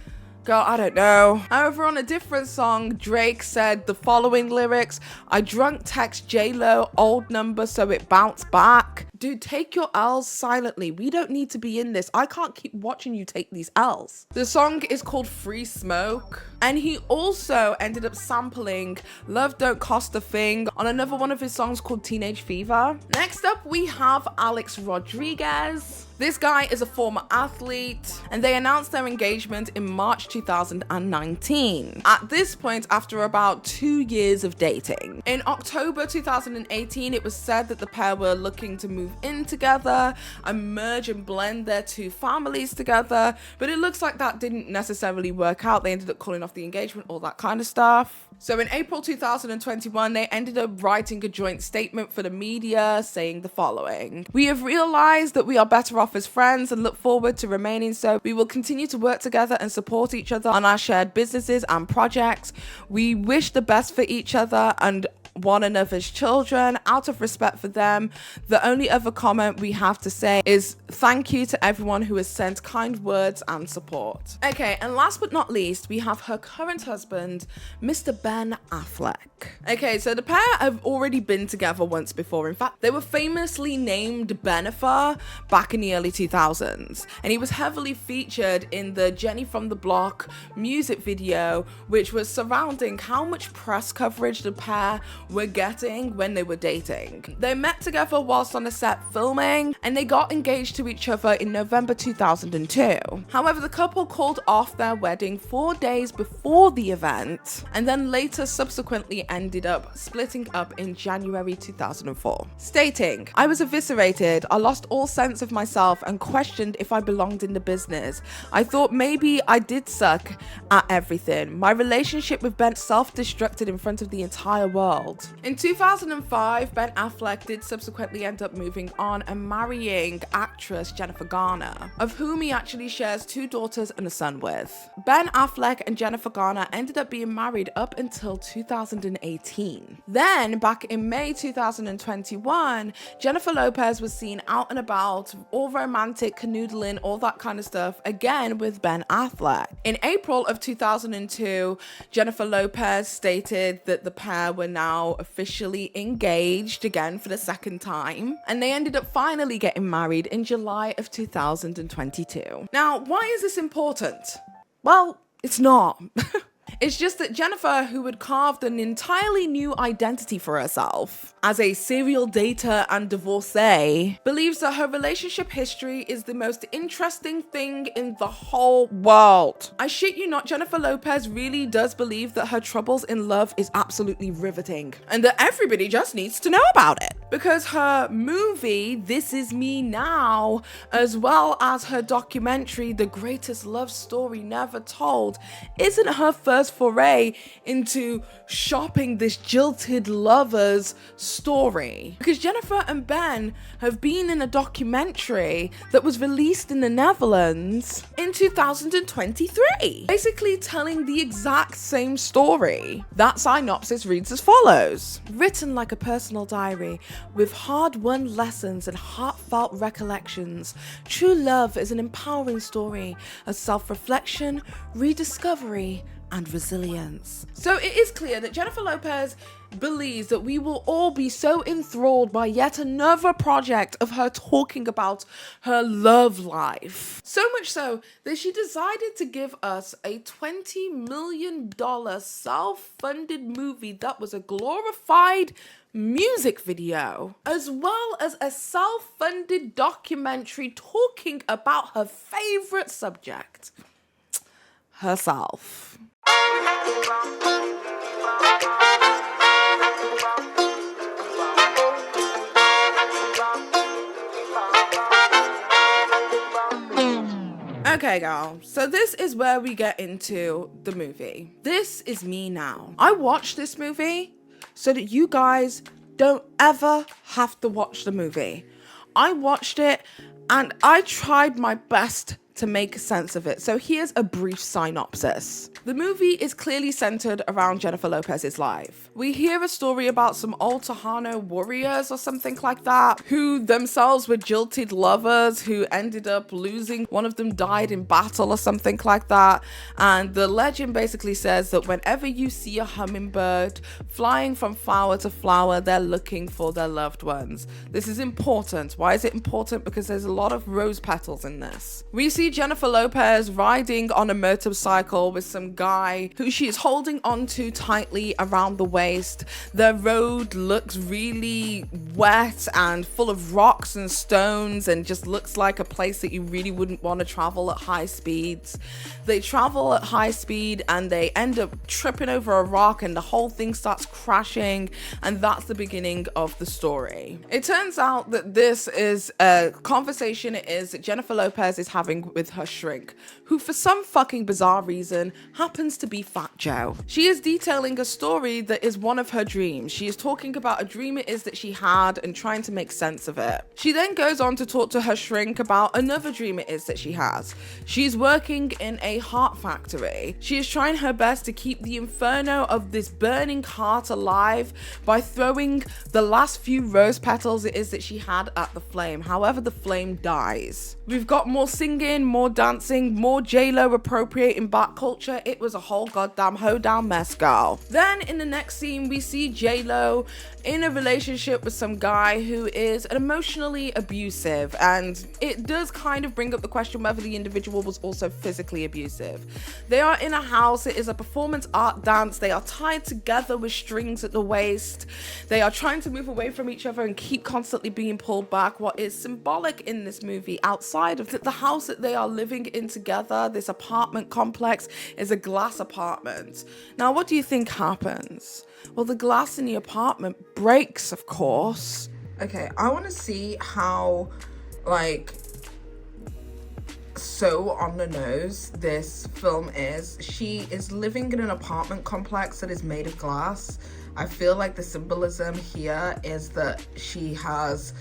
girl, I don't know. However, on a different song, Drake said the following lyrics: I drunk text J.Lo, old number so it bounced back. Dude, take your L's silently. We don't need to be in this. I can't keep watching you take these L's. The song is called Free Smoke. And he also ended up sampling Love Don't Cost a Thing on another one of his songs called Teenage Fever. Next up, we have Alex Rodriguez. This guy is a former athlete, and they announced their engagement in March 2019. At this point, after about 2 years of dating. In October 2018, it was said that the pair were looking to move in together and merge and blend their two families together, but it looks like that didn't necessarily work out. They ended up calling off the engagement, all that kind of stuff. So in April 2021, they ended up writing a joint statement for the media saying the following: we have realized that we are better off as friends and look forward to remaining so. We will continue to work together and support each other on our shared businesses and projects. We wish the best for each other and one another's children. Out of respect for them, the only other comment we have to say is thank you to everyone who has sent kind words and support. Okay, and last but not least, we have her current husband, Mr. Ben Affleck. Okay, so the pair have already been together once before. In fact, they were famously named Benifer back in the early 2000s, and he was heavily featured in the Jenny from the Block music video, which was surrounding how much press coverage the pair were getting when they were dating. They met together whilst on a set filming, and they got engaged to each other in November 2002. However, the couple called off their wedding 4 days before the event, and then later subsequently ended up splitting up in January 2004. Stating, I was eviscerated, I lost all sense of myself and questioned if I belonged in the business. I thought maybe I did suck at everything. My relationship with Ben self-destructed in front of the entire world. In 2005, Ben Affleck did subsequently end up moving on and marrying actress Jennifer Garner, of whom he actually shares 2 daughters and a son with. Ben Affleck and Jennifer Garner ended up being married up until 2018. Then, back in May 2021, Jennifer Lopez was seen out and about, all romantic, canoodling, all that kind of stuff, again with Ben Affleck. In April of 2002, Jennifer Lopez stated that the pair were now officially engaged again for the second time, and they ended up finally getting married in July of 2022. Now, why is this important? Well, it's not. It's just that Jennifer, who had carved an entirely new identity for herself as a serial dater and divorcee, believes that her relationship history is the most interesting thing in the whole world. I shit you not, Jennifer Lopez really does believe that her troubles in love is absolutely riveting and that everybody just needs to know about it. Because her movie, This Is Me Now, as well as her documentary, The Greatest Love Story Never Told, isn't her first foray into shopping this jilted lover's story. Because Jennifer and Ben have been in a documentary that was released in the Netherlands in 2023, basically telling the exact same story. That synopsis reads as follows: written like a personal diary with hard-won lessons and heartfelt recollections, True Love is an empowering story of self-reflection, rediscovery, and resilience. So it is clear that Jennifer Lopez believes that we will all be so enthralled by yet another project of her talking about her love life. So much so that she decided to give us a $20 million self-funded movie that was a glorified music video, as well as a self-funded documentary talking about her favorite subject, herself. Okay, girl, so this is where we get into the movie. This Is Me Now. I watched this movie so that you guys don't ever have to watch the movie. I watched it and I tried my best to make sense of it. So here's a brief synopsis. The movie is clearly centered around Jennifer Lopez's life. We hear a story about some old Tejano warriors or something like that, who themselves were jilted lovers who ended up losing. One of them died in battle or something like that. And the legend basically says that whenever you see a hummingbird flying from flower to flower, they're looking for their loved ones. This is important. Why is it important? Because there's a lot of rose petals in this. We see Jennifer Lopez riding on a motorcycle with some guy who she is holding onto tightly around the waist. The road looks really wet and full of rocks and stones and just looks like a place that you really wouldn't want to travel at high speeds. They travel at high speed and they end up tripping over a rock and the whole thing starts crashing, and that's the beginning of the story. It turns out that this is a conversation that Jennifer Lopez is having with her shrink, who for some fucking bizarre reason happens to be Fat Joe. She is detailing a story that is one of her dreams. She is talking about a dream it is that she had and trying to make sense of it. She then goes on to talk to her shrink about another dream it is that she has. She's working in a heart factory. She is trying her best to keep the inferno of this burning heart alive by throwing the last few rose petals it is that she had at the flame. However, the flame dies. We've got more singing, more dancing, more J.Lo appropriating black culture. It was a whole goddamn hoedown mess, girl. Then in the next scene, we see J.Lo in a relationship with some guy who is emotionally abusive, and it does kind of bring up the question whether the individual was also physically abusive. They are in a house. It is a performance art dance. They are tied together with strings at the waist. They are trying to move away from each other and keep constantly being pulled back. What is symbolic in this movie, outside of the house that they are living in together, this apartment complex, is a glass apartment. Now, what do you think happens? Well, the glass in the apartment breaks, of course. Okay, I want to see how, like, so on the nose this film is. She is living in an apartment complex that is made of glass. I feel like the symbolism here is that she has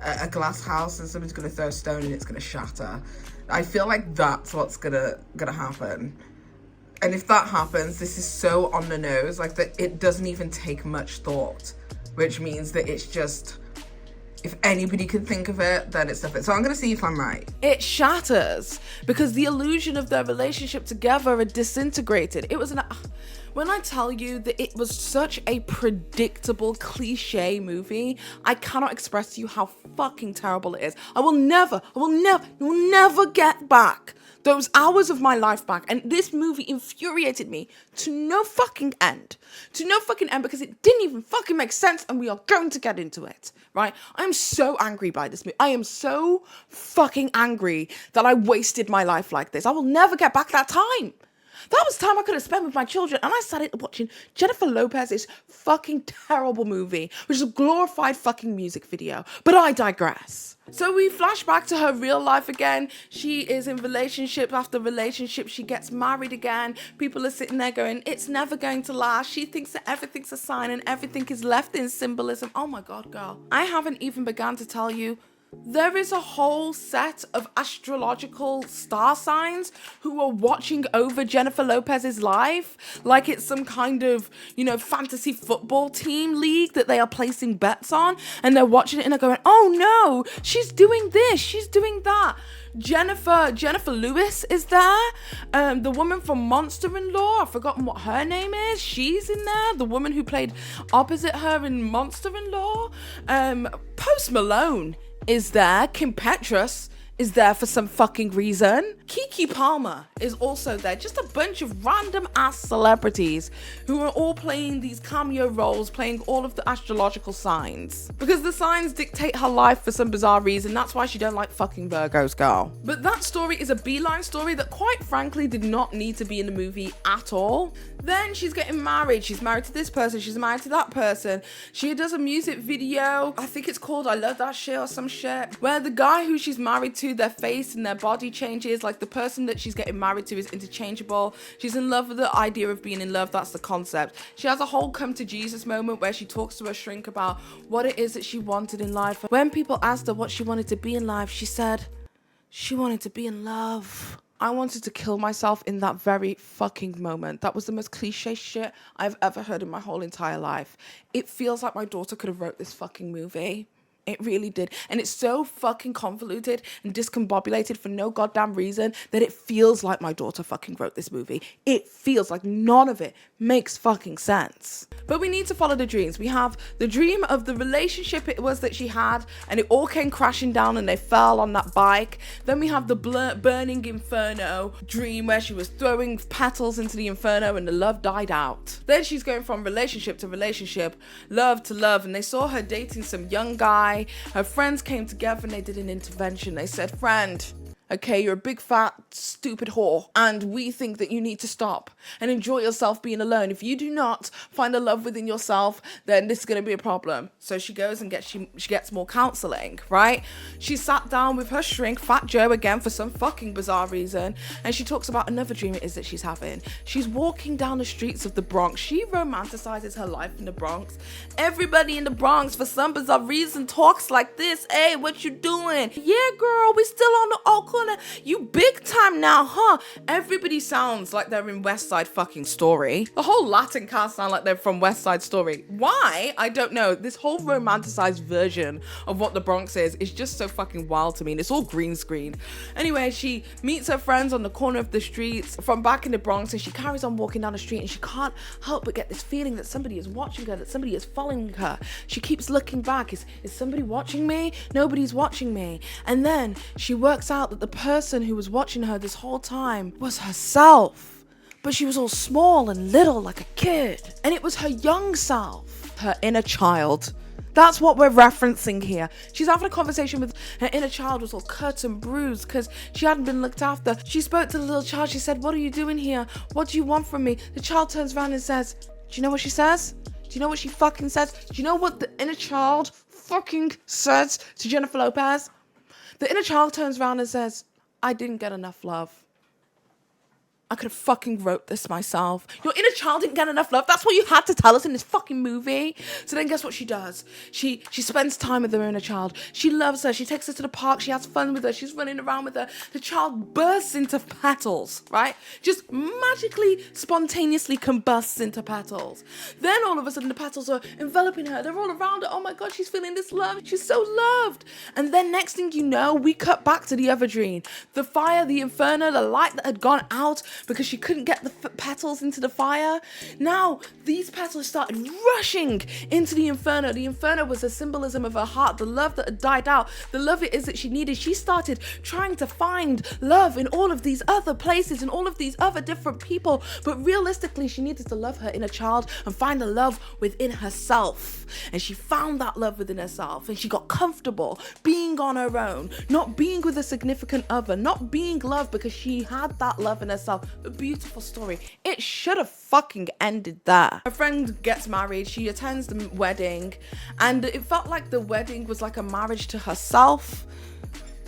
a glass house and somebody's gonna throw a stone and it's gonna shatter. I feel like that's what's gonna happen. And if that happens, this is so on the nose, like that it doesn't even take much thought, which means that it's just, if anybody could think of it, then it's stuff. So I'm gonna see if I'm right. It shatters because the illusion of their relationship together had disintegrated. It was when I tell you that it was such a predictable cliche movie, I cannot express to you how fucking terrible it is. I will never get back those hours of my life back. And this movie infuriated me to no fucking end. Because it didn't even fucking make sense, and we are going to get into it, right? I'm so angry by this movie. I am so fucking angry that I wasted my life like this. I will never get back that time. That was time I could have spent with my children, and I started watching Jennifer Lopez's fucking terrible movie, which is a glorified fucking music video. But I digress. So we flash back to her real life again. She is in relationship after relationship. She gets married again. People are sitting there going, it's never going to last. She thinks that everything's a sign and everything is left in symbolism. Oh my God, girl. I haven't even begun to tell you there is a whole set of astrological star signs who are watching over Jennifer Lopez's life like it's some kind of, fantasy football team league that they are placing bets on, and they're watching it and they're going, oh no, she's doing this, she's doing that. Jennifer Lewis is there. The woman from Monster-in-Law, I've forgotten what her name is. She's in there. The woman who played opposite her in Monster-in-Law. Post Malone is there. Kim Petras is there for some fucking reason. Keke Palmer is also there. Just a bunch of random ass celebrities who are all playing these cameo roles, playing all of the astrological signs. Because the signs dictate her life for some bizarre reason. That's why she don't like fucking Virgos, girl. But that story is a beeline story that quite frankly did not need to be in the movie at all. Then she's getting married. She's married to this person. She's married to that person. She does a music video. I think it's called I Love That Shit or some shit. Where the guy who she's married to, their face and their body changes. Like the person that she's getting married to is interchangeable. She's in love with the idea of being in love. That's the concept. She has a whole come to Jesus moment where she talks to her shrink about what it is that she wanted in life. When people asked her what she wanted to be in life, she said She wanted to be in love. I wanted to kill myself in that very fucking moment. That was the most cliche shit I've ever heard in my whole entire life. It feels like my daughter could have wrote this fucking movie. It really did. And it's so fucking convoluted and discombobulated for no goddamn reason that it feels like my daughter fucking wrote this movie. It feels like none of it makes fucking sense. But we need to follow the dreams. We have the dream of the relationship it was that she had, and it all came crashing down and they fell on that bike. Then we have the burning inferno dream where she was throwing petals into the inferno and the love died out. Then she's going from relationship to relationship, love to love, and they saw her dating some young guy. Her friends came together and they did an intervention. They said, friend, okay, you're a big fat stupid whore and we think that you need to stop and enjoy yourself being alone. If you do not find the love within yourself, then this is going to be a problem. So she goes and she gets more counseling, right? She sat down with her shrink, Fat Joe, again for some fucking bizarre reason, and she talks about another dream it is that she's having. She's walking down the streets of the Bronx. She romanticizes her life in the Bronx. Everybody in the Bronx, for some bizarre reason, talks like this. Hey, what you doing? Yeah, girl, we still on the old corner. You big time now, huh? Everybody sounds like they're in West Side fucking Story. The whole Latin cast sound like they're from West Side Story. Why? I don't know. This whole romanticized version of what the Bronx is just so fucking wild to me, and it's all green screen. Anyway, she meets her friends on the corner of the streets from back in the Bronx, and she carries on walking down the street, and she can't help but get this feeling that somebody is watching her, that somebody is following her. She keeps looking back. Is somebody watching me? Nobody's watching me. And then she works out that the person who was watching her this whole time was herself, but she was all small and little like a kid, and it was her young self, her inner child. That's what we're referencing here. She's having a conversation with her inner child, was all cut and bruised because she hadn't been looked after. She spoke to the little child. She said, what are you doing here? What do you want from me? The child turns around and says, do you know what she says? Do you know what she fucking says? Do you know what the inner child fucking says to Jennifer Lopez? The inner child turns around and says, I didn't get enough love. I could have fucking wrote this myself. Your inner child didn't get enough love. That's what you had to tell us in this fucking movie. So then guess what she does? She spends time with her inner child. She loves her. She takes her to the park. She has fun with her. She's running around with her. The child bursts into petals, right? Just magically, spontaneously combusts into petals. Then all of a sudden the petals are enveloping her. They're all around her. Oh my God, she's feeling this love. She's so loved. And then next thing you know, we cut back to the other dream. The fire, the inferno, the light that had gone out because she couldn't get the petals into the fire. Now these petals started rushing into the inferno. The inferno was a symbolism of her heart, the love that had died out, the love it is that she needed. She started trying to find love in all of these other places and all of these other different people, but realistically she needed to love her inner child and find the love within herself. And she found that love within herself, and she got comfortable being on her own, not being with a significant other, not being loved because she had that love in herself. A beautiful story. It should have fucking ended there. Her friend gets married. She attends the wedding, and it felt like the wedding was like a marriage to herself.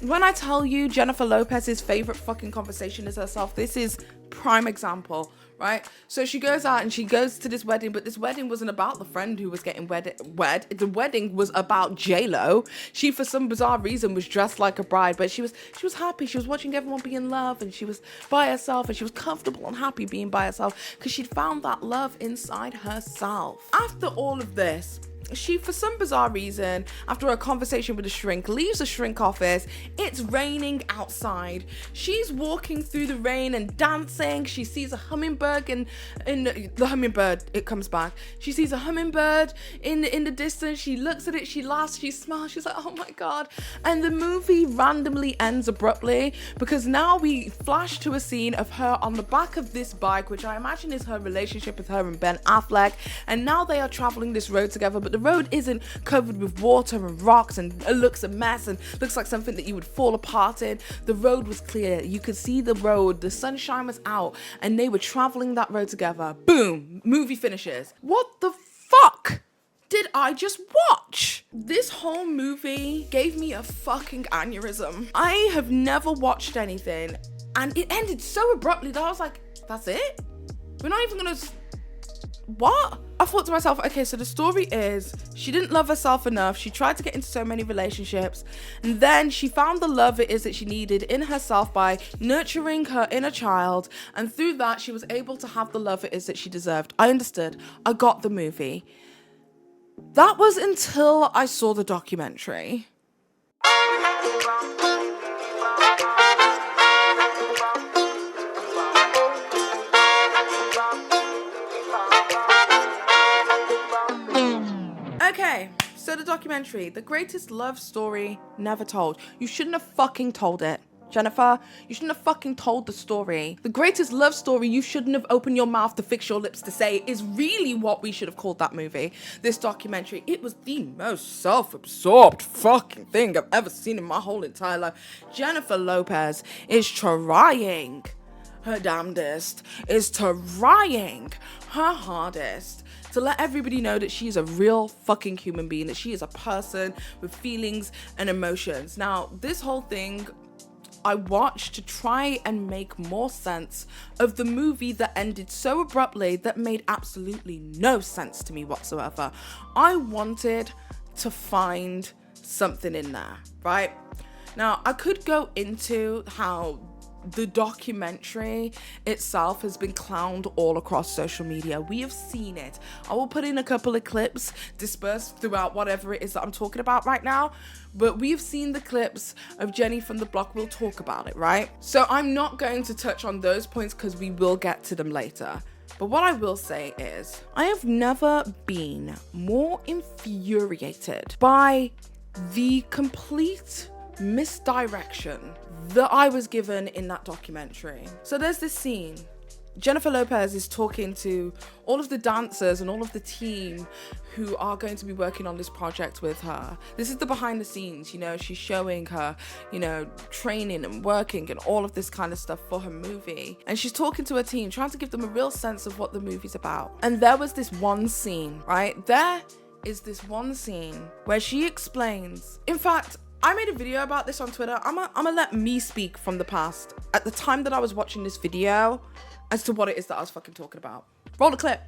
When I tell you Jennifer Lopez's favorite fucking conversation is herself, this is prime example, right? So she goes out and she goes to this wedding, but this wedding wasn't about the friend who was getting wed. The wedding was about J.Lo. She, for some bizarre reason, was dressed like a bride, but she was happy. She was watching everyone be in love, and she was by herself, and she was comfortable and happy being by herself because she'd found that love inside herself. After all of this, she, for some bizarre reason, after a conversation with a shrink, leaves the shrink office. It's raining outside. She's walking through the rain and dancing. She sees a hummingbird in the hummingbird. It comes back. She sees a hummingbird in the distance. She looks at it. She laughs. She smiles. She's like, oh my God. And the movie randomly ends abruptly because now we flash to a scene of her on the back of this bike, which I imagine is her relationship with her and Ben Affleck. And now they are traveling this road together, but the road isn't covered with water and rocks and it looks a mess and looks like something that you would fall apart in. The road was clear. You could see the road. The sunshine was out and they were traveling that road together. Boom. Movie finishes. What the fuck did I just watch? This whole movie gave me a fucking aneurysm. I have never watched anything and it ended so abruptly that I was like, that's it? We're not even gonna... What? I thought to myself, okay, so the story is she didn't love herself enough. She tried to get into so many relationships, and then she found the love it is that she needed in herself by nurturing her inner child, and through that she was able to have the love it is that she deserved. I understood. I got the movie. That was until I saw the documentary. Okay, so the documentary, the greatest love story never told. You shouldn't have fucking told it, Jennifer. You shouldn't have fucking told the story. The greatest love story you shouldn't have opened your mouth to fix your lips to say is really what we should have called that movie. This documentary, it was the most self-absorbed fucking thing I've ever seen in my whole entire life. Jennifer Lopez is trying her damnedest, is trying her hardest to let everybody know that she is a real fucking human being, that she is a person with feelings and emotions. Now, this whole thing I watched to try and make more sense of the movie that ended so abruptly that made absolutely no sense to me whatsoever. I wanted to find something in there, right? Now, I could go into how the documentary itself has been clowned all across social media. We have seen it. I will put in a couple of clips dispersed throughout whatever it is that I'm talking about right now, but we've seen the clips of Jenny from the block. We'll talk about it, right? So I'm not going to touch on those points because we will get to them later. But what I will say is, I have never been more infuriated by the complete misdirection that I was given in that documentary. So there's this scene. Jennifer Lopez is talking to all of the dancers and all of the team who are going to be working on this project with her. This is the behind the scenes, you know, she's showing her, you know, training and working and all of this kind of stuff for her movie. And she's talking to her team, trying to give them a real sense of what the movie's about. And there was this one scene, right? There is this one scene where she explains, in fact, I made a video about this on Twitter. I'm gonna let me speak from the past at the time that I was watching this video as to what it is that I was fucking talking about. Roll the clip.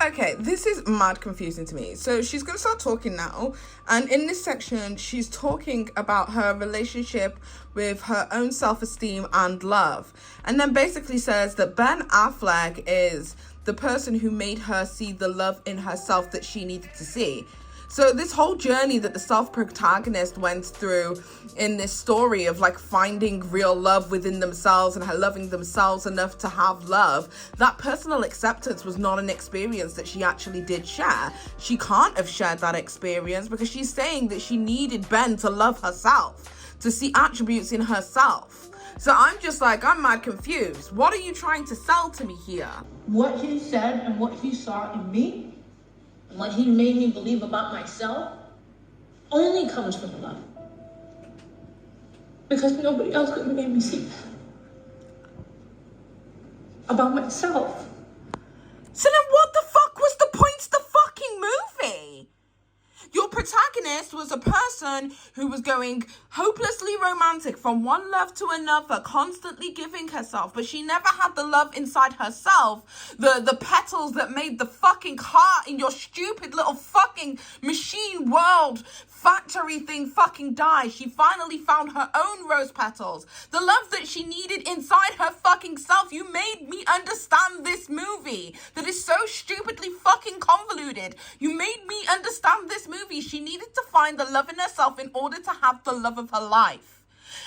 Okay, this is mad confusing to me. So she's gonna start talking now, and in this section, she's talking about her relationship with her own self-esteem and love, and then basically says that Ben Affleck is the person who made her see the love in herself that she needed to see. So this whole journey that the self-protagonist went through in this story of like finding real love within themselves and her loving themselves enough to have love, that personal acceptance was not an experience that she actually did share. She can't have shared that experience because she's saying that she needed Ben to love herself, to see attributes in herself. So I'm just like, I'm mad confused. What are you trying to sell to me here? What he said and what he saw in me, and what he made me believe about myself, only comes from love. Because nobody else could have made me see that about myself. So then what the fuck was the point of the fucking movie? Your protagonist was a person who was going hopelessly romantic from one love to another, constantly giving herself, but she never had the love inside herself, the petals that made the fucking heart in your stupid little fucking machine world factory thing fucking die. She finally found her own rose petals, the love that she needed inside her fucking self. You made me understand this movie that is so stupidly fucking convoluted. You made me understand this movie. She needed to find the love in herself in order to have the love of her life.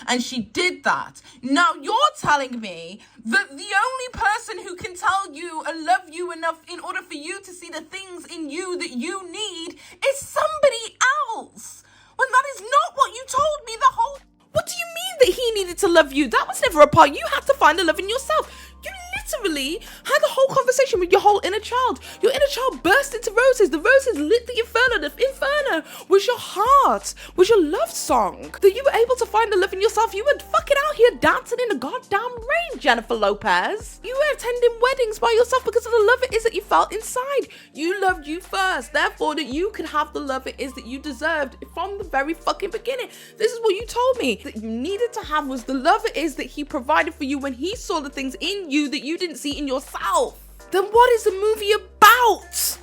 And she did that. Now you're telling me that the only person who can tell you and love you enough in order for you to see the things in you that you need is somebody else. When that is not what you told me the whole... What do you mean that he needed to love you? That was never a part. You had to find the love in yourself. You literally had the whole conversation with your whole inner child. Your inner child burst into roses. The roses lit the inferno. The inferno was your heart, was your love song. That you were able to find the love in yourself. You were fucking out here dancing in the goddamn rain, Jennifer Lopez. You were attending weddings by yourself because of the love it is that you felt inside. You loved you first. Therefore, that you could have the love it is that you deserved from the very fucking beginning. This is what you told me that you needed to have, was the love it is that he provided for you when he saw the things in you that you didn't see in yourself. Then what is the movie about?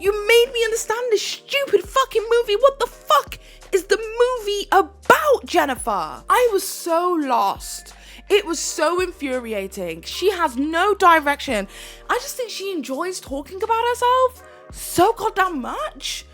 You made me understand this stupid fucking movie. What the fuck is the movie about, Jennifer? I was so lost. It was so infuriating. She has no direction. I just think she enjoys talking about herself so goddamn much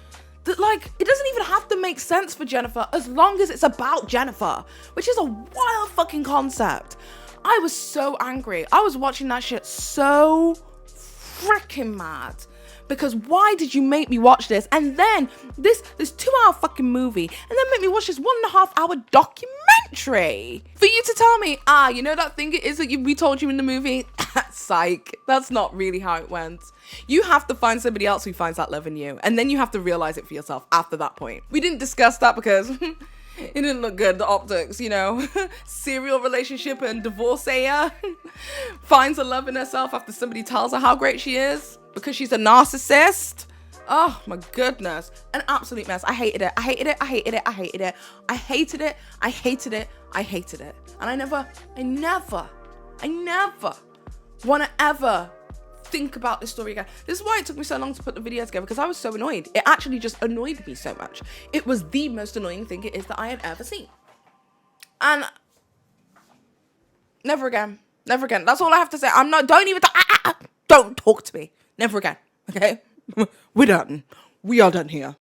that, like, it doesn't even have to make sense for Jennifer as long as it's about Jennifer, which is a wild fucking concept. I was so angry. I was watching that shit so freaking mad. Because why did you make me watch this? And then this 2-hour fucking movie, and then make me watch this 1.5-hour documentary for you to tell me, you know that thing it is that we told you in the movie? Psych. That's not really how it went. You have to find somebody else who finds that love in you, and then you have to realize it for yourself after that point. We didn't discuss that because it didn't look good, the optics, you know. Serial relationship and divorcee finds a love in herself after somebody tells her how great she is because she's a narcissist. Oh my goodness. An absolute mess. I hated it. I hated it. I hated it. I hated it. I hated it. I hated it. I hated it. And I never want to ever think about this story again. This is why it took me so long to put the video together, because I was so annoyed. It actually just annoyed me so much. It was the most annoying thing it is that I had ever seen. And never again. Never again. That's all I have to say. Don't talk to me. Never again. Okay? We're done. We are done here.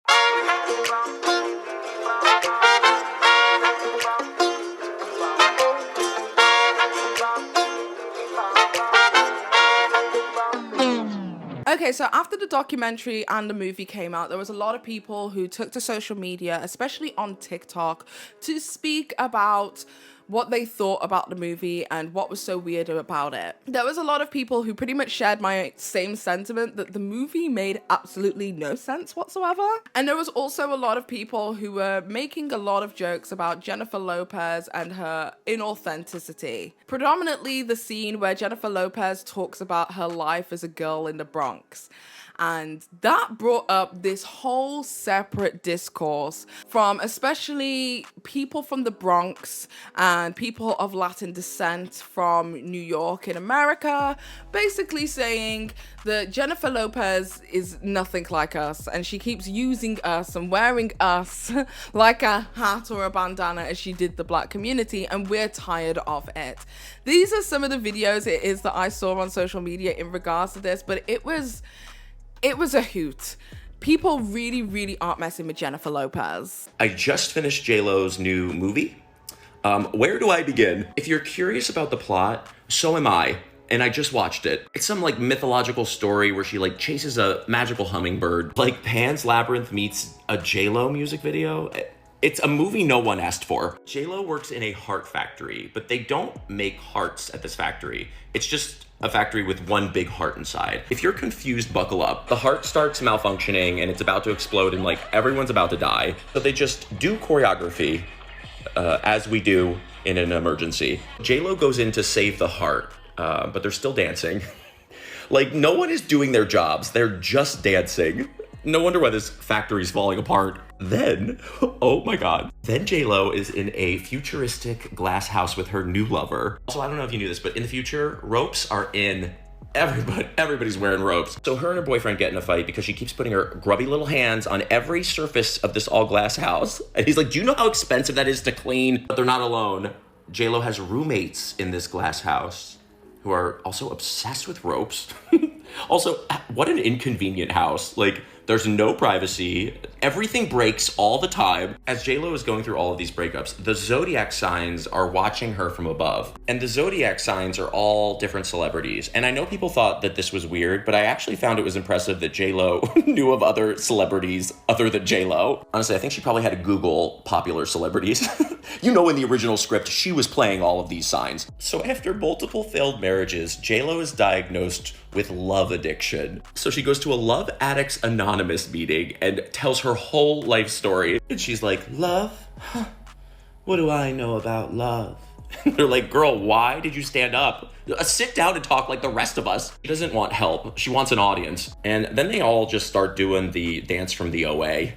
Okay, so after the documentary and the movie came out, there was a lot of people who took to social media, especially on TikTok, to speak about what they thought about the movie and what was so weird about it. There was a lot of people who pretty much shared my same sentiment that the movie made absolutely no sense whatsoever. And there was also a lot of people who were making a lot of jokes about Jennifer Lopez and her inauthenticity. Predominantly the scene where Jennifer Lopez talks about her life as a girl in the Bronx. And that brought up this whole separate discourse from especially people from the Bronx and people of Latin descent from New York in America, basically saying that Jennifer Lopez is nothing like us and she keeps using us and wearing us like a hat or a bandana as she did the black community, and we're tired of it. These are some of the videos it is that I saw on social media in regards to this, but it was a hoot. People really, really aren't messing with Jennifer Lopez. I just finished J.Lo's new movie. Where do I begin? If you're curious about the plot, so am I. And I just watched it. It's some like mythological story where she like chases a magical hummingbird. Like Pan's Labyrinth meets a J.Lo music video. It's a movie no one asked for. J.Lo works in a heart factory, but they don't make hearts at this factory. It's just a factory with one big heart inside. If you're confused, buckle up. The heart starts malfunctioning and it's about to explode and like everyone's about to die. So they just do choreography as we do in an emergency. J.Lo goes in to save the heart, but they're still dancing. Like no one is doing their jobs. They're just dancing. No wonder why this factory's falling apart. Then, oh my God. Then J.Lo is in a futuristic glass house with her new lover. Also, I don't know if you knew this, but in the future, ropes are in. Everybody's wearing ropes. So her and her boyfriend get in a fight because she keeps putting her grubby little hands on every surface of this all glass house. And he's like, do you know how expensive that is to clean? But they're not alone. J.Lo has roommates in this glass house who are also obsessed with ropes. Also, what an inconvenient house. Like, there's no privacy. Everything breaks all the time. As J.Lo is going through all of these breakups, the zodiac signs are watching her from above. And the zodiac signs are all different celebrities. And I know people thought that this was weird, but I actually found it was impressive that J.Lo knew of other celebrities other than J.Lo. Honestly, I think she probably had to Google popular celebrities. You know, in the original script, she was playing all of these signs. So after multiple failed marriages, J.Lo is diagnosed with love addiction. So she goes to a Love Addicts Anonymous meeting and tells her whole life story. And she's like, love? What do I know about love? They're like, girl, why did you stand up? Sit down and talk like the rest of us. She doesn't want help. She wants an audience. And then they all just start doing the dance from the OA,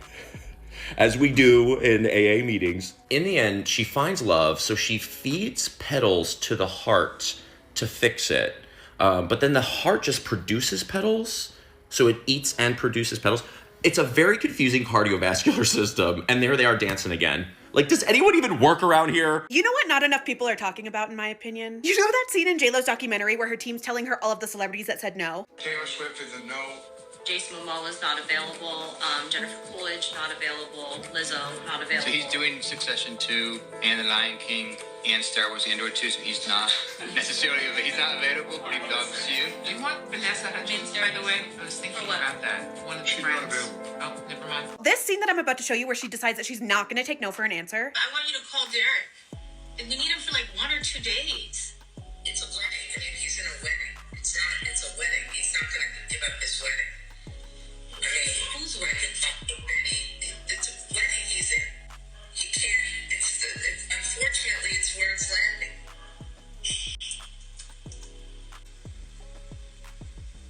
as we do in AA meetings. In the end, she finds love, so she feeds petals to the heart to fix it. But then the heart just produces petals So it eats and produces petals. It's a very confusing cardiovascular system, and there they are dancing again. Like, does anyone even work around here? You know what not enough people are talking about, in my opinion? You know that scene in J.Lo's documentary where her team's telling her all of the celebrities that said no? Taylor Swift is a no. Jason Momoa's not available. Jennifer Coolidge not available. Lizzo not available. So he's doing Succession 2 and The Lion King and Star Wars Andor 2, so he's not necessarily he's not available, but he loves you. Do you want Vanessa Hudgens, by the way? I was thinking about that. One of the friends. Oh, never mind. This scene that I'm about to show you where she decides that she's not going to take no for an answer. I want you to call Derek. And we need him for like 1 or 2 days. It's a wedding. I mean, he's in a wedding. It's a wedding. He's not going to give up his wedding. I mean, whose wedding? It's a wedding he's in. He can't, unfortunately, it's where it's landing.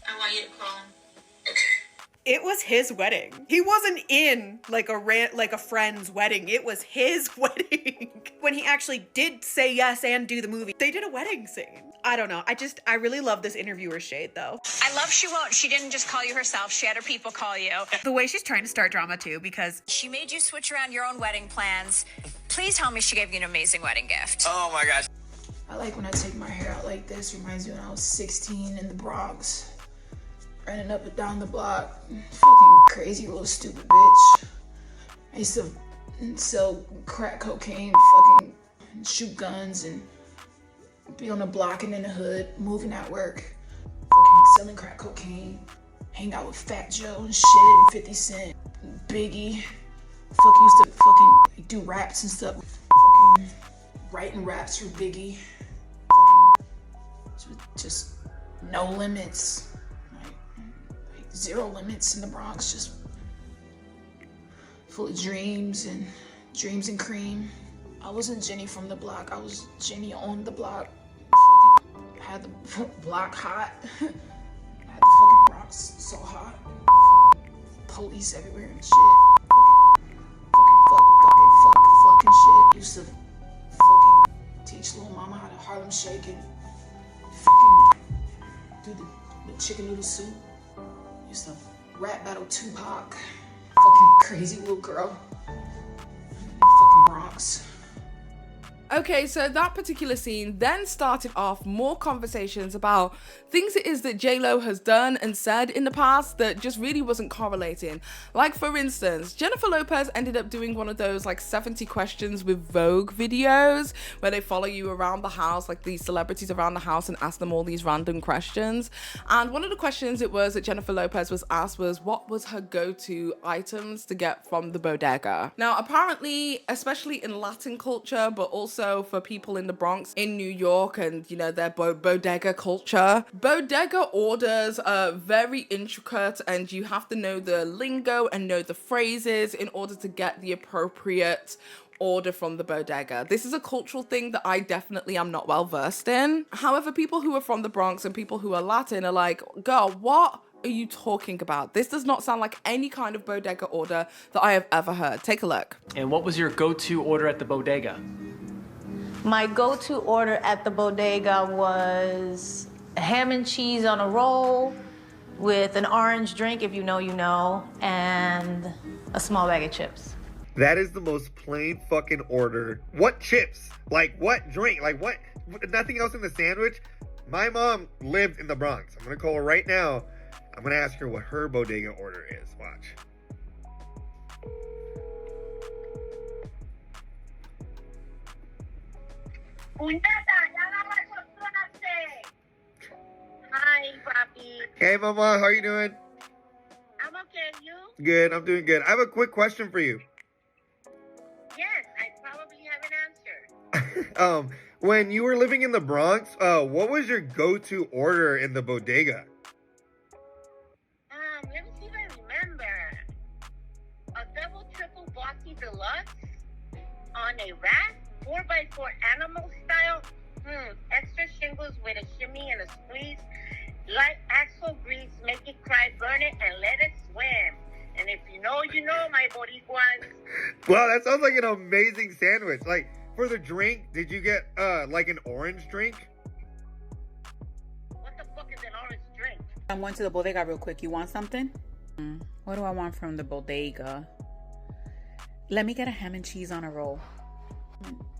I want you to call him. It was his wedding. He wasn't in like a friend's wedding. It was his wedding. When he actually did say yes and do the movie, they did a wedding scene. I don't know. I really love this interviewer's shade though. I love she didn't just call you herself. She had her people call you. The way she's trying to start drama too, because she made you switch around your own wedding plans. Please tell me she gave you an amazing wedding gift. Oh my gosh. I like when I take my hair out like this. Reminds me when I was 16 in the Bronx. Running up and down the block. Fucking crazy little stupid bitch. I used to sell crack cocaine, fucking shoot guns, and be on the block and in the hood, moving at work, fucking selling crack cocaine, hang out with Fat Joe and shit, and 50 Cent, Biggie. Fucking used to fucking do raps and stuff. Fucking writing raps for Biggie. Fucking just no limits. Zero limits in the Bronx, just full of dreams and cream. I wasn't Jenny from the block, I was Jenny on the block. Fucking had the block hot. I had the fucking Bronx so hot. Fucking police everywhere and shit. Fucking shit. Used to fucking teach little mama how to Harlem Shake and fucking do the chicken noodle soup. Used to rap battle Tupac. Fucking crazy little girl. Fucking Bronx. Okay, so that particular scene then started off more conversations about things it is that J.Lo has done and said in the past that just really wasn't correlating. Like, for instance, Jennifer Lopez ended up doing one of those like 70 questions with Vogue videos where they follow you around the house, like these celebrities around the house, and ask them all these random questions. And one of the questions it was that Jennifer Lopez was asked was, what was her go-to items to get from the bodega? Now, apparently, especially in Latin culture, but also for people in the Bronx, in New York, and you know, their bodega culture. Bodega orders are very intricate, and you have to know the lingo and know the phrases in order to get the appropriate order from the bodega. This is a cultural thing that I definitely am not well versed in. However, people who are from the Bronx and people who are Latin are like, girl, what are you talking about? This does not sound like any kind of bodega order that I have ever heard. Take a look. And what was your go-to order at the bodega? My go-to order at the bodega was ham and cheese on a roll with an orange drink, if you know, you know, and a small bag of chips. That is the most plain fucking order. What chips? Like, what drink? Like, what? Nothing else in the sandwich? My mom lived in the Bronx. I'm gonna call her right now. I'm gonna ask her what her bodega order is. Watch. Hi, papi. Hey, mama, how are you doing? I'm okay. You? Good, I'm doing good. I have a quick question for you. Yes, I probably have an answer. When you were living in the Bronx, what was your go-to order in the bodega? Let me see if I remember. A double triple bossy deluxe on a rack, 4x4 animal style. Extra shingles with a shimmy and a squeeze. Light axle grease, make it cry, burn it, and let it swim. And if you know, you know, my boricuas. Wow, that sounds like an amazing sandwich. Like, for the drink, did you get, like an orange drink? What the fuck is an orange drink? I went to the bodega real quick. You want something? What do I want from the bodega? Let me get a ham and cheese on a roll.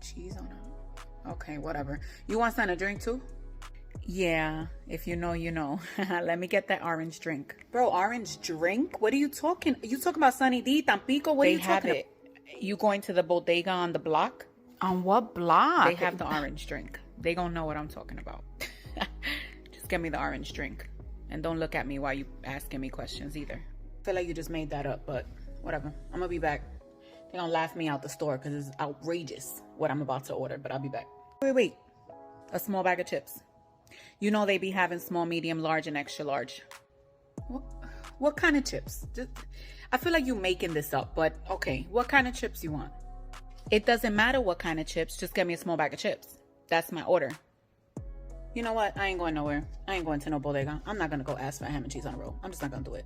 Cheese on a... Okay, whatever. You want something to drink too? Yeah, if you know, you know. Let me get that orange drink. Bro, orange drink? What are you talking? You talking about Sunny D, Tampico? What are you talking about? You going to the bodega on the block? On what block? They have the orange drink. They gonna know what I'm talking about. Just get me the orange drink. And don't look at me while you asking me questions either. I feel like you just made that up, but whatever. I'm gonna be back. They're gonna laugh me out the store because it's outrageous what I'm about to order, but I'll be back. Wait. A small bag of chips. You know they be having small, medium, large, and extra large. What kind of chips? I feel like you making this up, but okay. What kind of chips you want? It doesn't matter what kind of chips. Just get me a small bag of chips. That's my order. You know what? I ain't going nowhere. I ain't going to no bodega. I'm not going to go ask for ham and cheese on a roll. I'm just not going to do it.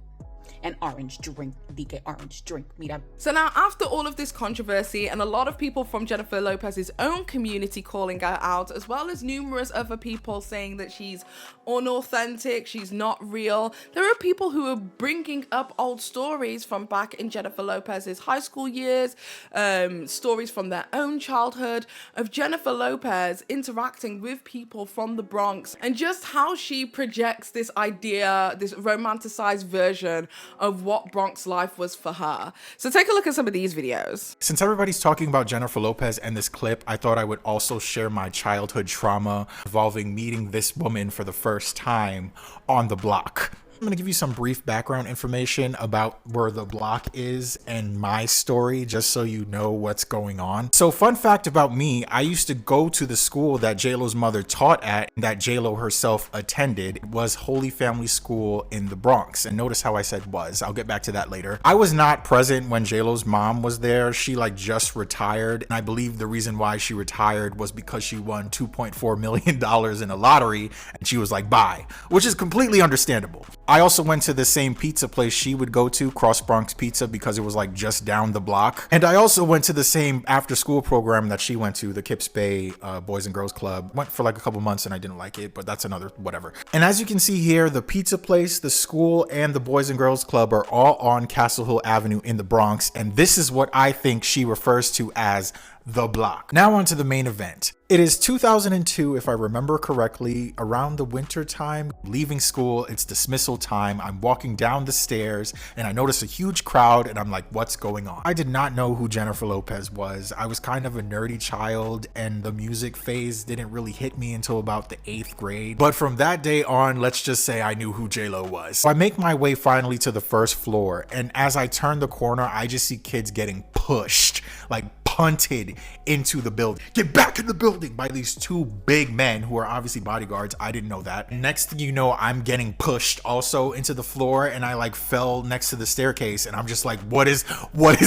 An orange drink, DK, orange drink. Mira. So now, after all of this controversy and a lot of people from Jennifer Lopez's own community calling her out, as well as numerous other people saying that she's unauthentic, she's not real, there are people who are bringing up old stories from back in Jennifer Lopez's high school years, stories from their own childhood of Jennifer Lopez interacting with people from the Bronx and just how she projects this idea, this romanticized version of what Bronx life was for her. So take a look at some of these videos. Since everybody's talking about Jennifer Lopez and this clip, I thought I would also share my childhood trauma involving meeting this woman for the first time on the block. I'm gonna give you some brief background information about where the block is and my story, just so you know what's going on. So fun fact about me, I used to go to the school that J.Lo's mother taught at, that J.Lo herself attended. It was Holy Family School in the Bronx. And notice how I said was. I'll get back to that later. I was not present when J.Lo's mom was there. She just retired. And I believe the reason why she retired was because she won $2.4 million in a lottery. And she was like, bye, which is completely understandable. I also went to the same pizza place she would go to, Cross Bronx Pizza, because it was just down the block. And I also went to the same after school program that she went to, the Kips Bay Boys and Girls Club. Went for a couple months and I didn't like it, but that's another whatever. And as you can see here, the pizza place, the school, and the Boys and Girls Club are all on Castle Hill Avenue in the Bronx. And this is what I think she refers to as the block. Now on to the main event. It is 2002, if I remember correctly, around the winter time, leaving school, it's dismissal time. I'm walking down the stairs and I notice a huge crowd and I'm like, what's going on? I did not know who Jennifer Lopez was. I was kind of a nerdy child and the music phase didn't really hit me until about the 8th grade. But from that day on, let's just say I knew who J.Lo was. So I make my way finally to the first floor, and as I turn the corner, I just see kids getting pushed, punted into the building. Get back in the building by these two big men who are obviously bodyguards. I didn't know that. Next thing you know, I'm getting pushed also into the floor, and I fell next to the staircase, and I'm just like, what is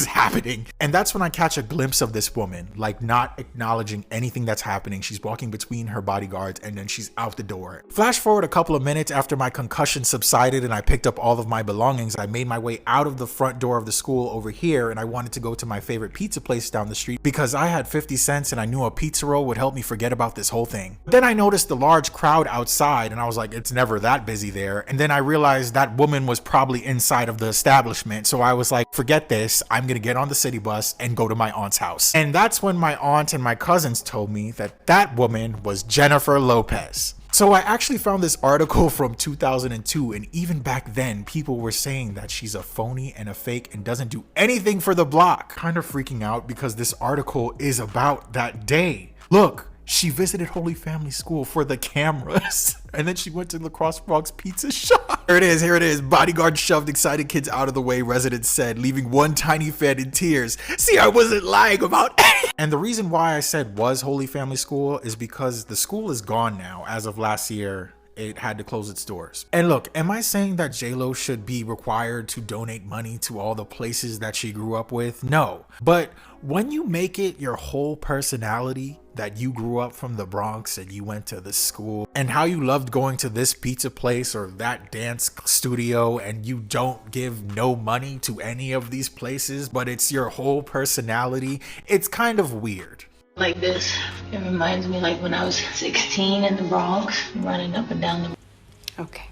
happening? And that's when I catch a glimpse of this woman, not acknowledging anything that's happening. She's walking between her bodyguards and then she's out the door. Flash forward a couple of minutes after my concussion subsided and I picked up all of my belongings. I made my way out of the front door of the school over here, and I wanted to go to my favorite pizza place down the street because I had 50 cents and I knew a pizza roll would help me forget about this whole thing. Then I noticed the large crowd outside and I was like, it's never that busy there. And then I realized that woman was probably inside of the establishment. So I was like, forget this. I'm gonna get on the city bus and go to my aunt's house. And that's when my aunt and my cousins told me that that woman was Jennifer Lopez. So I actually found this article from 2002, and even back then, people were saying that she's a phony and a fake and doesn't do anything for the block. Kind of freaking out because this article is about that day. Look, she visited Holy Family School for the cameras, and then she went to the Cross Bronx Pizza shop. Here it is. Bodyguard shoved excited kids out of the way, residents said, leaving one tiny fan in tears. See, I wasn't lying about anything. And the reason why I said was Holy Family School is because the school is gone now. As of last year, it had to close its doors. And look, am I saying that J.Lo should be required to donate money to all the places that she grew up with? No. But when you make it your whole personality that you grew up from the Bronx and you went to this school and how you loved going to this pizza place or that dance studio, and you don't give no money to any of these places, but it's your whole personality, it's kind of weird. Like this, it reminds me when I was 16 in the Bronx, running up and down the... Okay,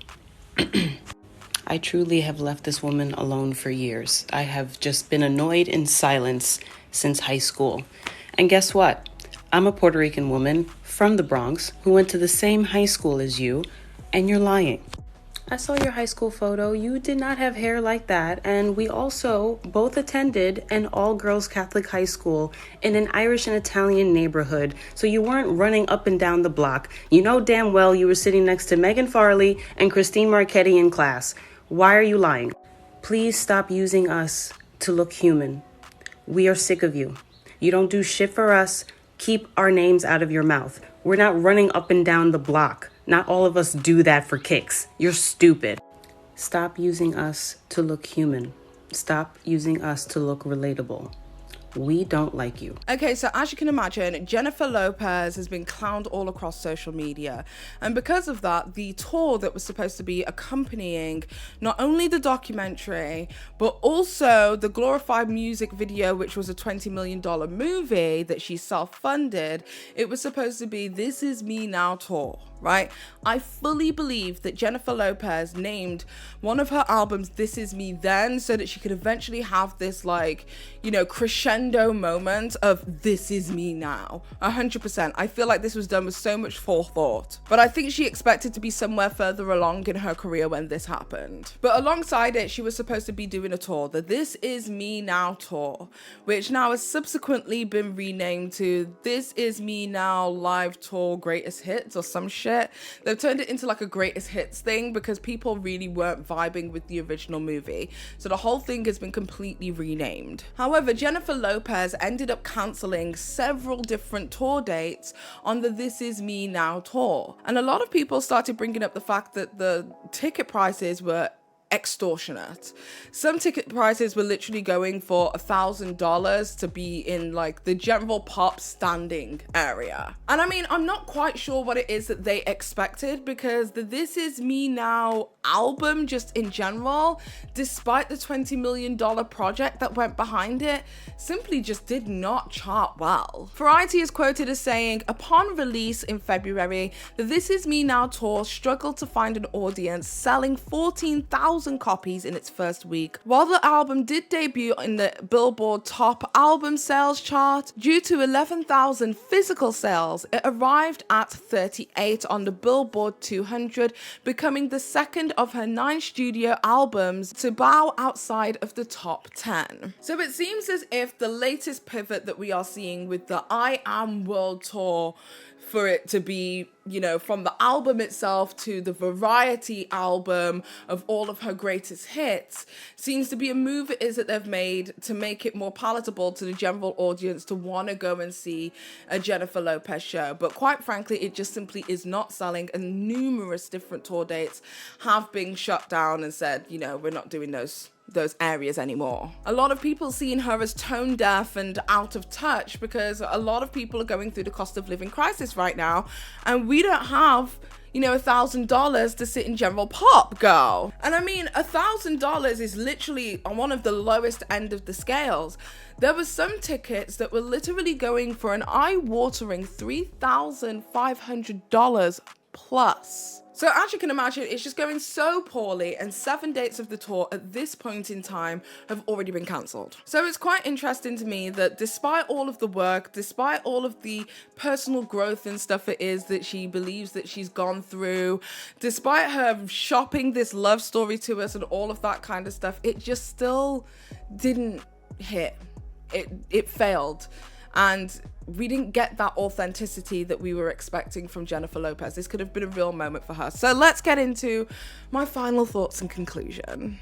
I truly have left this woman alone for years. I have just been annoyed in silence since high school. And guess what? I'm a Puerto Rican woman from the Bronx who went to the same high school as you, and you're lying. I saw your high school photo. You did not have hair like that, and we also both attended an all-girls Catholic high school in an Irish and Italian neighborhood, so you weren't running up and down the block. You know damn well you were sitting next to Megan Farley and Christine Marchetti in class. Why are you lying? Please stop using us to look human. We are sick of you. You don't do shit for us. Keep our names out of your mouth. We're not running up and down the block. Not all of us do that for kicks. You're stupid. Stop using us to look human. Stop using us to look relatable. We don't like you. Okay, so as you can imagine, Jennifer Lopez has been clowned all across social media. And because of that, the tour that was supposed to be accompanying not only the documentary, but also the glorified music video, which was a $20 million movie that she self-funded, it was supposed to be This Is Me Now tour, right? I fully believe that Jennifer Lopez named one of her albums This Is Me Then so that she could eventually have this, like, you know, crescendo moment of This Is Me Now. 100%. I feel like this was done with so much forethought. But I think she expected to be somewhere further along in her career when this happened. But alongside it, she was supposed to be doing a tour, the This Is Me Now tour, which now has subsequently been renamed to This Is Me Now Live Tour Greatest Hits or some shit. They've turned it into like a greatest hits thing because people really weren't vibing with the original movie. So the whole thing has been completely renamed. However, Jennifer Lopez ended up cancelling several different tour dates on the This Is Me Now tour. And a lot of people started bringing up the fact that the ticket prices were extortionate. Some ticket prices were literally going for $1,000 to be in like the general pop standing area. And I mean, I'm not quite sure what it is that they expected because the This Is Me Now album, just in general, despite the $20 million project that went behind it, simply just did not chart well. Variety is quoted as saying, upon release in February, the This Is Me Now tour struggled to find an audience, selling 14,000 copies in its first week. While the album did debut in the Billboard Top Album Sales chart, due to 11,000 physical sales, it arrived at 38 on the Billboard 200, becoming the second of her 9 studio albums to bow outside of the top 10. So it seems as if the latest pivot that we are seeing with the I Am World Tour, for it to be, you know, from the album itself to the variety album of all of her greatest hits, seems to be a move it is that they've made to make it more palatable to the general audience to want to go and see a Jennifer Lopez show. But quite frankly, it just simply is not selling, and numerous different tour dates have been shut down and said, you know, we're not doing those areas anymore. A lot of people seeing her as tone deaf and out of touch because a lot of people are going through the cost of living crisis right now, and we don't have, you know, $1,000 to sit in general pop, girl. And I mean, $1,000 is literally on one of the lowest end of the scales. There were some tickets that were literally going for an eye-watering $3,500 plus. So as you can imagine, it's just going so poorly, and 7 dates of the tour at this point in time have already been cancelled. So it's quite interesting to me that despite all of the work, despite all of the personal growth and stuff it is that she believes that she's gone through, despite her shopping this love story to us and all of that kind of stuff, it just still didn't hit. It failed. And we didn't get that authenticity that we were expecting from Jennifer Lopez. This could have been a real moment for her. So let's get into my final thoughts and conclusion.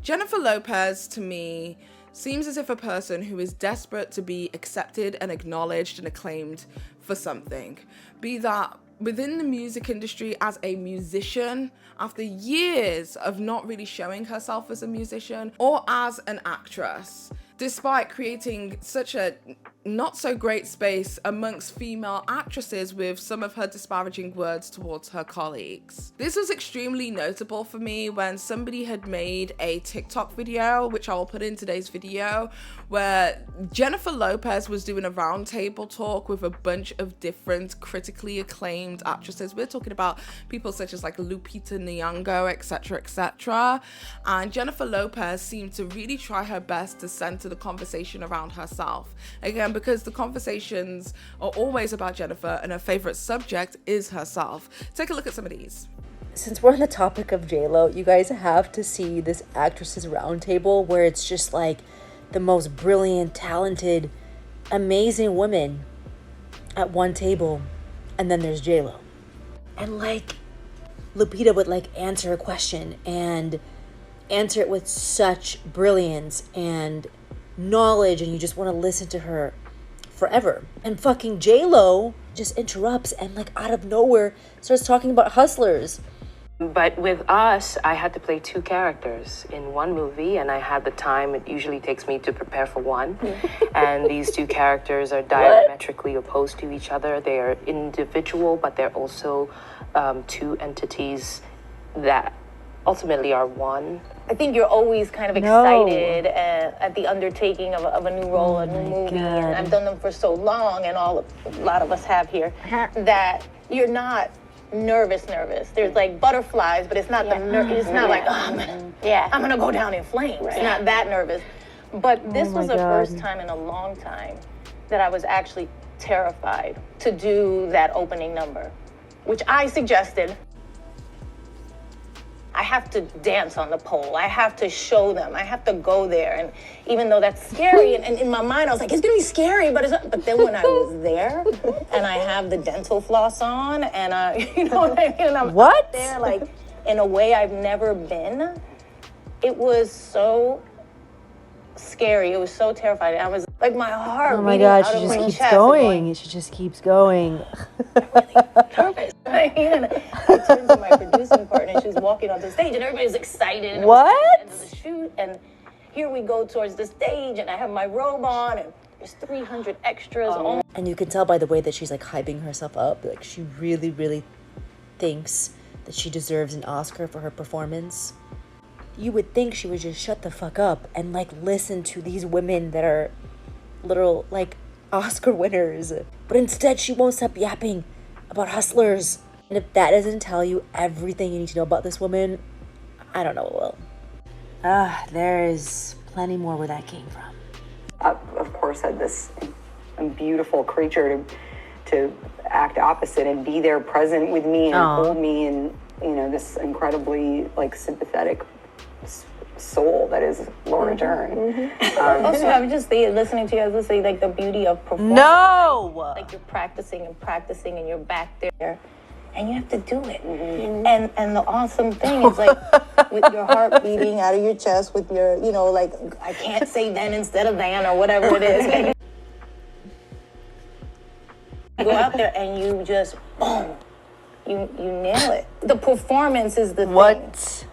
Jennifer Lopez, to me, seems as if a person who is desperate to be accepted and acknowledged and acclaimed for something. Be that within the music industry as a musician, after years of not really showing herself as a musician, or as an actress. Despite creating such a not so great space amongst female actresses with some of her disparaging words towards her colleagues. This was extremely notable for me when somebody had made a TikTok video, which I will put in today's video, where Jennifer Lopez was doing a roundtable talk with a bunch of different critically acclaimed actresses. We're talking about people such as like Lupita Nyong'o, etc., etc. And Jennifer Lopez seemed to really try her best to center the conversation around herself. Again, because the conversations are always about Jennifer and her favorite subject is herself. Take a look at some of these. Since we're on the topic of J.Lo, you guys have to see this actresses roundtable where it's just like the most brilliant, talented, amazing women at one table, and then there's J.Lo. And like Lupita would like answer a question and answer it with such brilliance and knowledge, and you just want to listen to her forever. And fucking J.Lo just interrupts and like out of nowhere starts talking about hustlers. But with us, I had to play two characters in one movie, and I had the time it usually takes me to prepare for one. And these two characters are diametrically opposed to each other. They are individual, but they're also two entities that ultimately are one. I think you're always kind of excited at the undertaking of a new role, a new movie. And I've done them for so long, and a lot of us have here, that you're not nervous. There's like butterflies, but it's not it's not like, oh, I'm gonna go down in flames. It's not that nervous. But this was the first time in a long time that I was actually terrified to do that opening number, which I suggested. I have to dance on the pole. I have to show them. I have to go there. And even though that's scary, and in my mind I was like, it's gonna be scary, but it's not. But then when I was there, and I have the dental floss on, and you know what I mean? And I'm out there like in a way I've never been. It was so scary. It was so terrifying. I was like, my heart. Oh my God, she just keeps going. She just keeps going. Nervous. And I turned to my producing partner, and she was walking onto the stage, and everybody's excited. And what? It was the end of the shoot, and here we go towards the stage, and I have my robe on, and there's 300 extras. And you can tell by the way that she's like hyping herself up, like she really, really thinks that she deserves an Oscar for her performance. You would think she would just shut the fuck up and like listen to these women that are literal like Oscar winners. But instead she won't stop yapping about hustlers. And if that doesn't tell you everything you need to know about this woman, I don't know what will. There's plenty more where that came from. Of course, had this beautiful creature to act opposite and be there present with me and hold me, and you know, this incredibly like sympathetic soul that is Laura Dern. Also, I'm just listening to you guys, listening like the beauty of performing. No! Like you're practicing and you're back there and you have to do it. And the awesome thing is like with your heart beating out of your chest, with your, you know, like I can't say then instead of than or whatever it is. You go out there and you just boom. You nail it. The performance is the thing,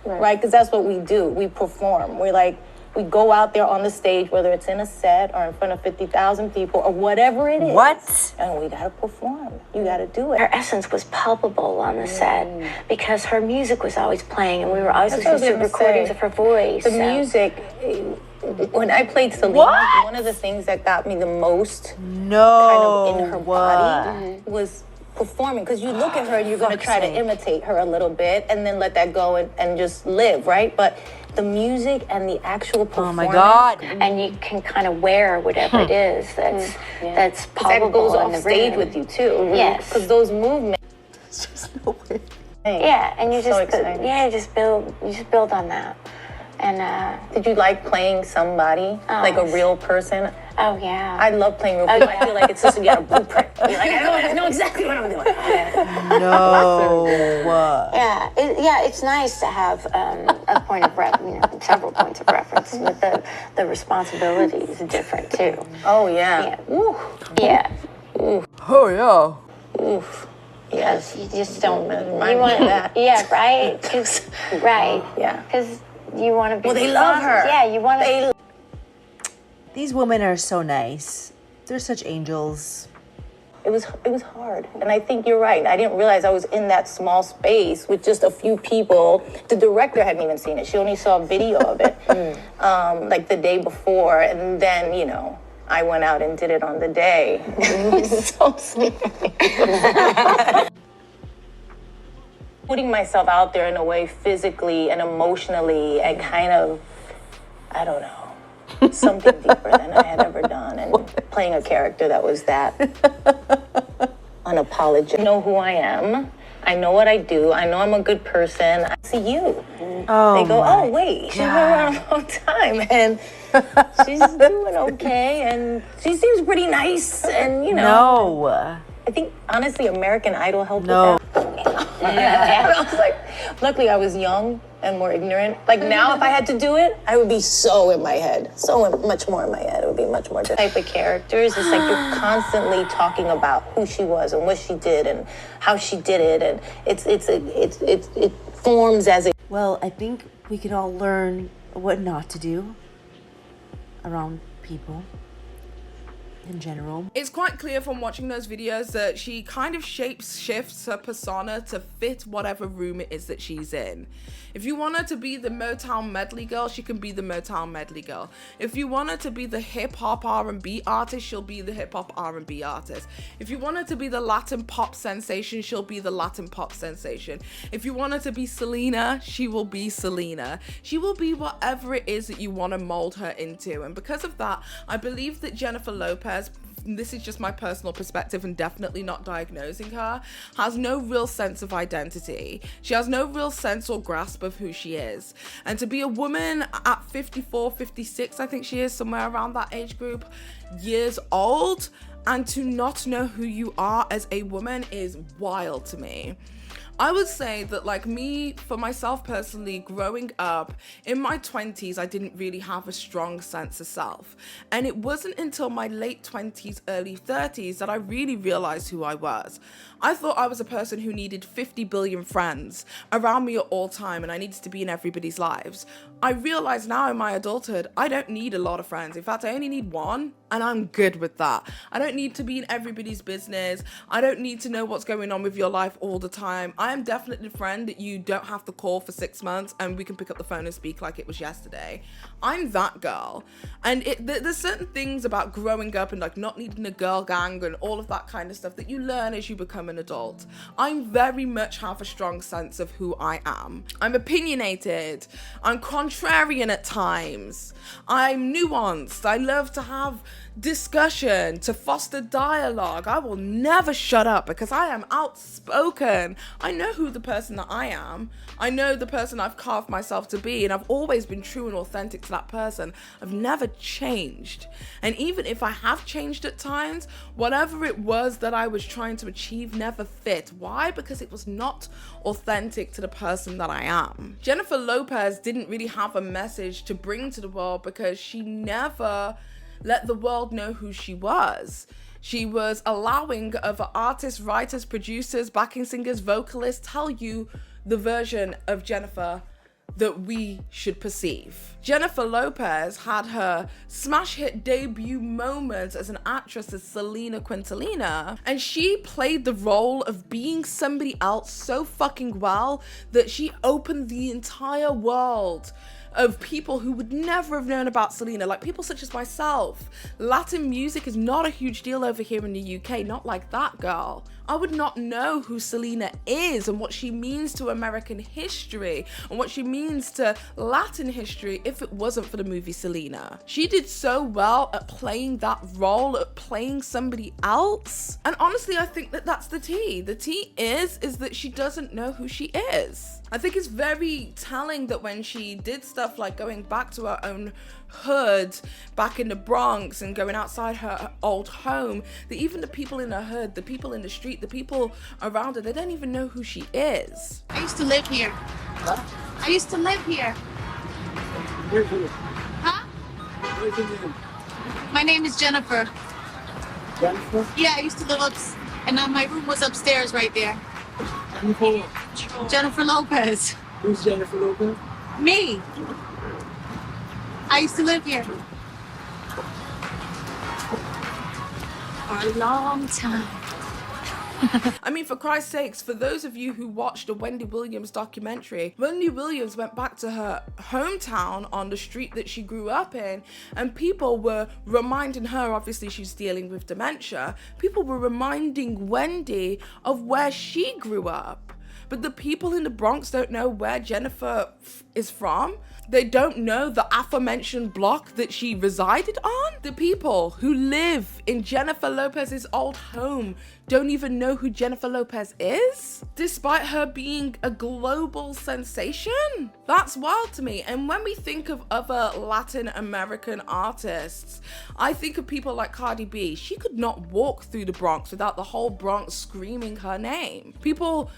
right? Because that's what we do. We perform. We go out there on the stage, whether it's in a set or in front of 50,000 people or whatever it is. And we gotta perform. You gotta do it. Her essence was palpable on the set because her music was always playing, and we were always listening to recordings of her voice. The music. When I played Selena, one of the things that got me the most kind of in her body was performing, because you look at her and you're going to try to imitate her a little bit and then let that go and just live, right? But the music and the actual performance. Oh my God. And you can kind of wear whatever it is that's palpable. That goes in off the stage room. with you too. Yes. Because those movements. It's just no way. Yeah, and you So just exciting. you just build on that. And did you like playing somebody, like a real person? Oh yeah. I love playing real people. I feel like it's just you got a blueprint. You're like, I know exactly what I'm doing. No. It's nice to have a point of several points of reference, but the responsibility is different too. Oh yeah. Yeah. Ooh. Oh yeah. Oof. Yes. You just don't. Remind me of that. Yeah. Right. Right. Yeah. Because you want to be. Well, they love her. Yeah. You want to. These women are so nice. They're such angels. It was hard. And I think you're right. I didn't realize I was in that small space with just a few people. The director hadn't even seen it. She only saw a video of it, like the day before. And then, you know, I went out and did it on the day. It was so scary. Putting myself out there in a way physically and emotionally and kind of, I don't know, something deeper than I had ever done, and playing a character that was that unapologetic. I know who I am. I know what I do. I know I'm a good person. I see you. Oh, they go, oh, wait, she's been around a long time, and she's doing okay, and she seems pretty nice, and, you know. No. I think, honestly, American Idol helped with that. Yeah. I was like, luckily I was young and more ignorant. Like now, if I had to do it, I would be so in my head, so much more in my head. It would be much more different. Type of characters. It's like you're constantly talking about who she was and what she did and how she did it, and it forms as a. Well, I think we can all learn what not to do around people in general. It's quite clear from watching those videos that she kind of shapes her persona to fit whatever room it is that she's in. If you want her to be the Motown medley girl, she can be the Motown medley girl. If you want her to be the hip-hop R&B artist, she'll be the hip-hop R&B artist. If you want her to be the Latin pop sensation, she'll be the Latin pop sensation. If you want her to be Selena, she will be Selena. She will be whatever it is that you want to mold her into. And because of that, I believe that Jennifer Lopez, this is just my personal perspective and definitely not diagnosing her, has no real sense of identity. She has no real sense or grasp of who she is. And to be a woman at 54, 56, I think she is, somewhere around that age group, years old, and to not know who you are as a woman is wild to me. I would say that, like me, for myself personally, growing up in my 20s, I didn't really have a strong sense of self. And it wasn't until my late 20s, early 30s that I really realized who I was. I thought I was a person who needed 50 billion friends around me at all time, and I needed to be in everybody's lives. I realize now in my adulthood, I don't need a lot of friends. In fact, I only need one, and I'm good with that. I don't need to be in everybody's business. I don't need to know what's going on with your life all the time. I am definitely the friend that you don't have to call for 6 months and we can pick up the phone and speak like it was yesterday. I'm that girl. And there's certain things about growing up and like not needing a girl gang and all of that kind of stuff that you learn as you become an adult. I very much have a strong sense of who I am. I'm opinionated. I'm contrarian at times. I'm nuanced. I love to have discussion, to foster dialogue. I will never shut up because I am outspoken. I know who the person that I am. I know the person I've carved myself to be, and I've always been true and authentic to that person. I've never changed. And even if I have changed at times, whatever it was that I was trying to achieve never fit. Why? Because it was not authentic to the person that I am. Jennifer Lopez didn't really have a message to bring to the world because she never let the world know who she was. She was allowing other artists, writers, producers, backing singers, vocalists tell you the version of Jennifer that we should perceive. Jennifer Lopez had her smash hit debut moments as an actress as Selena Quintanilla, and she played the role of being somebody else so fucking well that she opened the entire world of people who would never have known about Selena, like people such as myself. Latin music is not a huge deal over here in the UK, not like that, girl. I would not know who Selena is and what she means to American history and what she means to Latin history if it wasn't for the movie Selena. She did so well at playing that role, at playing somebody else. And honestly, I think that that's the tea. The tea is that she doesn't know who she is. I think it's very telling that when she did stuff like going back to her own hood back in the Bronx and going outside her old home, that even the people in her hood, the people in the street, the people around her, they don't even know who she is. I used to live here. Huh? I used to live here. Huh? What's your name? My name is Jennifer. Jennifer? Yeah, I used to live and my room was upstairs right there. Jennifer Lopez. Who's Jennifer Lopez? Me. I used to live here. for a long time. I mean, for Christ's sakes, for those of you who watched the Wendy Williams documentary, Wendy Williams went back to her hometown on the street that she grew up in, and people were reminding her, obviously she's dealing with dementia, people were reminding Wendy of where she grew up. But the people in the Bronx don't know where Jennifer is from. They don't know the aforementioned block that she resided on. The people who live in Jennifer Lopez's old home don't even know who Jennifer Lopez is, despite her being a global sensation. That's wild to me. And when we think of other Latin American artists, I think of people like Cardi B. She could not walk through the Bronx without the whole Bronx screaming her name. People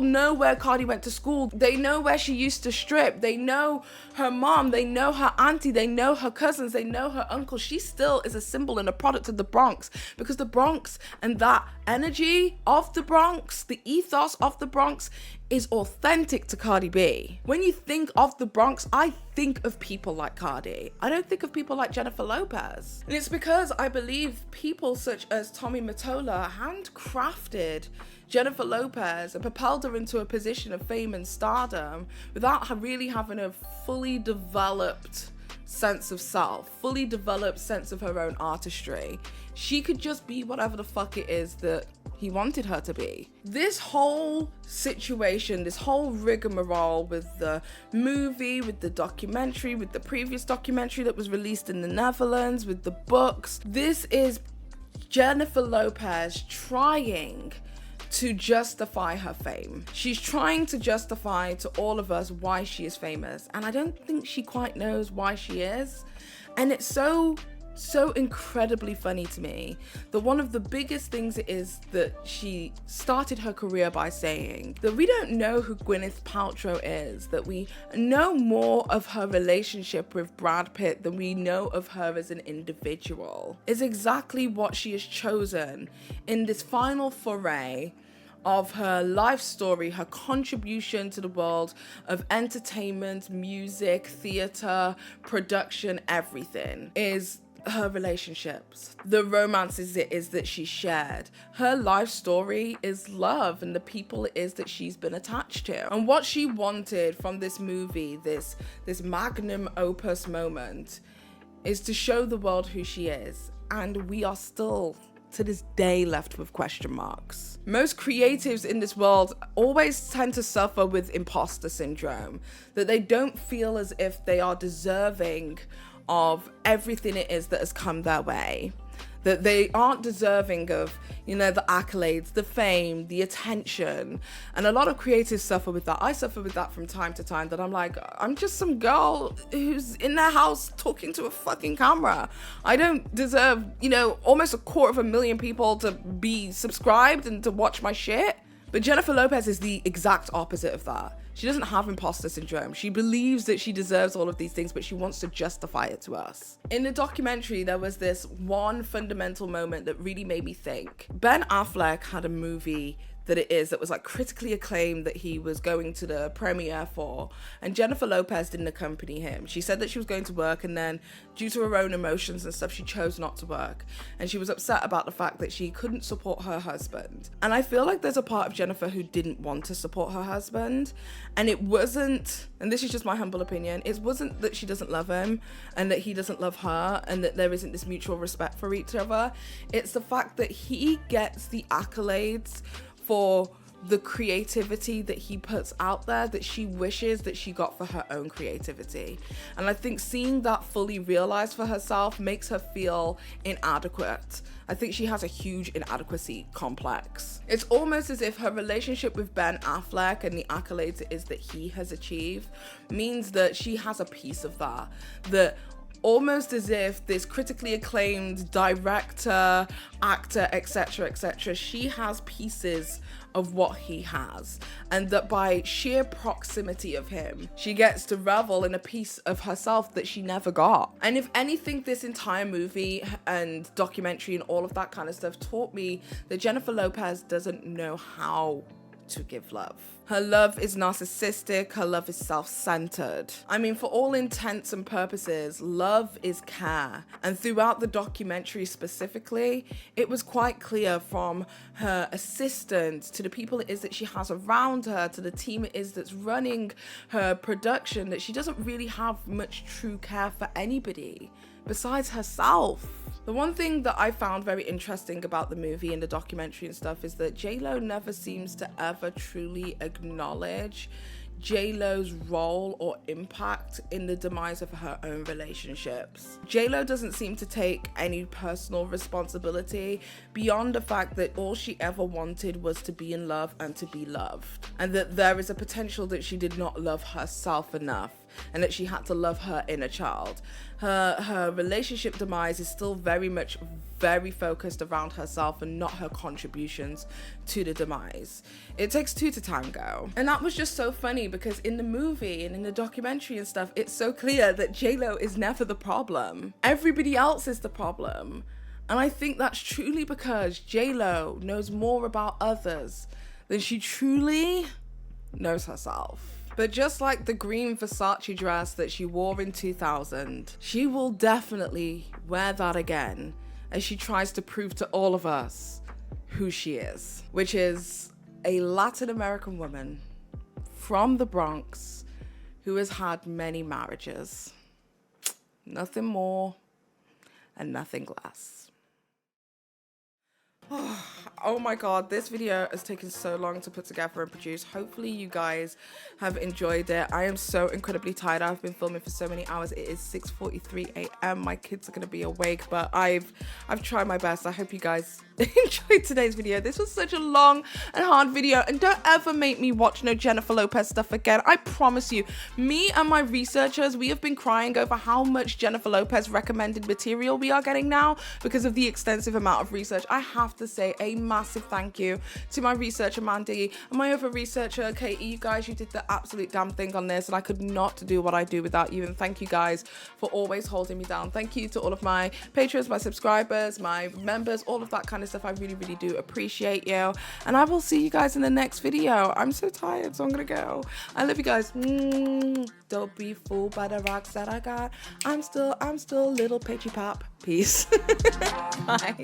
know where Cardi went to school. They know where she used to strip. They know her mom. They know her auntie. They know her cousins. They know her uncle. She still is a symbol and a product of the Bronx, because the Bronx and that energy of the Bronx, the ethos of the Bronx, is authentic to Cardi B. When you think of the Bronx, I think of people like Cardi. I don't think of people like Jennifer Lopez. And it's because I believe people such as Tommy Mottola handcrafted Jennifer Lopez and propelled her into a position of fame and stardom without her really having a fully developed sense of self, fully developed sense of her own artistry. She could just be whatever the fuck it is that he wanted her to be. This whole situation, this whole rigmarole with the movie, with the documentary, with the previous documentary that was released in the Netherlands, with the books, this is Jennifer Lopez trying to justify her fame. She's trying to justify to all of us why she is famous, and I don't think she quite knows why she is. And it's so incredibly funny to me that one of the biggest things is that she started her career by saying that we don't know who Gwyneth Paltrow is, that we know more of her relationship with Brad Pitt than we know of her as an individual, is exactly what she has chosen in this final foray of her life story, her contribution to the world of entertainment, music, theater, production, everything, is her relationships, the romances it is that she shared. Her life story is love and the people it is that she's been attached to. And what she wanted from this movie, this magnum opus moment, is to show the world who she is. And we are still, to this day, left with question marks. Most creatives in this world always tend to suffer with imposter syndrome, that they don't feel as if they are deserving of everything it is that has come their way, that they aren't deserving of, the accolades, the fame, the attention. And a lot of creatives suffer with that. I suffer with that from time to time, that I'm like, I'm just some girl who's in their house talking to a fucking camera. I don't deserve, almost 250,000 people to be subscribed and to watch my shit. But Jennifer Lopez is the exact opposite of that. She doesn't have imposter syndrome. She believes that she deserves all of these things, but she wants to justify it to us. In the documentary, there was this one fundamental moment that really made me think. Ben Affleck had a movie that was like critically acclaimed that he was going to the premiere for, and Jennifer Lopez didn't accompany him. She said that she was going to work, and then due to her own emotions and stuff, she chose not to work, and she was upset about the fact that she couldn't support her husband. And I feel like there's a part of Jennifer who didn't want to support her husband, and it wasn't, and this is just my humble opinion, it wasn't that she doesn't love him and that he doesn't love her and that there isn't this mutual respect for each other. It's the fact that he gets the accolades for the creativity that he puts out there that she wishes that she got for her own creativity. And I think seeing that fully realized for herself makes her feel inadequate. I think she has a huge inadequacy complex. It's almost as if her relationship with Ben Affleck and the accolades it is that he has achieved means that she has a piece of that almost as if this critically acclaimed director, actor, etc., she has pieces of what he has, and that by sheer proximity of him, she gets to revel in a piece of herself that she never got. And if anything, this entire movie and documentary and all of that kind of stuff taught me that Jennifer Lopez doesn't know how to give love. Her love is narcissistic, her love is self-centered. I mean, for all intents and purposes, love is care. And throughout the documentary specifically, it was quite clear from her assistants to the people it is that she has around her, to the team it is that's running her production, that she doesn't really have much true care for anybody besides herself. The one thing that I found very interesting about the movie and the documentary and stuff is that J.Lo never seems to ever truly acknowledge J.Lo's role or impact in the demise of her own relationships. J.Lo doesn't seem to take any personal responsibility beyond the fact that all she ever wanted was to be in love and to be loved, and that there is a potential that she did not love herself enough and that she had to love her inner child. Her relationship demise is still very much very focused around herself and not her contributions to the demise. It takes two to tango. And that was just so funny because in the movie and in the documentary and stuff, it's so clear that J.Lo is never the problem. Everybody else is the problem. And I think that's truly because J.Lo knows more about others than she truly knows herself. But just like the green Versace dress that she wore in 2000, she will definitely wear that again as she tries to prove to all of us who she is, which is a Latin American woman from the Bronx who has had many marriages. Nothing more and nothing less. Oh my god, this video has taken so long to put together and produce. Hopefully you guys have enjoyed it. I am so incredibly tired. I've been filming for so many hours. It is 6:43 a.m. My kids are gonna be awake, but I've tried my best. I hope you guys enjoyed today's video. This was such a long and hard video, and don't ever make me watch no Jennifer Lopez stuff again. I promise you, me and my researchers, we have been crying over how much Jennifer Lopez recommended material we are getting now because of the extensive amount of research. I have to say a massive thank you to my researcher Mandy and my other researcher Katie. You guys, you did the absolute damn thing on this, and I could not do what I do without you. And thank you guys for always holding me down. Thank you to all of my patrons, my subscribers, my members, all of that kind of stuff. I really, really do appreciate you, and I will see you guys in the next video. I'm so tired, so I'm gonna go. I love you guys. Don't be fooled by the rocks that I got. I'm still little Paige pop. Peace. Bye.